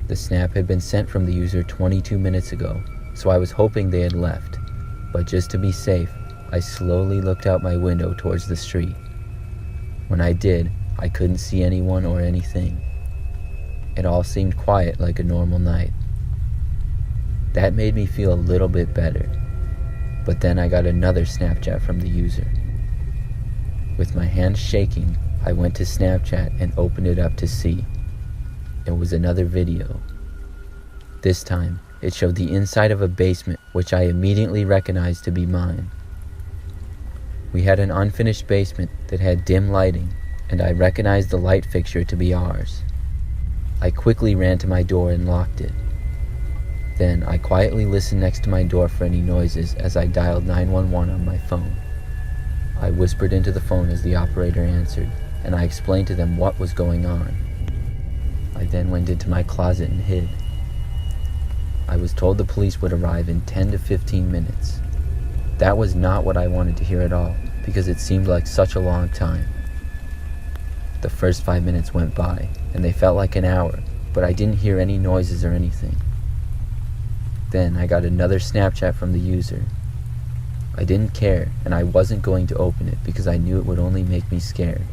The snap had been sent from the user 22 minutes ago, so I was hoping they had left, but just to be safe, I slowly looked out my window towards the street. When I did, I couldn't see anyone or anything. It all seemed quiet like a normal night. That made me feel a little bit better, but then I got another Snapchat from the user. With my hands shaking, I went to Snapchat and opened it up to see. It was another video. This time, it showed the inside of a basement, which I immediately recognized to be mine. We had an unfinished basement that had dim lighting, and I recognized the light fixture to be ours. I quickly ran to my door and locked it. Then I quietly listened next to my door for any noises as I dialed 911 on my phone. I whispered into the phone as the operator answered, and I explained to them what was going on. I then went into my closet and hid. I was told the police would arrive in 10 to 15 minutes. That was not what I wanted to hear at all, because it seemed like such a long time. The first 5 minutes went by, and they felt like an hour, but I didn't hear any noises or anything. Then I got another Snapchat from the user. I didn't care, and I wasn't going to open it because I knew it would only make me scared.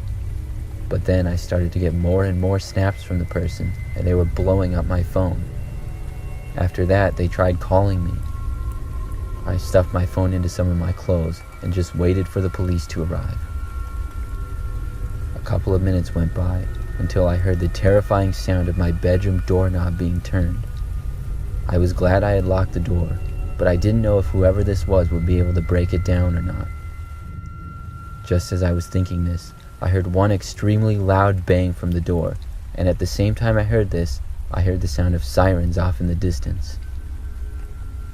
But then I started to get more and more snaps from the person, and they were blowing up my phone. After that, they tried calling me. I stuffed my phone into some of my clothes and just waited for the police to arrive. A couple of minutes went by until I heard the terrifying sound of my bedroom doorknob being turned. I was glad I had locked the door, but I didn't know if whoever this was would be able to break it down or not. Just as I was thinking this, I heard one extremely loud bang from the door, and at the same time I heard this, I heard the sound of sirens off in the distance.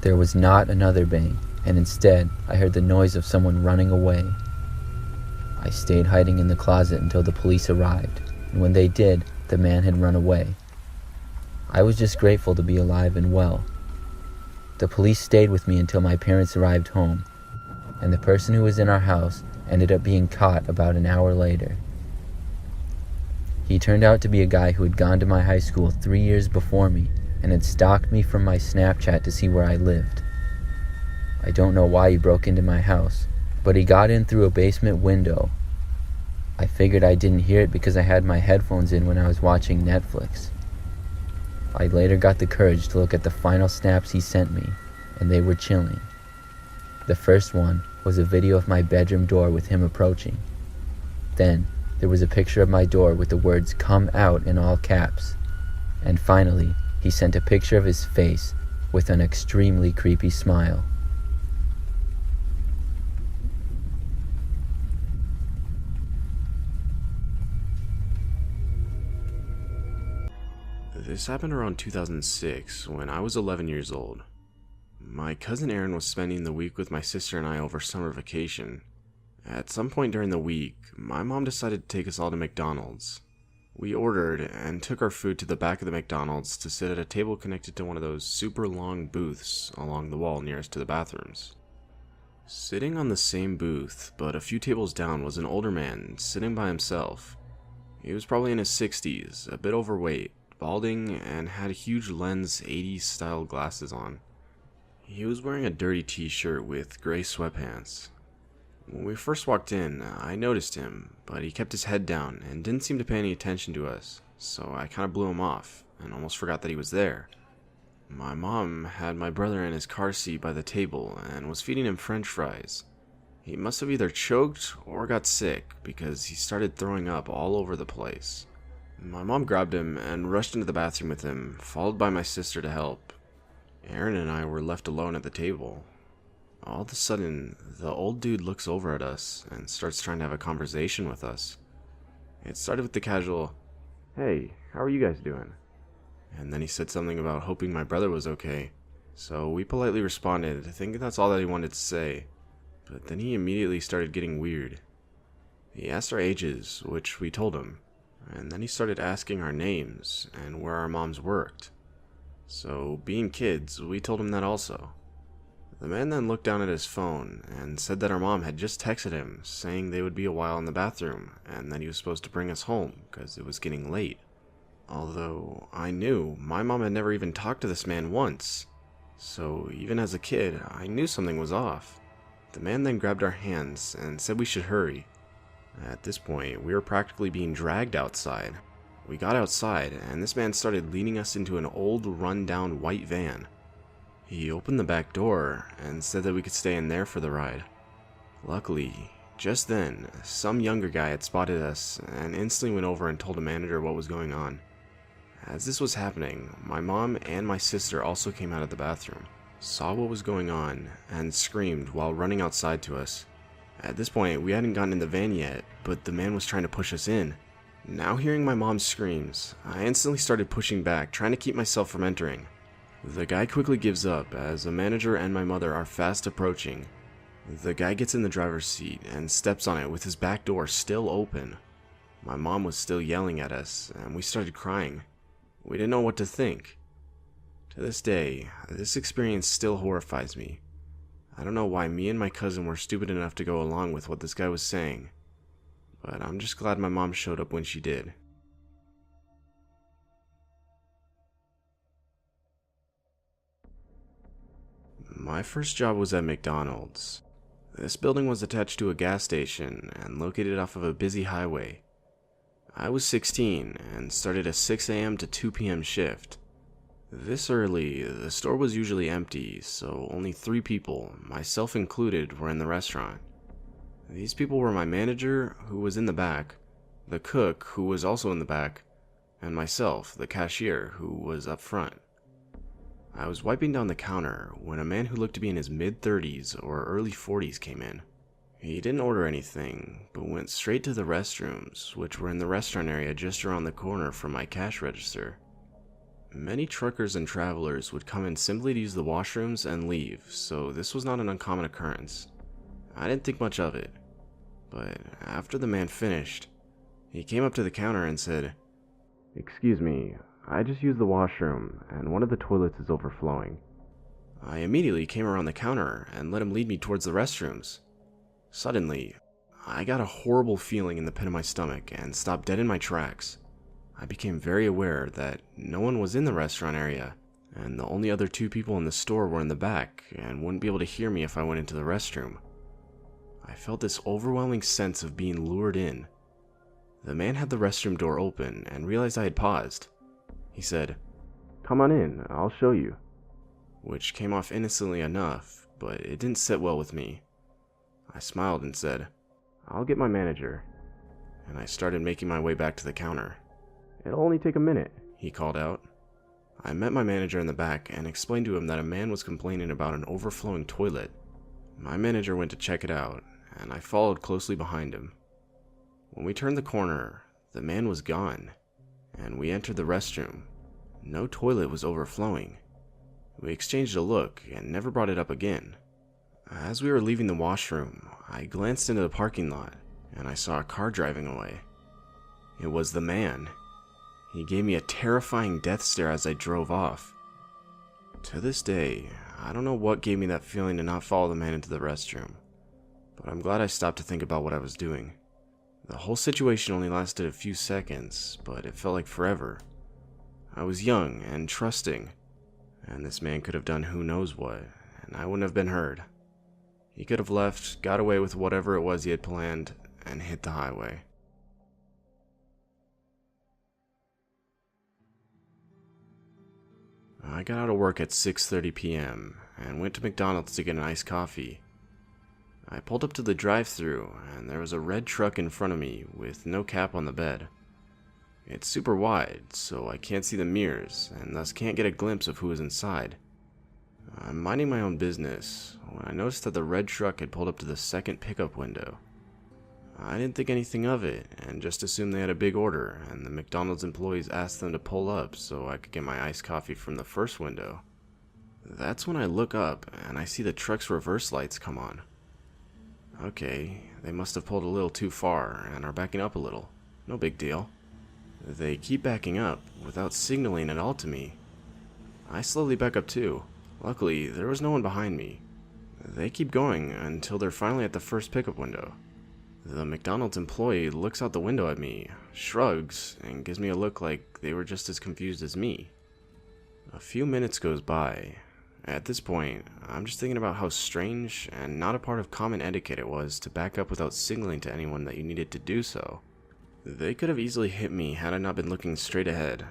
There was not another bang, and instead, I heard the noise of someone running away. I stayed hiding in the closet until the police arrived, and when they did, the man had run away. I was just grateful to be alive and well. The police stayed with me until my parents arrived home, and the person who was in our house ended up being caught about an hour later. He turned out to be a guy who had gone to my high school 3 years before me and had stalked me from my Snapchat to see where I lived. I don't know why he broke into my house, but he got in through a basement window. I figured I didn't hear it because I had my headphones in when I was watching Netflix. I later got the courage to look at the final snaps he sent me, and they were chilling. The first one was a video of my bedroom door with him approaching. Then, there was a picture of my door with the words "Come out" in all caps. And finally, he sent a picture of his face with an extremely creepy smile. This happened around 2006 when I was 11 years old. My cousin Aaron was spending the week with my sister and I over summer vacation. At some point during the week, my mom decided to take us all to McDonald's. We ordered and took our food to the back of the McDonald's to sit at a table connected to one of those super long booths along the wall nearest to the bathrooms. Sitting on the same booth, but a few tables down, was an older man sitting by himself. He was probably in his 60s, a bit overweight, balding, and had huge lens 80s style glasses on. He was wearing a dirty t-shirt with gray sweatpants. When we first walked in, I noticed him, but he kept his head down and didn't seem to pay any attention to us, so I kind of blew him off and almost forgot that he was there. My mom had my brother in his car seat by the table and was feeding him French fries. He must have either choked or got sick because he started throwing up all over the place. My mom grabbed him and rushed into the bathroom with him, followed by my sister to help. Aaron and I were left alone at the table. all of a sudden, the old dude looks over at us and starts trying to have a conversation with us. It started with the casual, "Hey, how are you guys doing?" And then he said something about hoping my brother was okay. So we politely responded, thinking that's all that he wanted to say. But then he immediately started getting weird. He asked our ages, which we told him. And then he started asking our names and where our moms worked. So, being kids, we told him that also. The man then looked down at his phone and said that our mom had just texted him saying they would be a while in the bathroom and that he was supposed to bring us home because it was getting late. Although I knew my mom had never even talked to this man once. So even as a kid, I knew something was off. The man then grabbed our hands and said we should hurry. At this point, we were practically being dragged outside. We got outside and this man started leading us into an old run-down white van. He opened the back door and said that we could stay in there for the ride. Luckily, just then, some younger guy had spotted us and instantly went over and told the manager what was going on. As this was happening, my mom and my sister also came out of the bathroom, saw what was going on, and screamed while running outside to us. At this point, we hadn't gotten in the van yet, but the man was trying to push us in. Now hearing my mom's screams, I instantly started pushing back, trying to keep myself from entering. The guy quickly gives up as the manager and my mother are fast approaching. The guy gets in the driver's seat and steps on it with his back door still open. My mom was still yelling at us, and we started crying. We didn't know what to think. To this day, this experience still horrifies me. I don't know why me and my cousin were stupid enough to go along with what this guy was saying, but I'm just glad my mom showed up when she did. My first job was at McDonald's. This building was attached to a gas station and located off of a busy highway. I was 16 and started a 6 a.m. to 2 p.m. shift. This early, the store was usually empty, so only 3 people, myself included, were in the restaurant. These people were my manager, who was in the back, the cook, who was also in the back, and myself, the cashier, who was up front. I was wiping down the counter when a man who looked to be in his mid-30s or early 40s came in. He didn't order anything, but went straight to the restrooms, which were in the restaurant area just around the corner from my cash register. Many truckers and travelers would come in simply to use the washrooms and leave, so this was not an uncommon occurrence. I didn't think much of it, but after the man finished, he came up to the counter and said, "Excuse me, I just used the washroom, and one of the toilets is overflowing." I immediately came around the counter and let him lead me towards the restrooms. Suddenly, I got a horrible feeling in the pit of my stomach and stopped dead in my tracks. I became very aware that no one was in the restaurant area, and the only other 2 people in the store were in the back and wouldn't be able to hear me if I went into the restroom. I felt this overwhelming sense of being lured in. The man had the restroom door open and realized I had paused. He said, "Come on in, I'll show you," which came off innocently enough, but it didn't sit well with me. I smiled and said, "I'll get my manager," and I started making my way back to the counter. "It'll only take a minute," he called out. I met my manager in the back and explained to him that a man was complaining about an overflowing toilet. My manager went to check it out, and I followed closely behind him. When we turned the corner, the man was gone, and we entered the restroom. No toilet was overflowing. We exchanged a look and never brought it up again. As we were leaving the washroom, I glanced into the parking lot, and I saw a car driving away. It was the man. He gave me a terrifying death stare as I drove off. To this day, I don't know what gave me that feeling to not follow the man into the restroom, but I'm glad I stopped to think about what I was doing. The whole situation only lasted a few seconds, but it felt like forever. I was young and trusting, and this man could have done who knows what, and I wouldn't have been hurt. He could have left, got away with whatever it was he had planned, and hit the highway. I got out of work at 6:30 p.m. and went to McDonald's to get an iced coffee. I pulled up to the drive-thru and there was a red truck in front of me with no cap on the bed. It's super wide, so I can't see the mirrors and thus can't get a glimpse of who is inside. I'm minding my own business when I noticed that the red truck had pulled up to the second pickup window. I didn't think anything of it, and just assumed they had a big order, and the McDonald's employees asked them to pull up so I could get my iced coffee from the first window. That's when I look up, and I see the truck's reverse lights come on. Okay, they must have pulled a little too far, and are backing up a little. No big deal. They keep backing up, without signaling at all to me. I slowly back up too. Luckily, there was no one behind me. They keep going until they're finally at the first pickup window. The McDonald's employee looks out the window at me, shrugs, and gives me a look like they were just as confused as me. A few minutes goes by. At this point, I'm just thinking about how strange and not a part of common etiquette it was to back up without signaling to anyone that you needed to do so. They could have easily hit me had I not been looking straight ahead.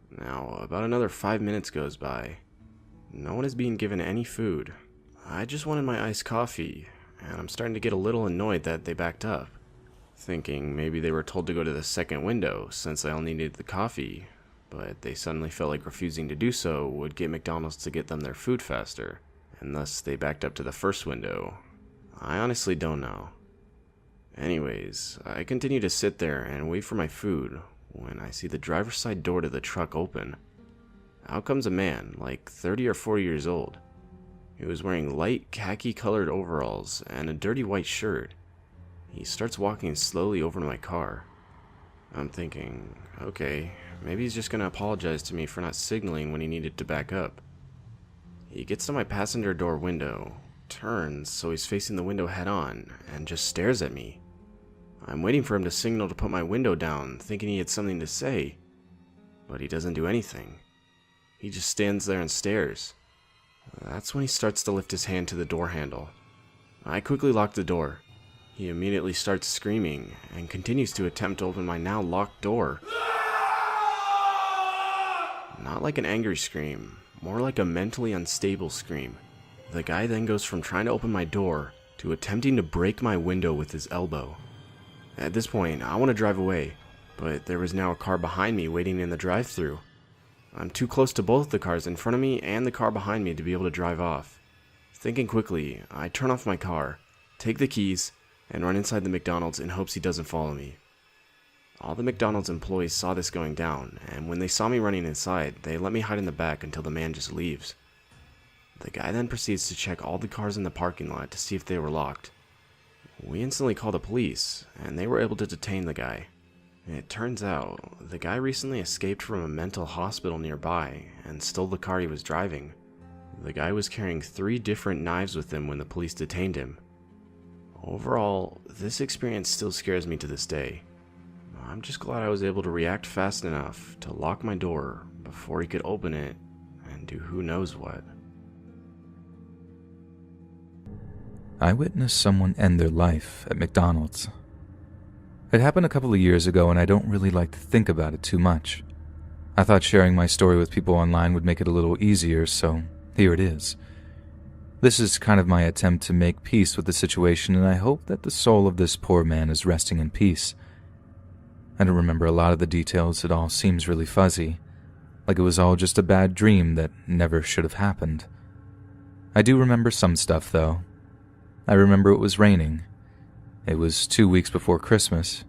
Now, about another 5 minutes goes by. No one is being given any food. I just wanted my iced coffee, and I'm starting to get a little annoyed that they backed up, thinking maybe they were told to go to the second window since I only needed the coffee, but they suddenly felt like refusing to do so would get McDonald's to get them their food faster, and thus they backed up to the first window. I honestly don't know. Anyways, I continue to sit there and wait for my food when I see the driver's side door to the truck open. Out comes a man, like 30 or 40 years old. He was wearing light khaki-colored overalls and a dirty white shirt. He starts walking slowly over to my car. I'm thinking, okay, maybe he's just gonna apologize to me for not signaling when he needed to back up. He gets to my passenger door window, turns so he's facing the window head on, and just stares at me. I'm waiting for him to signal to put my window down, thinking he had something to say, but he doesn't do anything. He just stands there and stares. That's when he starts to lift his hand to the door handle. I quickly lock the door. He immediately starts screaming and continues to attempt to open my now locked door. Not like an angry scream, more like a mentally unstable scream. The guy then goes from trying to open my door to attempting to break my window with his elbow. At this point, I want to drive away, but there was now a car behind me waiting in the drive-thru. I'm too close to both the cars in front of me and the car behind me to be able to drive off. Thinking quickly, I turn off my car, take the keys, and run inside the McDonald's in hopes he doesn't follow me. All the McDonald's employees saw this going down, and when they saw me running inside, they let me hide in the back until the man just leaves. The guy then proceeds to check all the cars in the parking lot to see if they were locked. We instantly call the police, and they were able to detain the guy. It turns out, the guy recently escaped from a mental hospital nearby and stole the car he was driving. The guy was carrying 3 different knives with him when the police detained him. Overall, this experience still scares me to this day. I'm just glad I was able to react fast enough to lock my door before he could open it and do who knows what. I witnessed someone end their life at McDonald's. It happened a couple of years ago, and I don't really like to think about it too much. I thought sharing my story with people online would make it a little easier, so here it is. This is kind of my attempt to make peace with the situation, and I hope that the soul of this poor man is resting in peace. I don't remember a lot of the details. It all seems really fuzzy, like it was all just a bad dream that never should have happened. I do remember some stuff, though. I remember it was raining. It was 2 weeks before Christmas.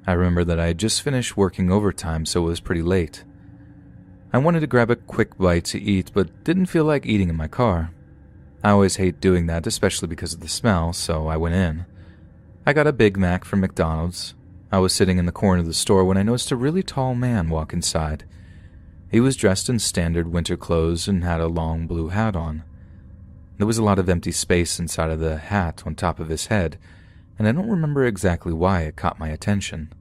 I remember that I had just finished working overtime, so it was pretty late. I wanted to grab a quick bite to eat, but didn't feel like eating in my car. I always hate doing that, especially because of the smell, so I went in. I got a Big Mac from McDonald's. I was sitting in the corner of the store when I noticed a really tall man walk inside. He was dressed in standard winter clothes and had a long blue hat on. There was a lot of empty space inside of the hat on top of his head, and I don't remember exactly why it caught my attention.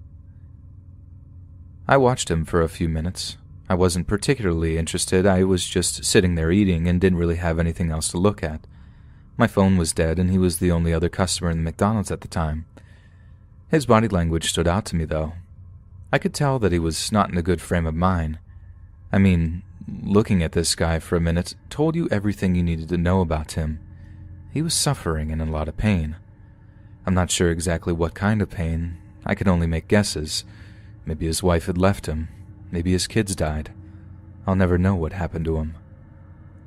I watched him for a few minutes. I wasn't particularly interested. I was just sitting there eating and didn't really have anything else to look at. My phone was dead, and he was the only other customer in the McDonald's at the time. His body language stood out to me, though. I could tell that he was not in a good frame of mind. I mean, looking at this guy for a minute told you everything you needed to know about him. He was suffering and in a lot of pain. I'm not sure exactly what kind of pain. I could only make guesses. Maybe his wife had left him. Maybe his kids died. I'll never know what happened to him.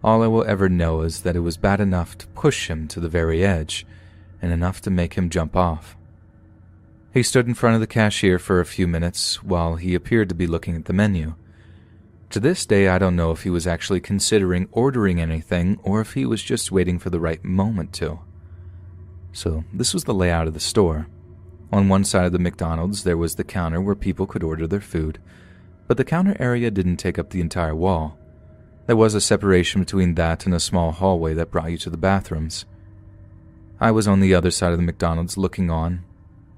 All I will ever know is that it was bad enough to push him to the very edge, and enough to make him jump off. He stood in front of the cashier for a few minutes while he appeared to be looking at the menu. To this day, I don't know if he was actually considering ordering anything or if he was just waiting for the right moment to. So this was the layout of the store. On one side of the McDonald's, there was the counter where people could order their food, but the counter area didn't take up the entire wall. There was a separation between that and a small hallway that brought you to the bathrooms. I was on the other side of the McDonald's looking on.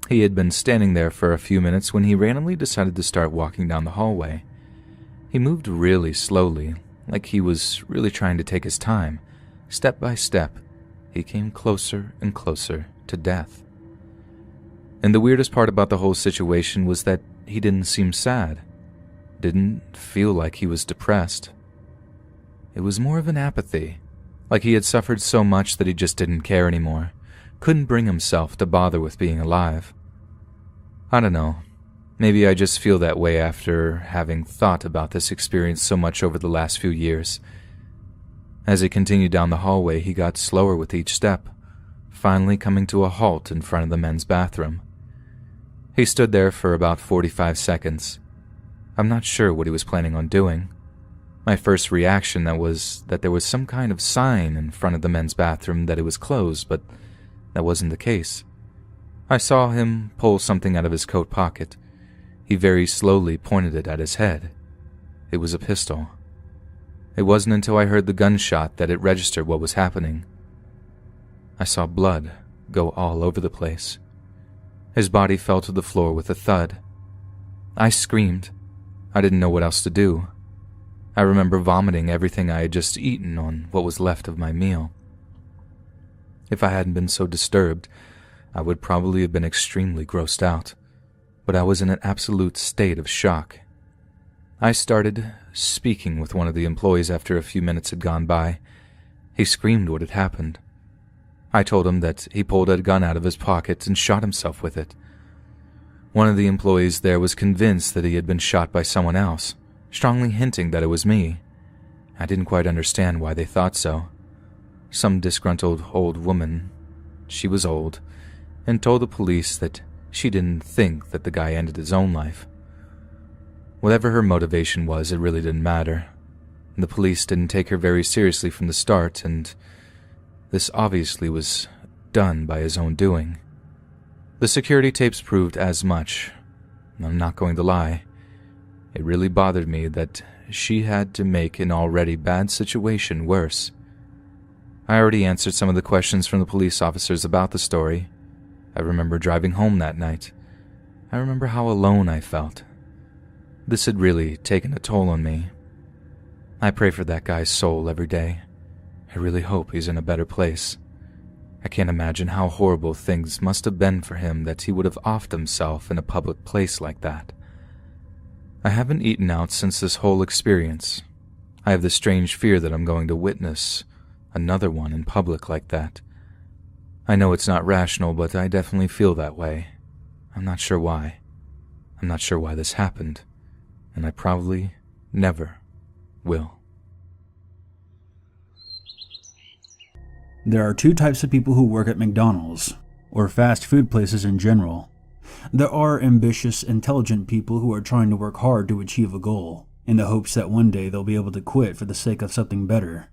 He had been standing there for a few minutes when he randomly decided to start walking down the hallway. He moved really slowly, like he was really trying to take his time. Step by step, he came closer and closer to death. And the weirdest part about the whole situation was that he didn't seem sad. Didn't feel like he was depressed. It was more of an apathy, like he had suffered so much that he just didn't care anymore, couldn't bring himself to bother with being alive. I don't know, maybe I just feel that way after having thought about this experience so much over the last few years. As he continued down the hallway, he got slower with each step, finally coming to a halt in front of the men's bathroom. He stood there for about 45 seconds. I'm not sure what he was planning on doing. My first reaction was that there was some kind of sign in front of the men's bathroom that it was closed, but that wasn't the case. I saw him pull something out of his coat pocket. He very slowly pointed it at his head. It was a pistol. It wasn't until I heard the gunshot that it registered what was happening. I saw blood go all over the place. His body fell to the floor with a thud. I screamed. I didn't know what else to do. I remember vomiting everything I had just eaten on what was left of my meal. If I hadn't been so disturbed, I would probably have been extremely grossed out, but I was in an absolute state of shock. I started speaking with one of the employees after a few minutes had gone by. He screamed what had happened. I told him that he pulled a gun out of his pocket and shot himself with it. One of the employees there was convinced that he had been shot by someone else, strongly hinting that it was me. I didn't quite understand why they thought so. Some disgruntled old woman, she was old, and told the police that she didn't think that the guy ended his own life. Whatever her motivation was, it really didn't matter. The police didn't take her very seriously from the start, and this obviously was done by his own doing. The security tapes proved as much. I'm not going to lie. It really bothered me that she had to make an already bad situation worse. I already answered some of the questions from the police officers about the story. I remember driving home that night. I remember how alone I felt. This had really taken a toll on me. I pray for that guy's soul every day. I really hope he's in a better place. I can't imagine how horrible things must have been for him that he would have offed himself in a public place like that. I haven't eaten out since this whole experience. I have the strange fear that I'm going to witness another one in public like that. I know it's not rational, but I definitely feel that way. I'm not sure why. I'm not sure why this happened, and I probably never will. There are two types of people who work at McDonald's, or fast food places in general. There are ambitious, intelligent people who are trying to work hard to achieve a goal, in the hopes that one day they'll be able to quit for the sake of something better.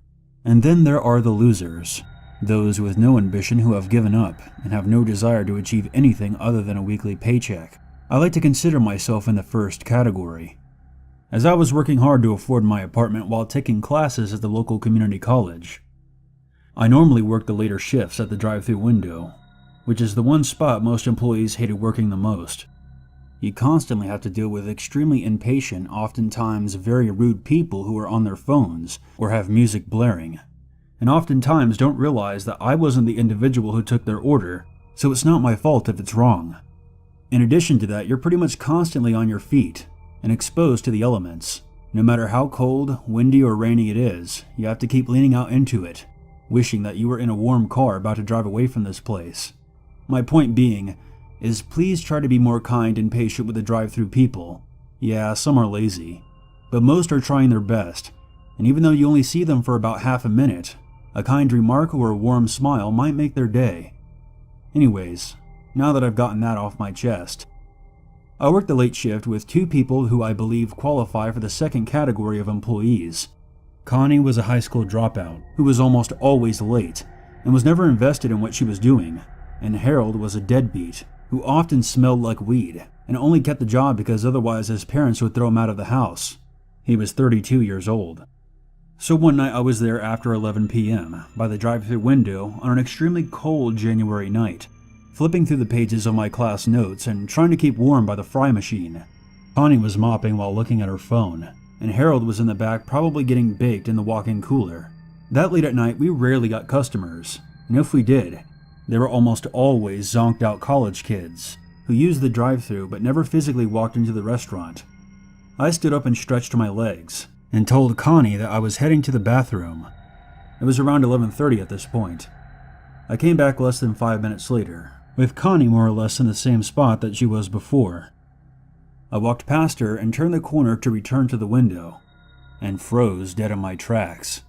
And then there are the losers, those with no ambition who have given up and have no desire to achieve anything other than a weekly paycheck. I like to consider myself in the first category. As I was working hard to afford my apartment while taking classes at the local community college, I normally worked the later shifts at the drive-thru window, which is the one spot most employees hated working the most. You constantly have to deal with extremely impatient, oftentimes very rude people who are on their phones or have music blaring, and oftentimes don't realize that I wasn't the individual who took their order, so it's not my fault if it's wrong. In addition to that, you're pretty much constantly on your feet and exposed to the elements. No matter how cold, windy, or rainy it is, you have to keep leaning out into it, wishing that you were in a warm car about to drive away from this place. My point being is please try to be more kind and patient with the drive-thru people. Yeah, some are lazy, but most are trying their best, and even though you only see them for about half a minute, a kind remark or a warm smile might make their day. Anyways, now that I've gotten that off my chest, I work the late shift with two people who I believe qualify for the second category of employees. Connie was a high school dropout who was almost always late and was never invested in what she was doing, and Harold was a deadbeat who often smelled like weed and only kept the job because otherwise his parents would throw him out of the house. He was 32 years old. So one night I was there after 11 p.m. by the drive-thru window on an extremely cold January night, flipping through the pages of my class notes and trying to keep warm by the fry machine. Connie was mopping while looking at her phone, and Harold was in the back probably getting baked in the walk-in cooler. That late at night we rarely got customers, and if we did, they were almost always zonked out college kids who used the drive-thru but never physically walked into the restaurant. I stood up and stretched my legs and told Connie that I was heading to the bathroom. It was around 11:30 at this point. I came back less than 5 minutes later, with Connie more or less in the same spot that she was before. I walked past her and turned the corner to return to the window, and froze dead in my tracks.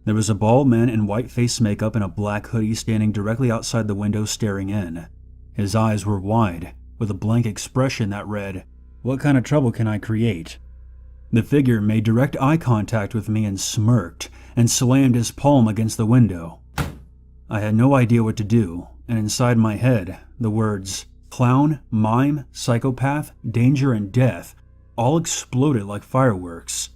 There was a bald man in white face makeup and a black hoodie standing directly outside the window staring in. His eyes were wide, with a blank expression that read, "What kind of trouble can I create?" The figure made direct eye contact with me and smirked, and slammed his palm against the window. I had no idea what to do, and inside my head, the words, clown, mime, psychopath, danger, and death all exploded like fireworks.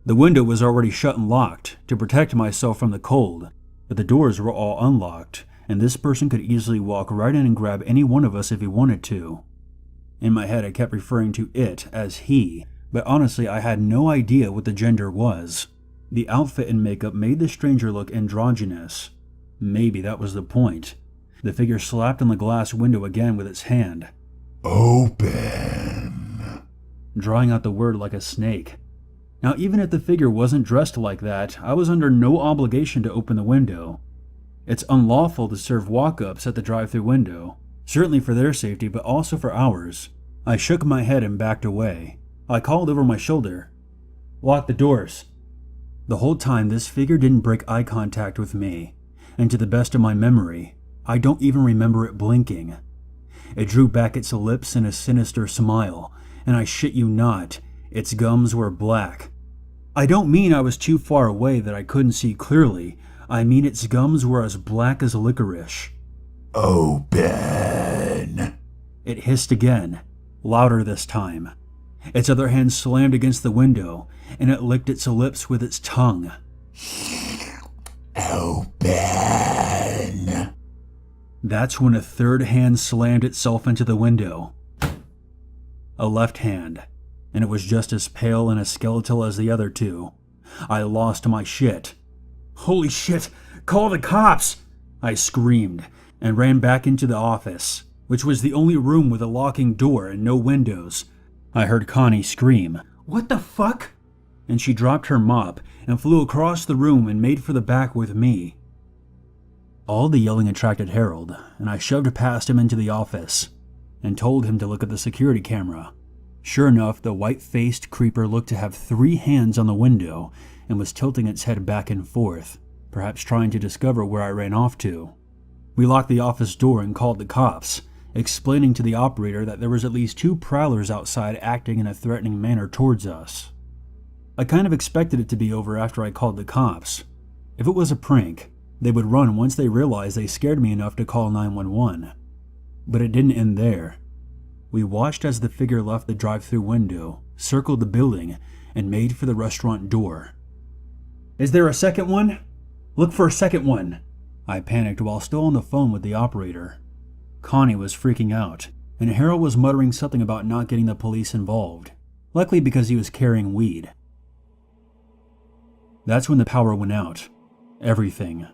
The window was already shut and locked to protect myself from the cold, but the doors were all unlocked, and this person could easily walk right in and grab any one of us if he wanted to. In my head, I kept referring to it as he, but honestly, I had no idea what the gender was. The outfit and makeup made the stranger look androgynous. Maybe that was the point. The figure slapped on the glass window again with its hand. "Open," drawing out the word like a snake. Now, even if the figure wasn't dressed like that, I was under no obligation to open the window. It's unlawful to serve walk-ups at the drive-thru window, certainly for their safety, but also for ours. I shook my head and backed away. I called over my shoulder, "Lock the doors." The whole time, this figure didn't break eye contact with me, and to the best of my memory, I don't even remember it blinking. It drew back its lips in a sinister smile, and I shit you not, its gums were black. I don't mean I was too far away that I couldn't see clearly. I mean its gums were as black as licorice. "Open," it hissed again, louder this time. Its other hand slammed against the window, and it licked its lips with its tongue. "Open." That's when a third hand slammed itself into the window. A left hand, and it was just as pale and as skeletal as the other two. I lost my shit. "Holy shit! Call the cops!" I screamed, and ran back into the office, which was the only room with a locking door and no windows. I heard Connie scream, "What the fuck?" And she dropped her mop and flew across the room and made for the back with me. All the yelling attracted Harold, and I shoved past him into the office and told him to look at the security camera. Sure enough, the white-faced creeper looked to have 3 hands on the window and was tilting its head back and forth, perhaps trying to discover where I ran off to. We locked the office door and called the cops, explaining to the operator that there was at least 2 prowlers outside acting in a threatening manner towards us. I kind of expected it to be over after I called the cops. If it was a prank, they would run once they realized they scared me enough to call 911. But it didn't end there. We watched as the figure left the drive-thru window, circled the building, and made for the restaurant door. "Is there a second one? Look for a second one," I panicked while still on the phone with the operator. Connie was freaking out, and Harold was muttering something about not getting the police involved, likely because he was carrying weed. That's when the power went out. Everything.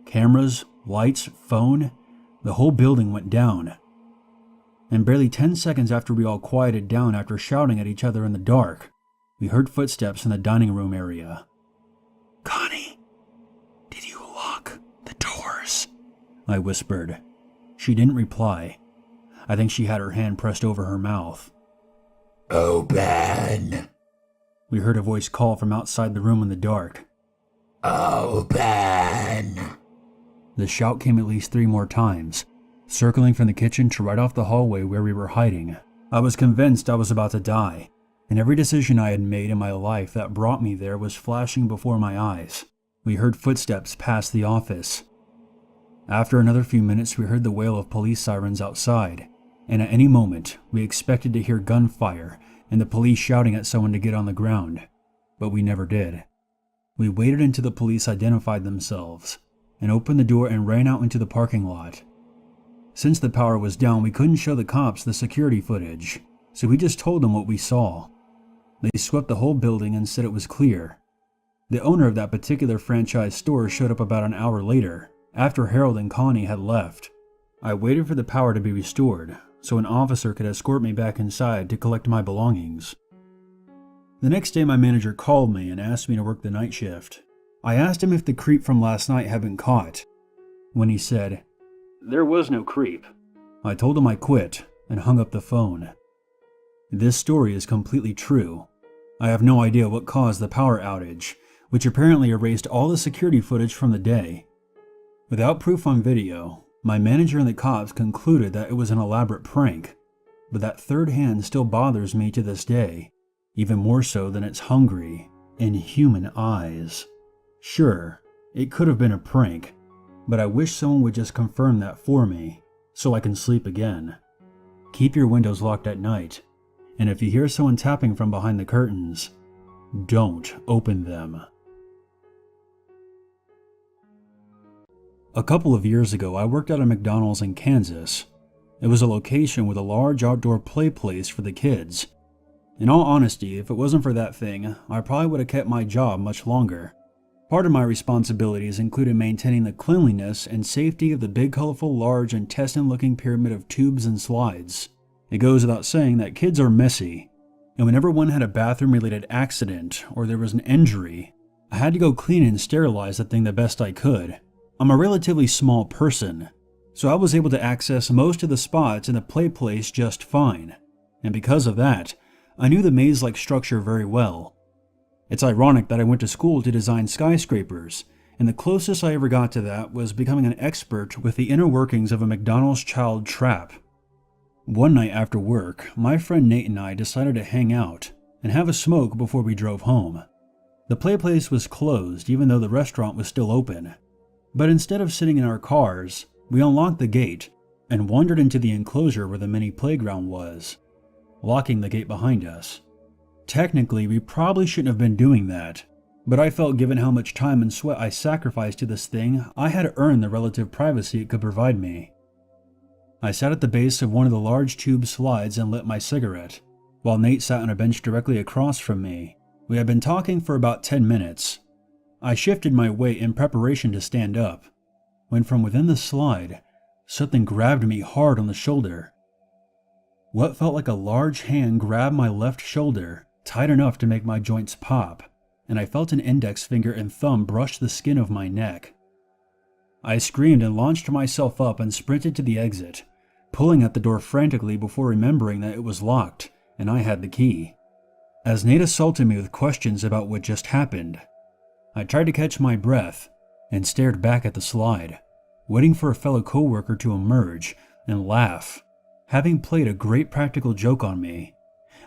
Cameras, lights, phone, the whole building went down. And barely 10 seconds after we all quieted down after shouting at each other in the dark, we heard footsteps in the dining room area. "Connie, did you lock the doors?" I whispered. She didn't reply. I think she had her hand pressed over her mouth. "Open," We heard a voice call from outside the room in the dark. Open! The shout came at least 3 more times, circling from the kitchen to right off the hallway where we were hiding. I was convinced I was about to die, and every decision I had made in my life that brought me there was flashing before my eyes. We heard footsteps pass the office. After another few minutes, we heard the wail of police sirens outside, and at any moment, we expected to hear gunfire and the police shouting at someone to get on the ground, but we never did. We waited until the police identified themselves, and opened the door and ran out into the parking lot. Since the power was down, we couldn't show the cops the security footage, so we just told them what we saw. They swept the whole building and said it was clear. The owner of that particular franchise store showed up about an hour later, after Harold and Connie had left. I waited for the power to be restored, so an officer could escort me back inside to collect my belongings. The next day my manager called me and asked me to work the night shift. I asked him if the creep from last night had been caught. When he said, "There was no creep," I told him I quit and hung up the phone. This story is completely true. I have no idea what caused the power outage, which apparently erased all the security footage from the day. Without proof on video, my manager and the cops concluded that it was an elaborate prank, but that third hand still bothers me to this day, even more so than its hungry, inhuman eyes. Sure, it could have been a prank, but I wish someone would just confirm that for me, so I can sleep again. Keep your windows locked at night, and if you hear someone tapping from behind the curtains, don't open them. A couple of years ago, I worked at a McDonald's in Kansas. It was a location with a large outdoor play place for the kids. In all honesty, if it wasn't for that thing, I probably would have kept my job much longer. Part of my responsibilities included maintaining the cleanliness and safety of the big, colorful, large, intestine-looking pyramid of tubes and slides. It goes without saying that kids are messy, and whenever one had a bathroom-related accident or there was an injury, I had to go clean and sterilize the thing the best I could. I'm a relatively small person, so I was able to access most of the spots in the play place just fine, and because of that, I knew the maze-like structure very well. It's ironic that I went to school to design skyscrapers, and the closest I ever got to that was becoming an expert with the inner workings of a McDonald's child trap. One night after work, my friend Nate and I decided to hang out and have a smoke before we drove home. The play place was closed even though the restaurant was still open, but instead of sitting in our cars, we unlocked the gate and wandered into the enclosure where the mini playground was, locking the gate behind us. Technically, we probably shouldn't have been doing that, but I felt given how much time and sweat I sacrificed to this thing, I had earned the relative privacy it could provide me. I sat at the base of one of the large tube slides and lit my cigarette, while Nate sat on a bench directly across from me. We had been talking for about 10 minutes. I shifted my weight in preparation to stand up, when from within the slide, something grabbed me hard on the shoulder. What felt like a large hand grabbed my left shoulder, tight enough to make my joints pop, and I felt an index finger and thumb brush the skin of my neck. I screamed and launched myself up and sprinted to the exit, pulling at the door frantically before remembering that it was locked and I had the key. As Nate assaulted me with questions about what just happened, I tried to catch my breath and stared back at the slide, waiting for a fellow coworker to emerge and laugh, having played a great practical joke on me,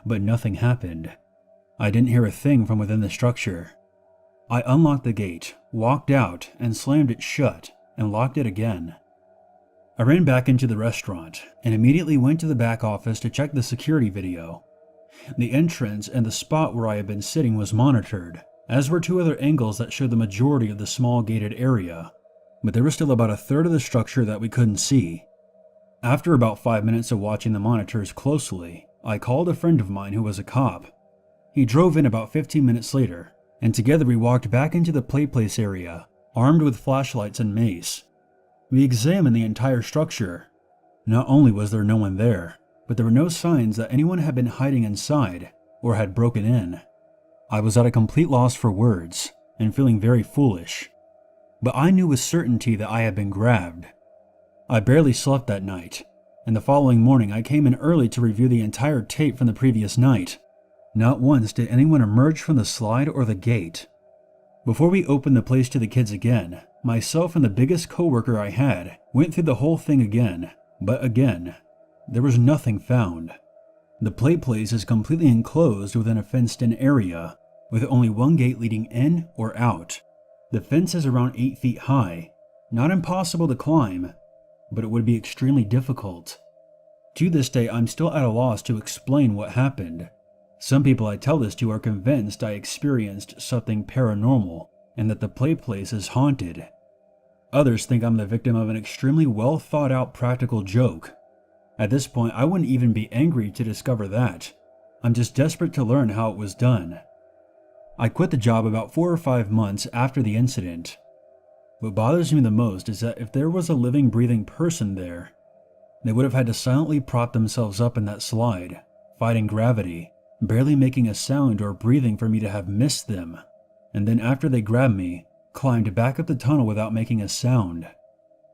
but nothing happened. I didn't hear a thing from within the structure. I unlocked the gate, walked out, and slammed it shut and locked it again. I ran back into the restaurant and immediately went to the back office to check the security video. The entrance and the spot where I had been sitting was monitored, as were 2 other angles that showed the majority of the small gated area, but there was still about a third of the structure that we couldn't see. After about 5 minutes of watching the monitors closely, I called a friend of mine who was a cop. He drove in about 15 minutes later, and together we walked back into the play place area, armed with flashlights and mace. We examined the entire structure. Not only was there no one there, but there were no signs that anyone had been hiding inside or had broken in. I was at a complete loss for words and feeling very foolish, but I knew with certainty that I had been grabbed. I barely slept that night, and the following morning I came in early to review the entire tape from the previous night. Not once did anyone emerge from the slide or the gate. Before we opened the place to the kids again, myself and the biggest coworker I had went through the whole thing again, but again, there was nothing found. The play place is completely enclosed within a fenced-in area, with only one gate leading in or out. The fence is around 8 feet high, not impossible to climb, but it would be extremely difficult. To this day, I'm still at a loss to explain what happened. Some people I tell this to are convinced I experienced something paranormal and that the play place is haunted. Others think I'm the victim of an extremely well thought out practical joke. At this point, I wouldn't even be angry to discover that. I'm just desperate to learn how it was done. I quit the job about 4 or 5 months after the incident. What bothers me the most is that if there was a living, breathing person there, they would have had to silently prop themselves up in that slide, fighting gravity, barely making a sound or breathing for me to have missed them, and then after they grabbed me, climbed back up the tunnel without making a sound.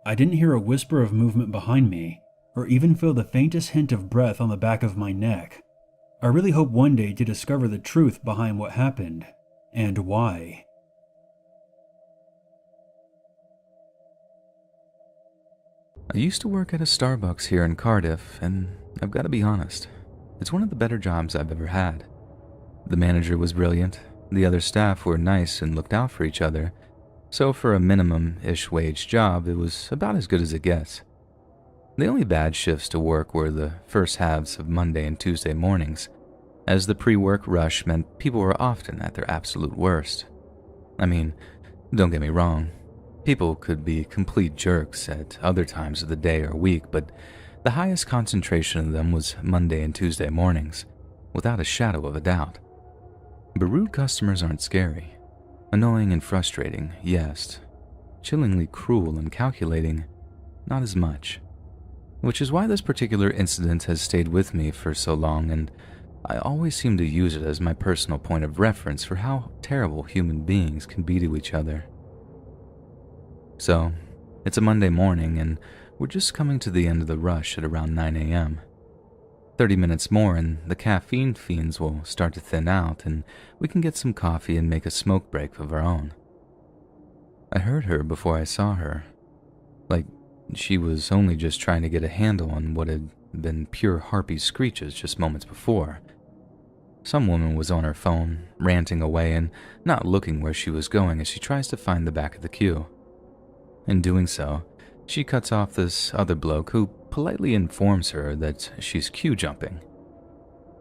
I didn't hear a whisper of movement behind me, or even feel the faintest hint of breath on the back of my neck. I really hope one day to discover the truth behind what happened, and why. I used to work at a Starbucks here in Cardiff, and I've got to be honest, it's one of the better jobs I've ever had. The manager was brilliant, the other staff were nice and looked out for each other, so for a minimum-ish wage job, it was about as good as it gets. The only bad shifts to work were the first halves of Monday and Tuesday mornings, as the pre-work rush meant people were often at their absolute worst. I mean, don't get me wrong, people could be complete jerks at other times of the day or week, but the highest concentration of them was Monday and Tuesday mornings, without a shadow of a doubt. But rude customers aren't scary. Annoying and frustrating, yes. Chillingly cruel and calculating, not as much. Which is why this particular incident has stayed with me for so long, and I always seem to use it as my personal point of reference for how terrible human beings can be to each other. So, it's a Monday morning, and we're just coming to the end of the rush at around 9 a.m. 30 minutes more and the caffeine fiends will start to thin out, and we can get some coffee and make a smoke break of our own. I heard her before I saw her. Like, she was only just trying to get a handle on what had been pure harpy screeches just moments before. Some woman was on her phone, ranting away and not looking where she was going as she tries to find the back of the queue. In doing so, she cuts off this other bloke who politely informs her that she's queue jumping.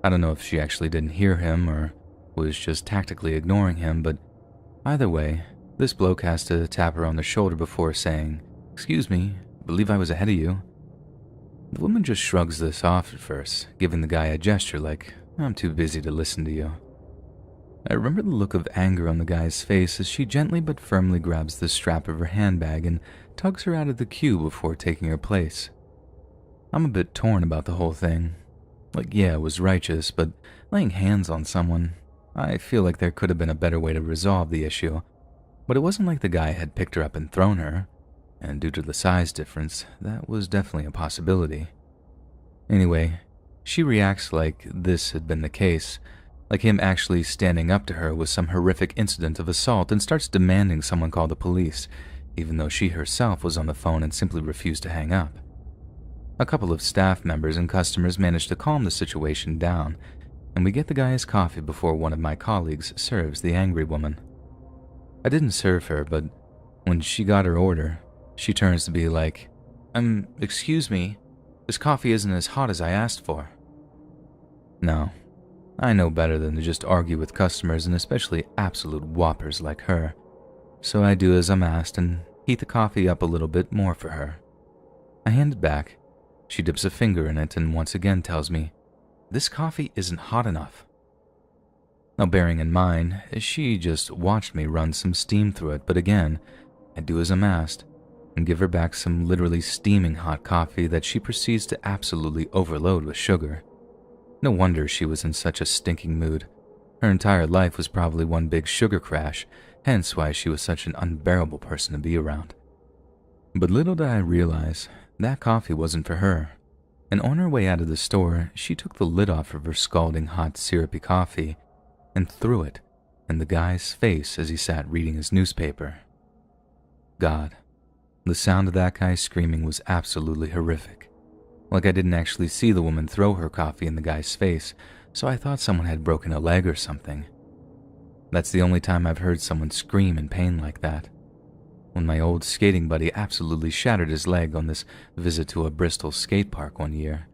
I don't know if she actually didn't hear him or was just tactically ignoring him, but either way, this bloke has to tap her on the shoulder before saying, "Excuse me, believe I was ahead of you." The woman just shrugs this off at first, giving the guy a gesture like, "I'm too busy to listen to you." I remember the look of anger on the guy's face as she gently but firmly grabs the strap of her handbag and tugs her out of the queue before taking her place. I'm a bit torn about the whole thing. Like, yeah, it was righteous, but laying hands on someone, I feel like there could have been a better way to resolve the issue. But it wasn't like the guy had picked her up and thrown her, and due to the size difference, that was definitely a possibility. Anyway, she reacts like this had been the case, like him actually standing up to her was some horrific incident of assault, and starts demanding someone call the police, even though she herself was on the phone and simply refused to hang up. A couple of staff members and customers managed to calm the situation down, and we get the guy his coffee before one of my colleagues serves the angry woman. I didn't serve her, but when she got her order, she turns to be like, excuse me, this coffee isn't as hot as I asked for." No, I know better than to just argue with customers, and especially absolute whoppers like her. So I do as I'm asked and heat the coffee up a little bit more for her. I hand it back. She dips a finger in it and once again tells me, "This coffee isn't hot enough." Now, bearing in mind, she just watched me run some steam through it, but again, I do as I'm asked and give her back some literally steaming hot coffee that she proceeds to absolutely overload with sugar. No wonder she was in such a stinking mood. Her entire life was probably one big sugar crash, hence why she was such an unbearable person to be around. But little did I realize, that coffee wasn't for her. And on her way out of the store, she took the lid off of her scalding hot syrupy coffee and threw it in the guy's face as he sat reading his newspaper. God, the sound of that guy screaming was absolutely horrific. Like I didn't actually see the woman throw her coffee in the guy's face, so I thought someone had broken a leg or something. That's the only time I've heard someone scream in pain like that. When my old skating buddy absolutely shattered his leg on this visit to a Bristol skate park one year.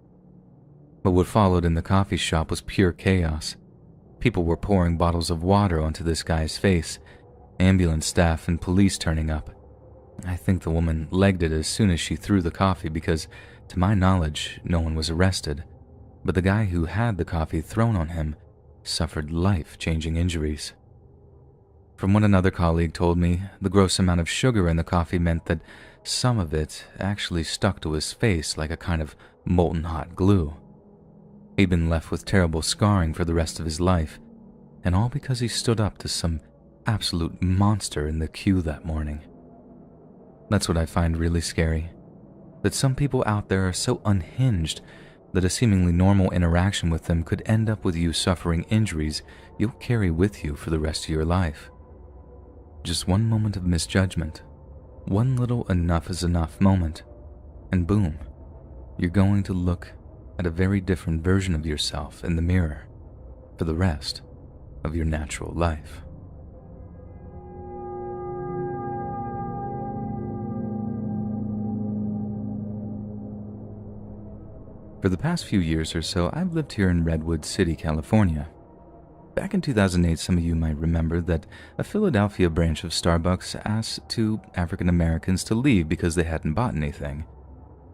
But what followed in the coffee shop was pure chaos. People were pouring bottles of water onto this guy's face, ambulance staff and police turning up. I think the woman legged it as soon as she threw the coffee because, to my knowledge, no one was arrested. But the guy who had the coffee thrown on him suffered life-changing injuries. From what another colleague told me, the gross amount of sugar in the coffee meant that some of it actually stuck to his face like a kind of molten hot glue. He'd been left with terrible scarring for the rest of his life, and all because he stood up to some absolute monster in the queue that morning. That's what I find really scary, that some people out there are so unhinged that a seemingly normal interaction with them could end up with you suffering injuries you'll carry with you for the rest of your life. Just one moment of misjudgment, one little enough is enough moment, and boom, you're going to look at a very different version of yourself in the mirror for the rest of your natural life. For the past few years or so, I've lived here in Redwood City, California. Back in 2008, some of you might remember that a Philadelphia branch of Starbucks asked two African Americans to leave because they hadn't bought anything.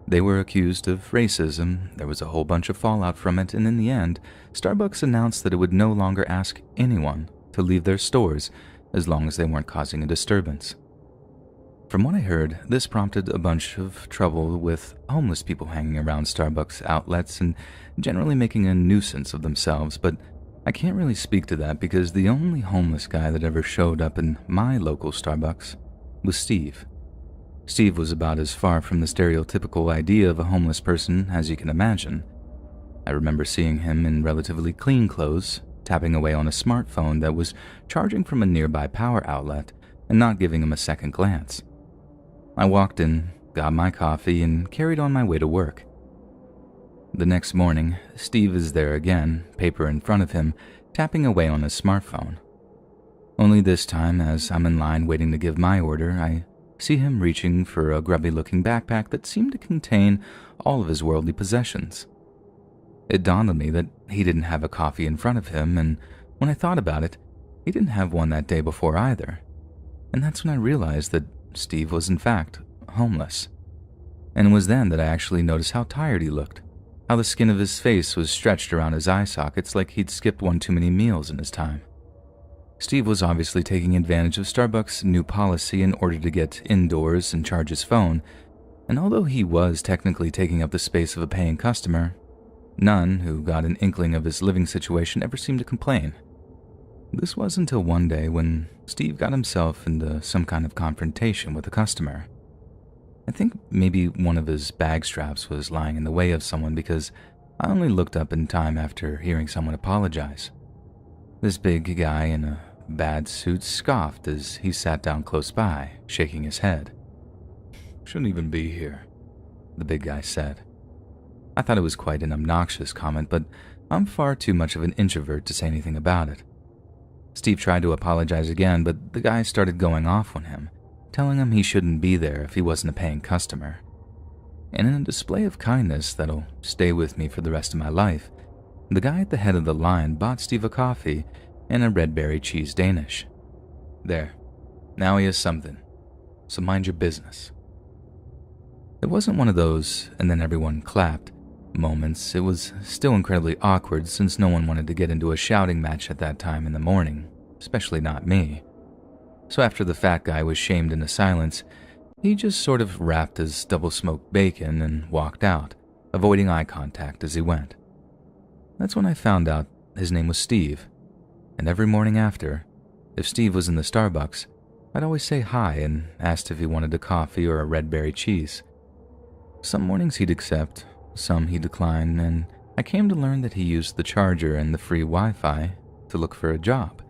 They were accused of racism, there was a whole bunch of fallout from it, and in the end, Starbucks announced that it would no longer ask anyone to leave their stores as long as they weren't causing a disturbance. From what I heard, this prompted a bunch of trouble with homeless people hanging around Starbucks outlets and generally making a nuisance of themselves, but I can't really speak to that because the only homeless guy that ever showed up in my local Starbucks was Steve. Steve was about as far from the stereotypical idea of a homeless person as you can imagine. I remember seeing him in relatively clean clothes, tapping away on a smartphone that was charging from a nearby power outlet and not giving him a second glance. I walked in, got my coffee, and carried on my way to work. The next morning, Steve is there again, paper in front of him, tapping away on his smartphone. Only this time, as I'm in line waiting to give my order, I see him reaching for a grubby-looking backpack that seemed to contain all of his worldly possessions. It dawned on me that he didn't have a coffee in front of him, and when I thought about it, he didn't have one that day before either. And that's when I realized that Steve was in fact homeless. And it was then that I actually noticed how tired he looked, how the skin of his face was stretched around his eye sockets like he'd skipped one too many meals in his time. Steve was obviously taking advantage of Starbucks' new policy in order to get indoors and charge his phone, and although he was technically taking up the space of a paying customer, none who got an inkling of his living situation ever seemed to complain. This was until one day when Steve got himself into some kind of confrontation with a customer. I think maybe one of his bag straps was lying in the way of someone because I only looked up in time after hearing someone apologize. This big guy in a bad suit scoffed as he sat down close by, shaking his head. "Shouldn't even be here," the big guy said. I thought it was quite an obnoxious comment, but I'm far too much of an introvert to say anything about it. Steve tried to apologize again, but the guy started going off on him, telling him he shouldn't be there if he wasn't a paying customer. And in a display of kindness that'll stay with me for the rest of my life, the guy at the head of the line bought Steve a coffee and a red berry cheese Danish. There, now he has something, so mind your business. It wasn't one of those, and then everyone clapped, moments. It was still incredibly awkward since no one wanted to get into a shouting match at that time in the morning, especially not me. So after the fat guy was shamed into silence, he just sort of wrapped his double-smoked bacon and walked out, avoiding eye contact as he went. That's when I found out his name was Steve, and every morning after, if Steve was in the Starbucks, I'd always say hi and asked if he wanted a coffee or a red berry cheese. Some mornings he'd accept, Some he declined, and I came to learn that he used the charger and the free Wi-Fi to look for a job.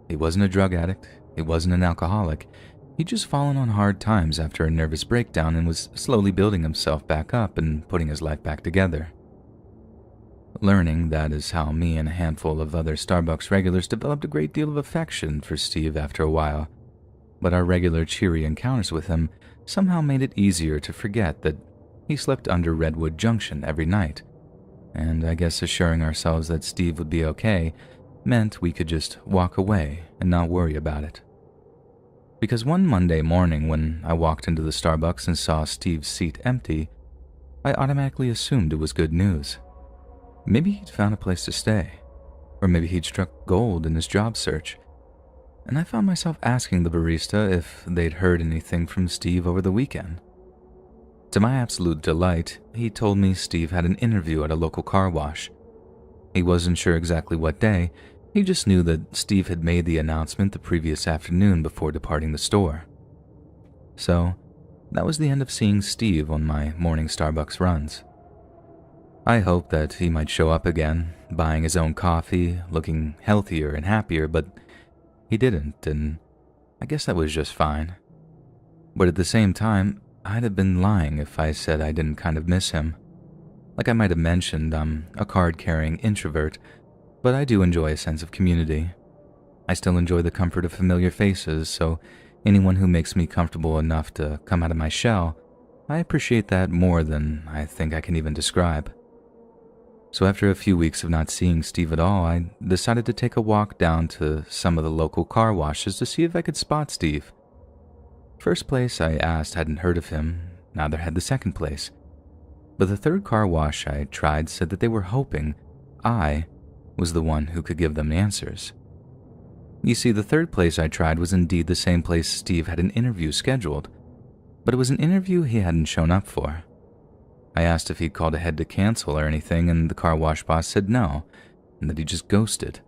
He wasn't a drug addict, he wasn't an alcoholic, he'd just fallen on hard times after a nervous breakdown and was slowly building himself back up and putting his life back together. Learning that is how me and a handful of other Starbucks regulars developed a great deal of affection for Steve after a while, but our regular cheery encounters with him somehow made it easier to forget that he slept under Redwood Junction every night, and I guess assuring ourselves that Steve would be okay meant we could just walk away and not worry about it. Because one Monday morning when I walked into the Starbucks and saw Steve's seat empty, I automatically assumed it was good news. Maybe he'd found a place to stay, or maybe he'd struck gold in his job search. And I found myself asking the barista if they'd heard anything from Steve over the weekend. To my absolute delight, he told me Steve had an interview at a local car wash. He wasn't sure exactly what day, he just knew that Steve had made the announcement the previous afternoon before departing the store. So, that was the end of seeing Steve on my morning Starbucks runs. I hoped that he might show up again, buying his own coffee, looking healthier and happier, but he didn't, and I guess that was just fine. But at the same time, I'd have been lying if I said I didn't kind of miss him. Like I might have mentioned, I'm a card-carrying introvert, but I do enjoy a sense of community. I still enjoy the comfort of familiar faces, so anyone who makes me comfortable enough to come out of my shell, I appreciate that more than I think I can even describe. So after a few weeks of not seeing Steve at all, I decided to take a walk down to some of the local car washes to see if I could spot Steve. First place I asked hadn't heard of him, neither had the second place. But the third car wash I tried said that they were hoping I was the one who could give them the answers. You see, the third place I tried was indeed the same place Steve had an interview scheduled, but it was an interview he hadn't shown up for. I asked if he'd called ahead to cancel or anything, and the car wash boss said no, and that he just ghosted.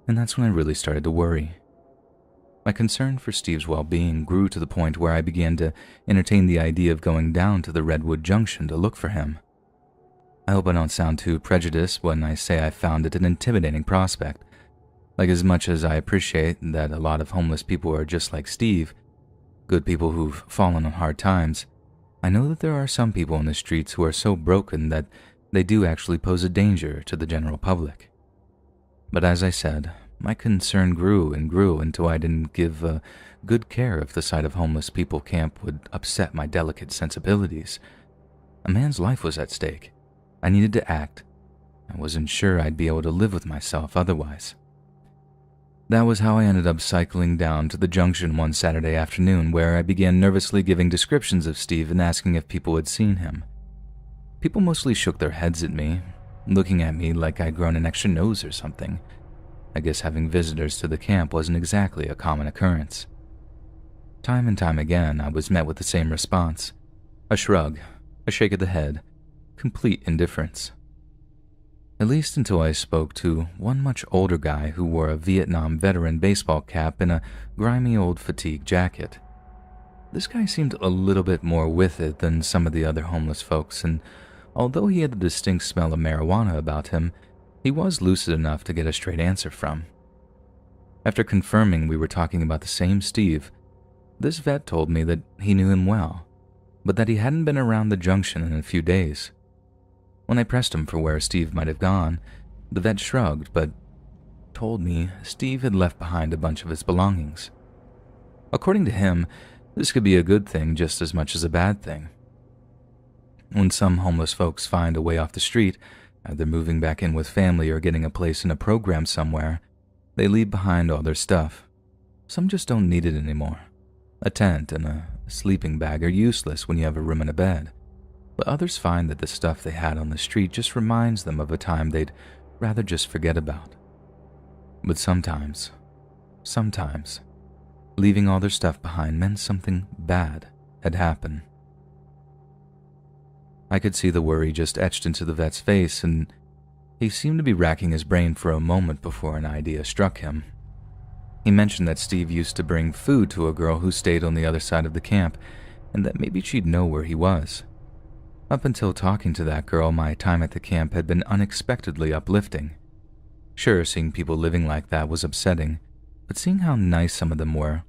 And that's when I really started to worry. My concern for Steve's well-being grew to the point where I began to entertain the idea of going down to the Redwood Junction to look for him. I hope I don't sound too prejudiced when I say I found it an intimidating prospect. Like, as much as I appreciate that a lot of homeless people are just like Steve, good people who've fallen on hard times, I know that there are some people in the streets who are so broken that they do actually pose a danger to the general public. But as I said, my concern grew and grew until I didn't give good care if the sight of homeless people camp would upset my delicate sensibilities. A man's life was at stake. I needed to act. I wasn't sure I'd be able to live with myself otherwise. That was how I ended up cycling down to the junction one Saturday afternoon, where I began nervously giving descriptions of Steve and asking if people had seen him. People mostly shook their heads at me, looking at me like I'd grown an extra nose or something. I guess having visitors to the camp wasn't exactly a common occurrence. Time and time again, I was met with the same response. A shrug, a shake of the head, complete indifference. At least until I spoke to one much older guy who wore a Vietnam veteran baseball cap and a grimy old fatigue jacket. This guy seemed a little bit more with it than some of the other homeless folks, and although he had the distinct smell of marijuana about him, he was lucid enough to get a straight answer from. After confirming we were talking about the same Steve, this vet told me that he knew him well, but that he hadn't been around the junction in a few days. When I pressed him for where Steve might have gone, the vet shrugged, but told me Steve had left behind a bunch of his belongings. According to him, this could be a good thing just as much as a bad thing. When some homeless folks find a way off the street, either moving back in with family or getting a place in a program somewhere, they leave behind all their stuff. Some just don't need it anymore. A tent and a sleeping bag are useless when you have a room and a bed. But others find that the stuff they had on the street just reminds them of a time they'd rather just forget about. But sometimes, leaving all their stuff behind meant something bad had happened. I could see the worry just etched into the vet's face, and he seemed to be racking his brain for a moment before an idea struck him. He mentioned that Steve used to bring food to a girl who stayed on the other side of the camp, and that maybe she'd know where he was. Up until talking to that girl, my time at the camp had been unexpectedly uplifting. Sure, seeing people living like that was upsetting, but seeing how nice some of them were,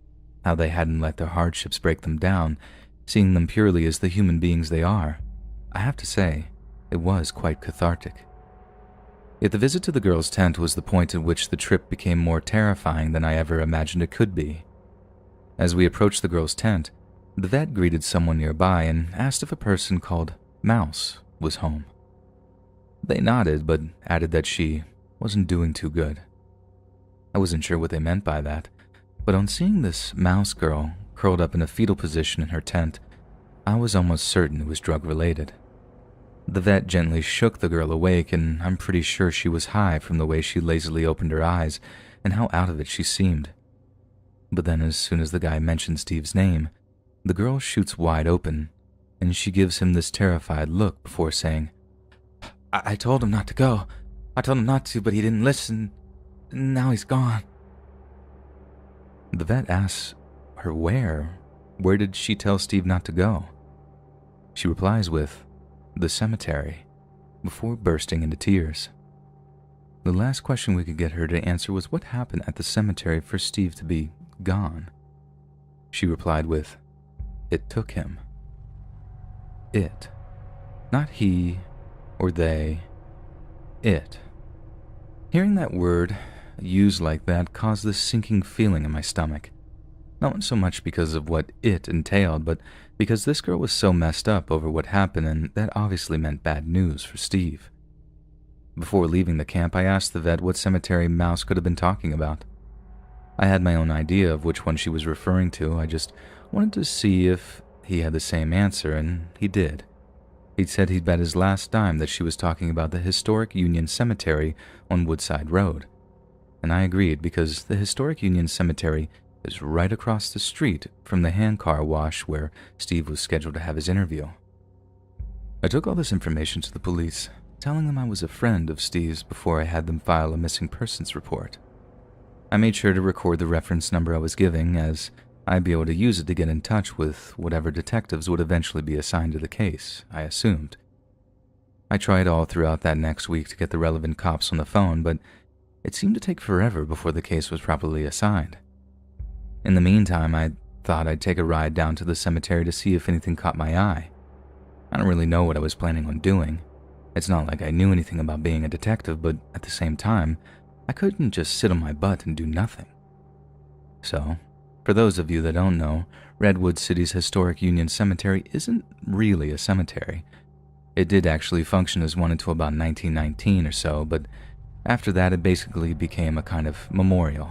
how they hadn't let their hardships break them down, seeing them purely as the human beings they are, I have to say, it was quite cathartic. Yet the visit to the girl's tent was the point at which the trip became more terrifying than I ever imagined it could be. As we approached the girl's tent, the vet greeted someone nearby and asked if a person called Mouse was home. They nodded, but added that she wasn't doing too good. I wasn't sure what they meant by that, but on seeing this Mouse girl curled up in a fetal position in her tent, I was almost certain it was drug-related. The vet gently shook the girl awake, and I'm pretty sure she was high from the way she lazily opened her eyes and how out of it she seemed. But then as soon as the guy mentioned Steve's name, the girl shoots wide open, and she gives him this terrified look before saying, I told him not to go. I told him not to, but he didn't listen. Now he's gone. The vet asks her where. Where did she tell Steve not to go? She replies with, the cemetery, before bursting into tears. The last question we could get her to answer was what happened at the cemetery for Steve to be gone. She replied with, it took him. It. Not he or they. It. Hearing that word used like that caused this sinking feeling in my stomach. Not so much because of what it entailed, but because this girl was so messed up over what happened, and that obviously meant bad news for Steve. Before leaving the camp, I asked the vet what cemetery Mouse could have been talking about. I had my own idea of which one she was referring to. I just wanted to see if he had the same answer, and he did. He'd said he'd bet his last dime that she was talking about the historic Union Cemetery on Woodside Road. And I agreed because the historic Union Cemetery is right across the street from the hand car wash where Steve was scheduled to have his interview. I took all this information to the police, telling them I was a friend of Steve's before I had them file a missing persons report. I made sure to record the reference number I was giving, as I'd be able to use it to get in touch with whatever detectives would eventually be assigned to the case, I assumed. I tried all throughout that next week to get the relevant cops on the phone, but it seemed to take forever before the case was properly assigned. In the meantime, I thought I'd take a ride down to the cemetery to see if anything caught my eye. I don't really know what I was planning on doing. It's not like I knew anything about being a detective, but at the same time, I couldn't just sit on my butt and do nothing. So, for those of you that don't know, Redwood City's historic Union Cemetery isn't really a cemetery. It did actually function as one until about 1919 or so, but after that it basically became a kind of memorial.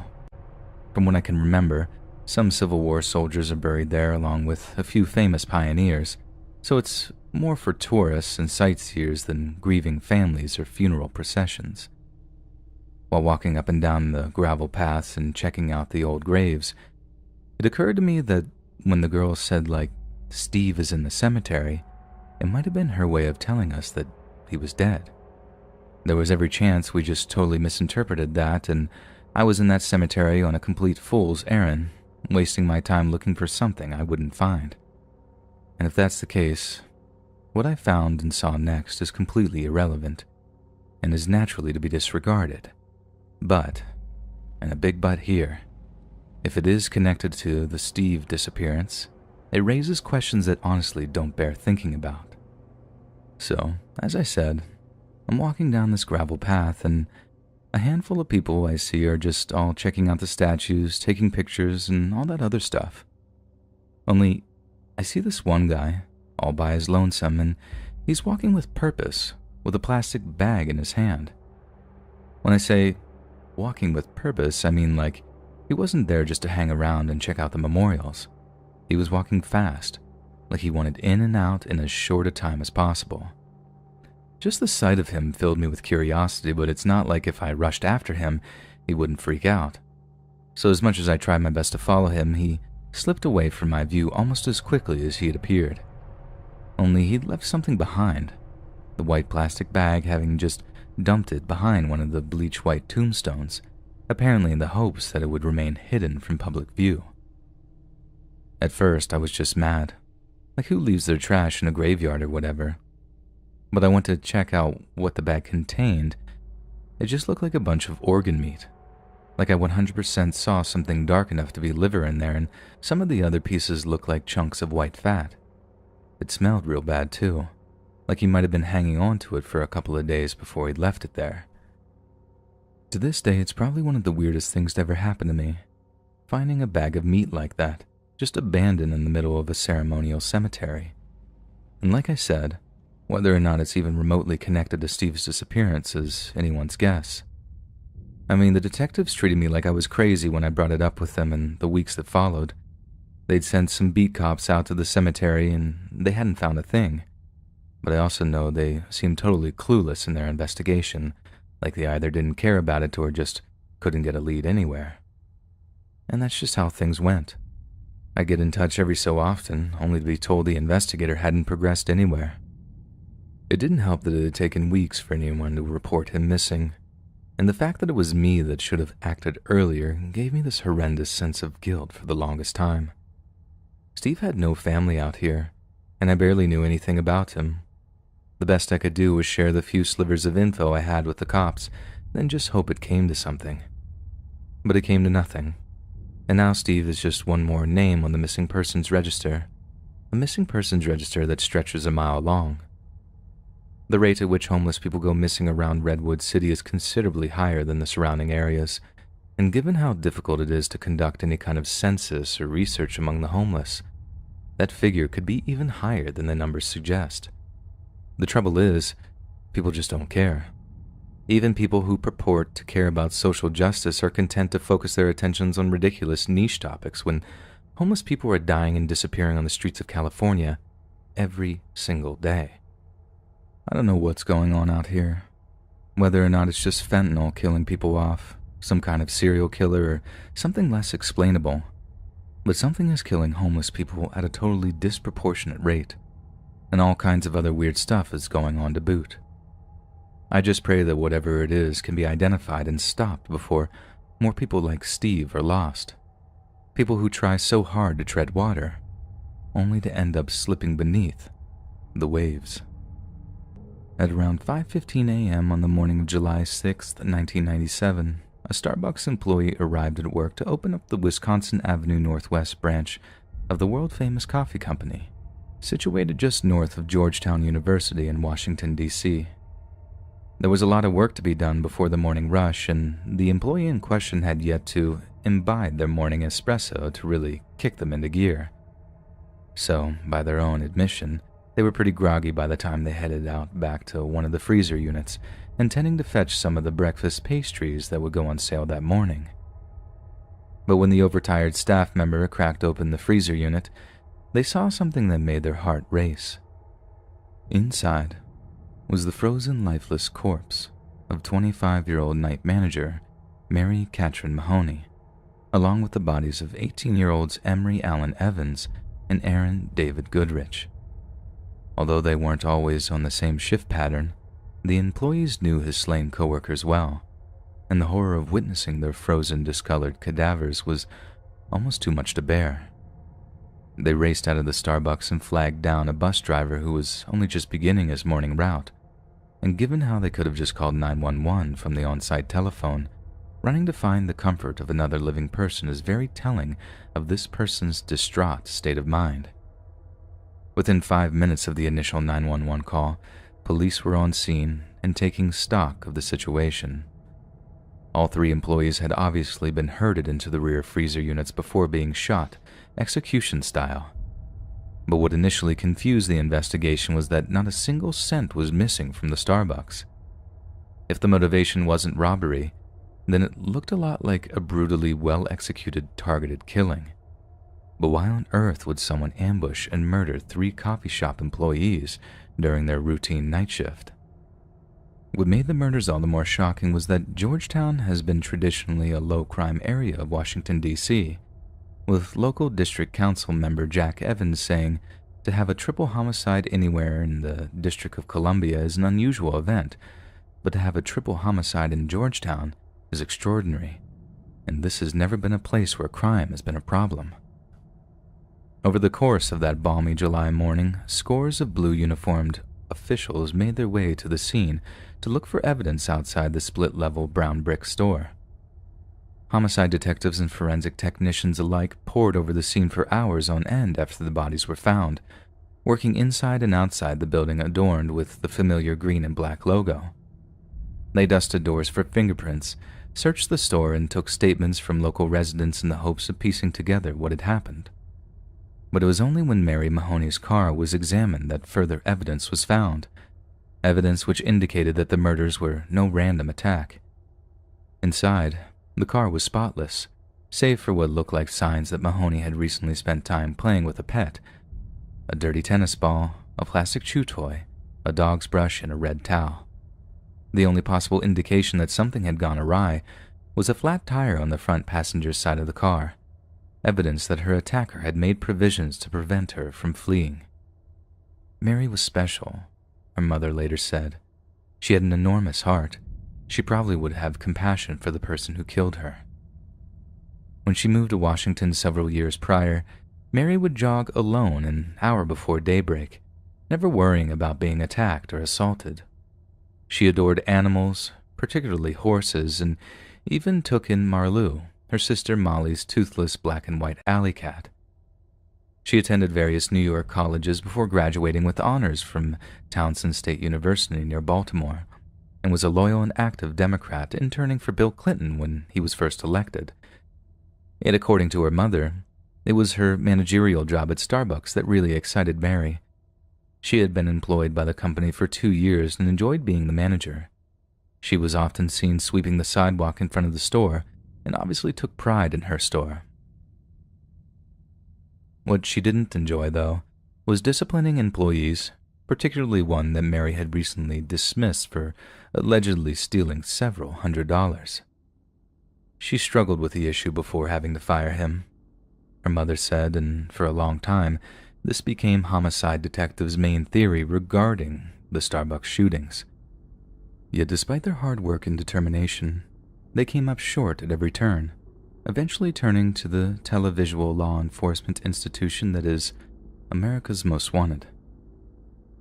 From what I can remember, some Civil War soldiers are buried there along with a few famous pioneers, so it's more for tourists and sightseers than grieving families or funeral processions. While walking up and down the gravel paths and checking out the old graves, it occurred to me that when the girl said, Steve is in the cemetery, it might have been her way of telling us that he was dead. There was every chance we just totally misinterpreted that, and I was in that cemetery on a complete fool's errand, wasting my time looking for something I wouldn't find. And if that's the case, what I found and saw next is completely irrelevant, and is naturally to be disregarded. But, and a big but here, if it is connected to the Steve disappearance, it raises questions that honestly don't bear thinking about. So, as I said, I'm walking down this gravel path, and a handful of people I see are just all checking out the statues, taking pictures, and all that other stuff. Only, I see this one guy, all by his lonesome, and he's walking with purpose, with a plastic bag in his hand. When I say walking with purpose, I mean he wasn't there just to hang around and check out the memorials. He was walking fast, like he wanted in and out in as short a time as possible. Just the sight of him filled me with curiosity, but it's not like if I rushed after him, he wouldn't freak out. So as much as I tried my best to follow him, he slipped away from my view almost as quickly as he had appeared. Only he'd left something behind, the white plastic bag having just dumped it behind one of the bleach-white tombstones, apparently in the hopes that it would remain hidden from public view. At first, I was just mad. Who leaves their trash in a graveyard or whatever? but I went to check out what the bag contained. It just looked like a bunch of organ meat. Like I 100% saw something dark enough to be liver in there, and some of the other pieces looked like chunks of white fat. It smelled real bad too, like he might have been hanging on to it for a couple of days before he'd left it there. To this day, it's probably one of the weirdest things to ever happen to me. Finding a bag of meat like that, just abandoned in the middle of a ceremonial cemetery. And like I said, whether or not it's even remotely connected to Steve's disappearance is anyone's guess. I mean, the detectives treated me like I was crazy when I brought it up with them in the weeks that followed. They'd sent some beat cops out to the cemetery and they hadn't found a thing. But I also know they seemed totally clueless in their investigation, like they either didn't care about it or just couldn't get a lead anywhere. And that's just how things went. I'd get in touch every so often, only to be told the investigator hadn't progressed anywhere. It didn't help that it had taken weeks for anyone to report him missing, and the fact that it was me that should have acted earlier gave me this horrendous sense of guilt for the longest time. Steve had no family out here, and I barely knew anything about him. The best I could do was share the few slivers of info I had with the cops, then just hope it came to something. But it came to nothing. And now Steve is just one more name on the missing persons register, a missing persons register that stretches a mile long. The rate at which homeless people go missing around Redwood City is considerably higher than the surrounding areas, and given how difficult it is to conduct any kind of census or research among the homeless, that figure could be even higher than the numbers suggest. The trouble is, people just don't care. Even people who purport to care about social justice are content to focus their attentions on ridiculous niche topics when homeless people are dying and disappearing on the streets of California every single day. I don't know what's going on out here. Whether or not it's just fentanyl killing people off, some kind of serial killer, or something less explainable. But something is killing homeless people at a totally disproportionate rate, and all kinds of other weird stuff is going on to boot. I just pray that whatever it is can be identified and stopped before more people like Steve are lost. People who try so hard to tread water, only to end up slipping beneath the waves. At around 5:15 a.m. on the morning of July 6, 1997, a Starbucks employee arrived at work to open up the Wisconsin Avenue Northwest branch of the world-famous coffee company, situated just north of Georgetown University in Washington, D.C. There was a lot of work to be done before the morning rush, and the employee in question had yet to imbibe their morning espresso to really kick them into gear. So, by their own admission, they were pretty groggy by the time they headed out back to one of the freezer units, intending to fetch some of the breakfast pastries that would go on sale that morning. But when the overtired staff member cracked open the freezer unit, they saw something that made their heart race. Inside was the frozen, lifeless corpse of 25-year-old night manager Mary Catherine Mahoney, along with the bodies of 18-year-olds Emery Allen Evans and Aaron David Goodrich. Although they weren't always on the same shift pattern, the employees knew his slain coworkers well, and the horror of witnessing their frozen, discolored cadavers was almost too much to bear. They raced out of the Starbucks and flagged down a bus driver who was only just beginning his morning route, and given how they could have just called 911 from the on-site telephone, running to find the comfort of another living person is very telling of this person's distraught state of mind. Within 5 minutes of the initial 911 call, police were on scene and taking stock of the situation. All 3 employees had obviously been herded into the rear freezer units before being shot, execution style. But what initially confused the investigation was that not a single cent was missing from the Starbucks. If the motivation wasn't robbery, then it looked a lot like a brutally well-executed targeted killing. But why on earth would someone ambush and murder 3 coffee shop employees during their routine night shift? What made the murders all the more shocking was that Georgetown has been traditionally a low-crime area of Washington, D.C., with local district council member Jack Evans saying to have a triple homicide anywhere in the District of Columbia is an unusual event, but to have a triple homicide in Georgetown is extraordinary, and this has never been a place where crime has been a problem. Over the course of that balmy July morning, scores of blue-uniformed officials made their way to the scene to look for evidence outside the split-level brown brick store. Homicide detectives and forensic technicians alike pored over the scene for hours on end after the bodies were found, working inside and outside the building adorned with the familiar green and black logo. They dusted doors for fingerprints, searched the store, and took statements from local residents in the hopes of piecing together what had happened. But it was only when Mary Mahoney's car was examined that further evidence was found, evidence which indicated that the murders were no random attack. Inside, the car was spotless, save for what looked like signs that Mahoney had recently spent time playing with a pet: a dirty tennis ball, a plastic chew toy, a dog's brush, and a red towel. The only possible indication that something had gone awry was a flat tire on the front passenger's side of the car, evidence that her attacker had made provisions to prevent her from fleeing. Mary was special, her mother later said. She had an enormous heart. She probably would have compassion for the person who killed her. When she moved to Washington several years prior, Mary would jog alone an hour before daybreak, never worrying about being attacked or assaulted. She adored animals, particularly horses, and even took in Marlou, her sister Molly's toothless black and white alley cat. She attended various New York colleges before graduating with honors from Towson State University near Baltimore, and was a loyal and active Democrat, interning for Bill Clinton when he was first elected. Yet, according to her mother, it was her managerial job at Starbucks that really excited Mary. She had been employed by the company for 2 years and enjoyed being the manager. She was often seen sweeping the sidewalk in front of the store and obviously took pride in her store. What she didn't enjoy, though, was disciplining employees, particularly one that Mary had recently dismissed for allegedly stealing several $100s. She struggled with the issue before having to fire him, her mother said, and for a long time, this became homicide detectives' main theory regarding the Starbucks shootings. Yet despite their hard work and determination, they came up short at every turn, eventually turning to the televisual law enforcement institution that is America's Most Wanted.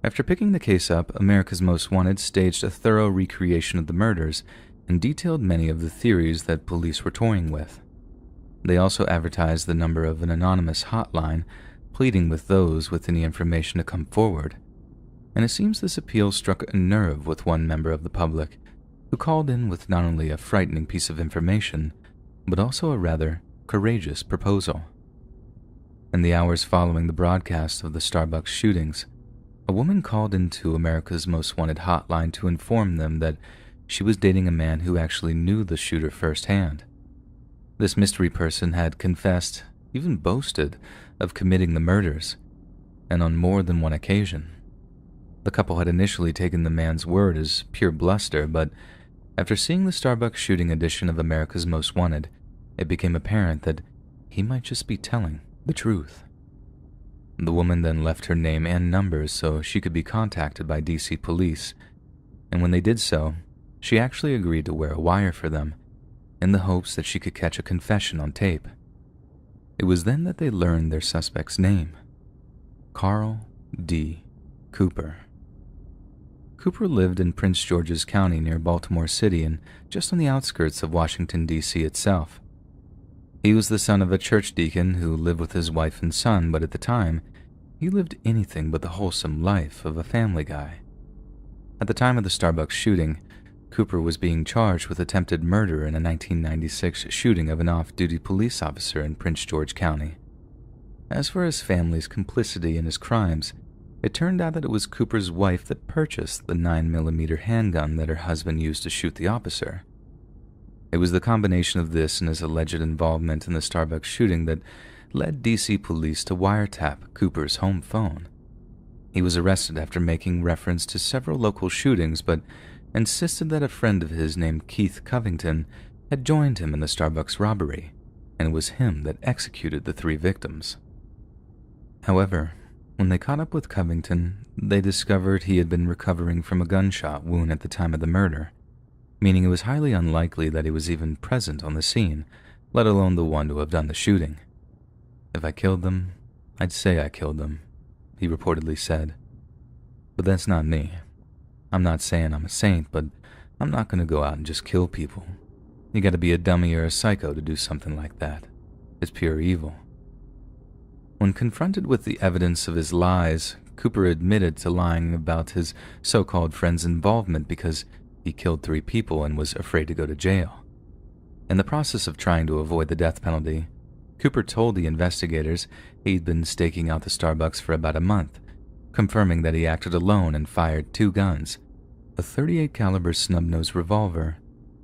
After picking the case up, America's Most Wanted staged a thorough recreation of the murders and detailed many of the theories that police were toying with. They also advertised the number of an anonymous hotline, pleading with those with any information to come forward, and it seems this appeal struck a nerve with one member of the public, who called in with not only a frightening piece of information, but also a rather courageous proposal. In the hours following the broadcast of the Starbucks shootings, a woman called into America's Most Wanted hotline to inform them that she was dating a man who actually knew the shooter firsthand. This mystery person had confessed, even boasted, of committing the murders, and on more than one occasion. The couple had initially taken the man's word as pure bluster, but after seeing the Starbucks shooting edition of America's Most Wanted, it became apparent that he might just be telling the truth. The woman then left her name and numbers so she could be contacted by DC police, and when they did so, she actually agreed to wear a wire for them, in the hopes that she could catch a confession on tape. It was then that they learned their suspect's name: Carl D. Cooper. Cooper lived in Prince George's County near Baltimore City and just on the outskirts of Washington, D.C. itself. He was the son of a church deacon who lived with his wife and son, but at the time, he lived anything but the wholesome life of a family guy. At the time of the Starbucks shooting, Cooper was being charged with attempted murder in a 1996 shooting of an off-duty police officer in Prince George County. As for his family's complicity in his crimes, it turned out that it was Cooper's wife that purchased the 9mm handgun that her husband used to shoot the officer. It was the combination of this and his alleged involvement in the Starbucks shooting that led DC police to wiretap Cooper's home phone. He was arrested after making reference to several local shootings, but insisted that a friend of his named Keith Covington had joined him in the Starbucks robbery, and it was him that executed the 3 victims. However, when they caught up with Covington, they discovered he had been recovering from a gunshot wound at the time of the murder, meaning it was highly unlikely that he was even present on the scene, let alone the one to have done the shooting. "If I killed them, I'd say I killed them," he reportedly said. But that's not me. I'm not saying I'm a saint, but I'm not going to go out and just kill people. You gotta be a dummy or a psycho to do something like that. It's pure evil. When confronted with the evidence of his lies, Cooper admitted to lying about his so-called friend's involvement because he killed 3 people and was afraid to go to jail. In the process of trying to avoid the death penalty, Cooper told the investigators he'd been staking out the Starbucks for about a month, confirming that he acted alone and fired 2 guns, a .38 caliber snub-nosed revolver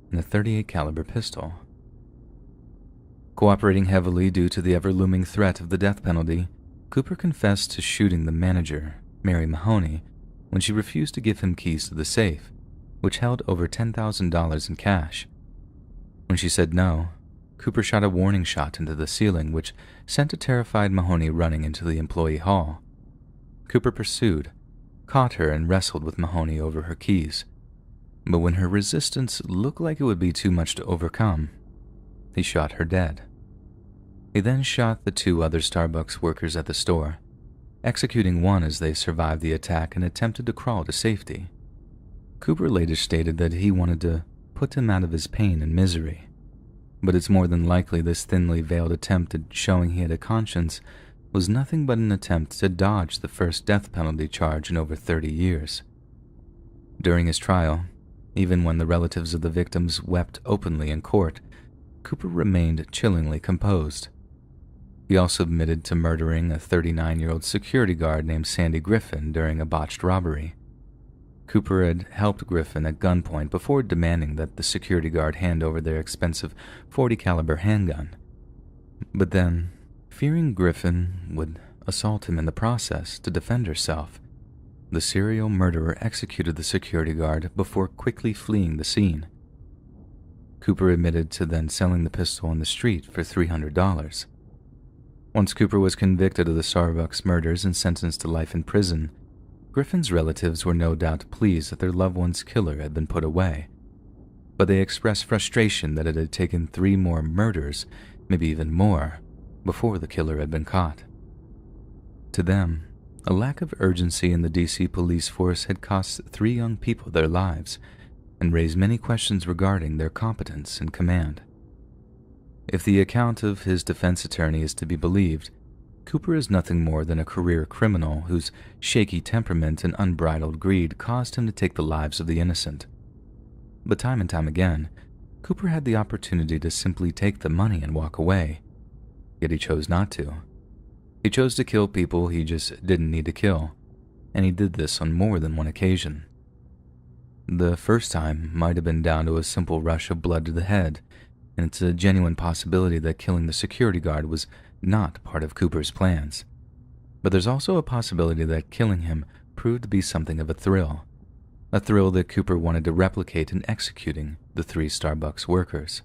and a .38 caliber pistol. Cooperating heavily due to the ever-looming threat of the death penalty, Cooper confessed to shooting the manager, Mary Mahoney, when she refused to give him keys to the safe, which held over $10,000 in cash. When she said no, Cooper shot a warning shot into the ceiling, which sent a terrified Mahoney running into the employee hall. Cooper pursued, caught her, and wrestled with Mahoney over her keys. But when her resistance looked like it would be too much to overcome, he shot her dead. He then shot the 2 other Starbucks workers at the store, executing one as they survived the attack and attempted to crawl to safety. Cooper later stated that he wanted to put him out of his pain and misery, but it's more than likely this thinly veiled attempt at showing he had a conscience was nothing but an attempt to dodge the first death penalty charge in over 30 years. During his trial, even when the relatives of the victims wept openly in court, Cooper remained chillingly composed. He also admitted to murdering a 39-year-old security guard named Sandy Griffin during a botched robbery. Cooper had helped Griffin at gunpoint before demanding that the security guard hand over their expensive .40 caliber handgun. But then, fearing Griffin would assault him in the process to defend herself, the serial murderer executed the security guard before quickly fleeing the scene. Cooper admitted to then selling the pistol on the street for $300. Once Cooper was convicted of the Starbucks murders and sentenced to life in prison, Griffin's relatives were no doubt pleased that their loved one's killer had been put away, but they expressed frustration that it had taken 3 more murders, maybe even more, before the killer had been caught. To them, a lack of urgency in the DC police force had cost 3 young people their lives and raised many questions regarding their competence and command. If the account of his defense attorney is to be believed, Cooper is nothing more than a career criminal whose shaky temperament and unbridled greed caused him to take the lives of the innocent. But time and time again, Cooper had the opportunity to simply take the money and walk away, yet he chose not to. He chose to kill people he just didn't need to kill, and he did this on more than one occasion. The first time might have been down to a simple rush of blood to the head, and it's a genuine possibility that killing the security guard was not part of Cooper's plans. But there's also a possibility that killing him proved to be something of a thrill that Cooper wanted to replicate in executing the 3 Starbucks workers.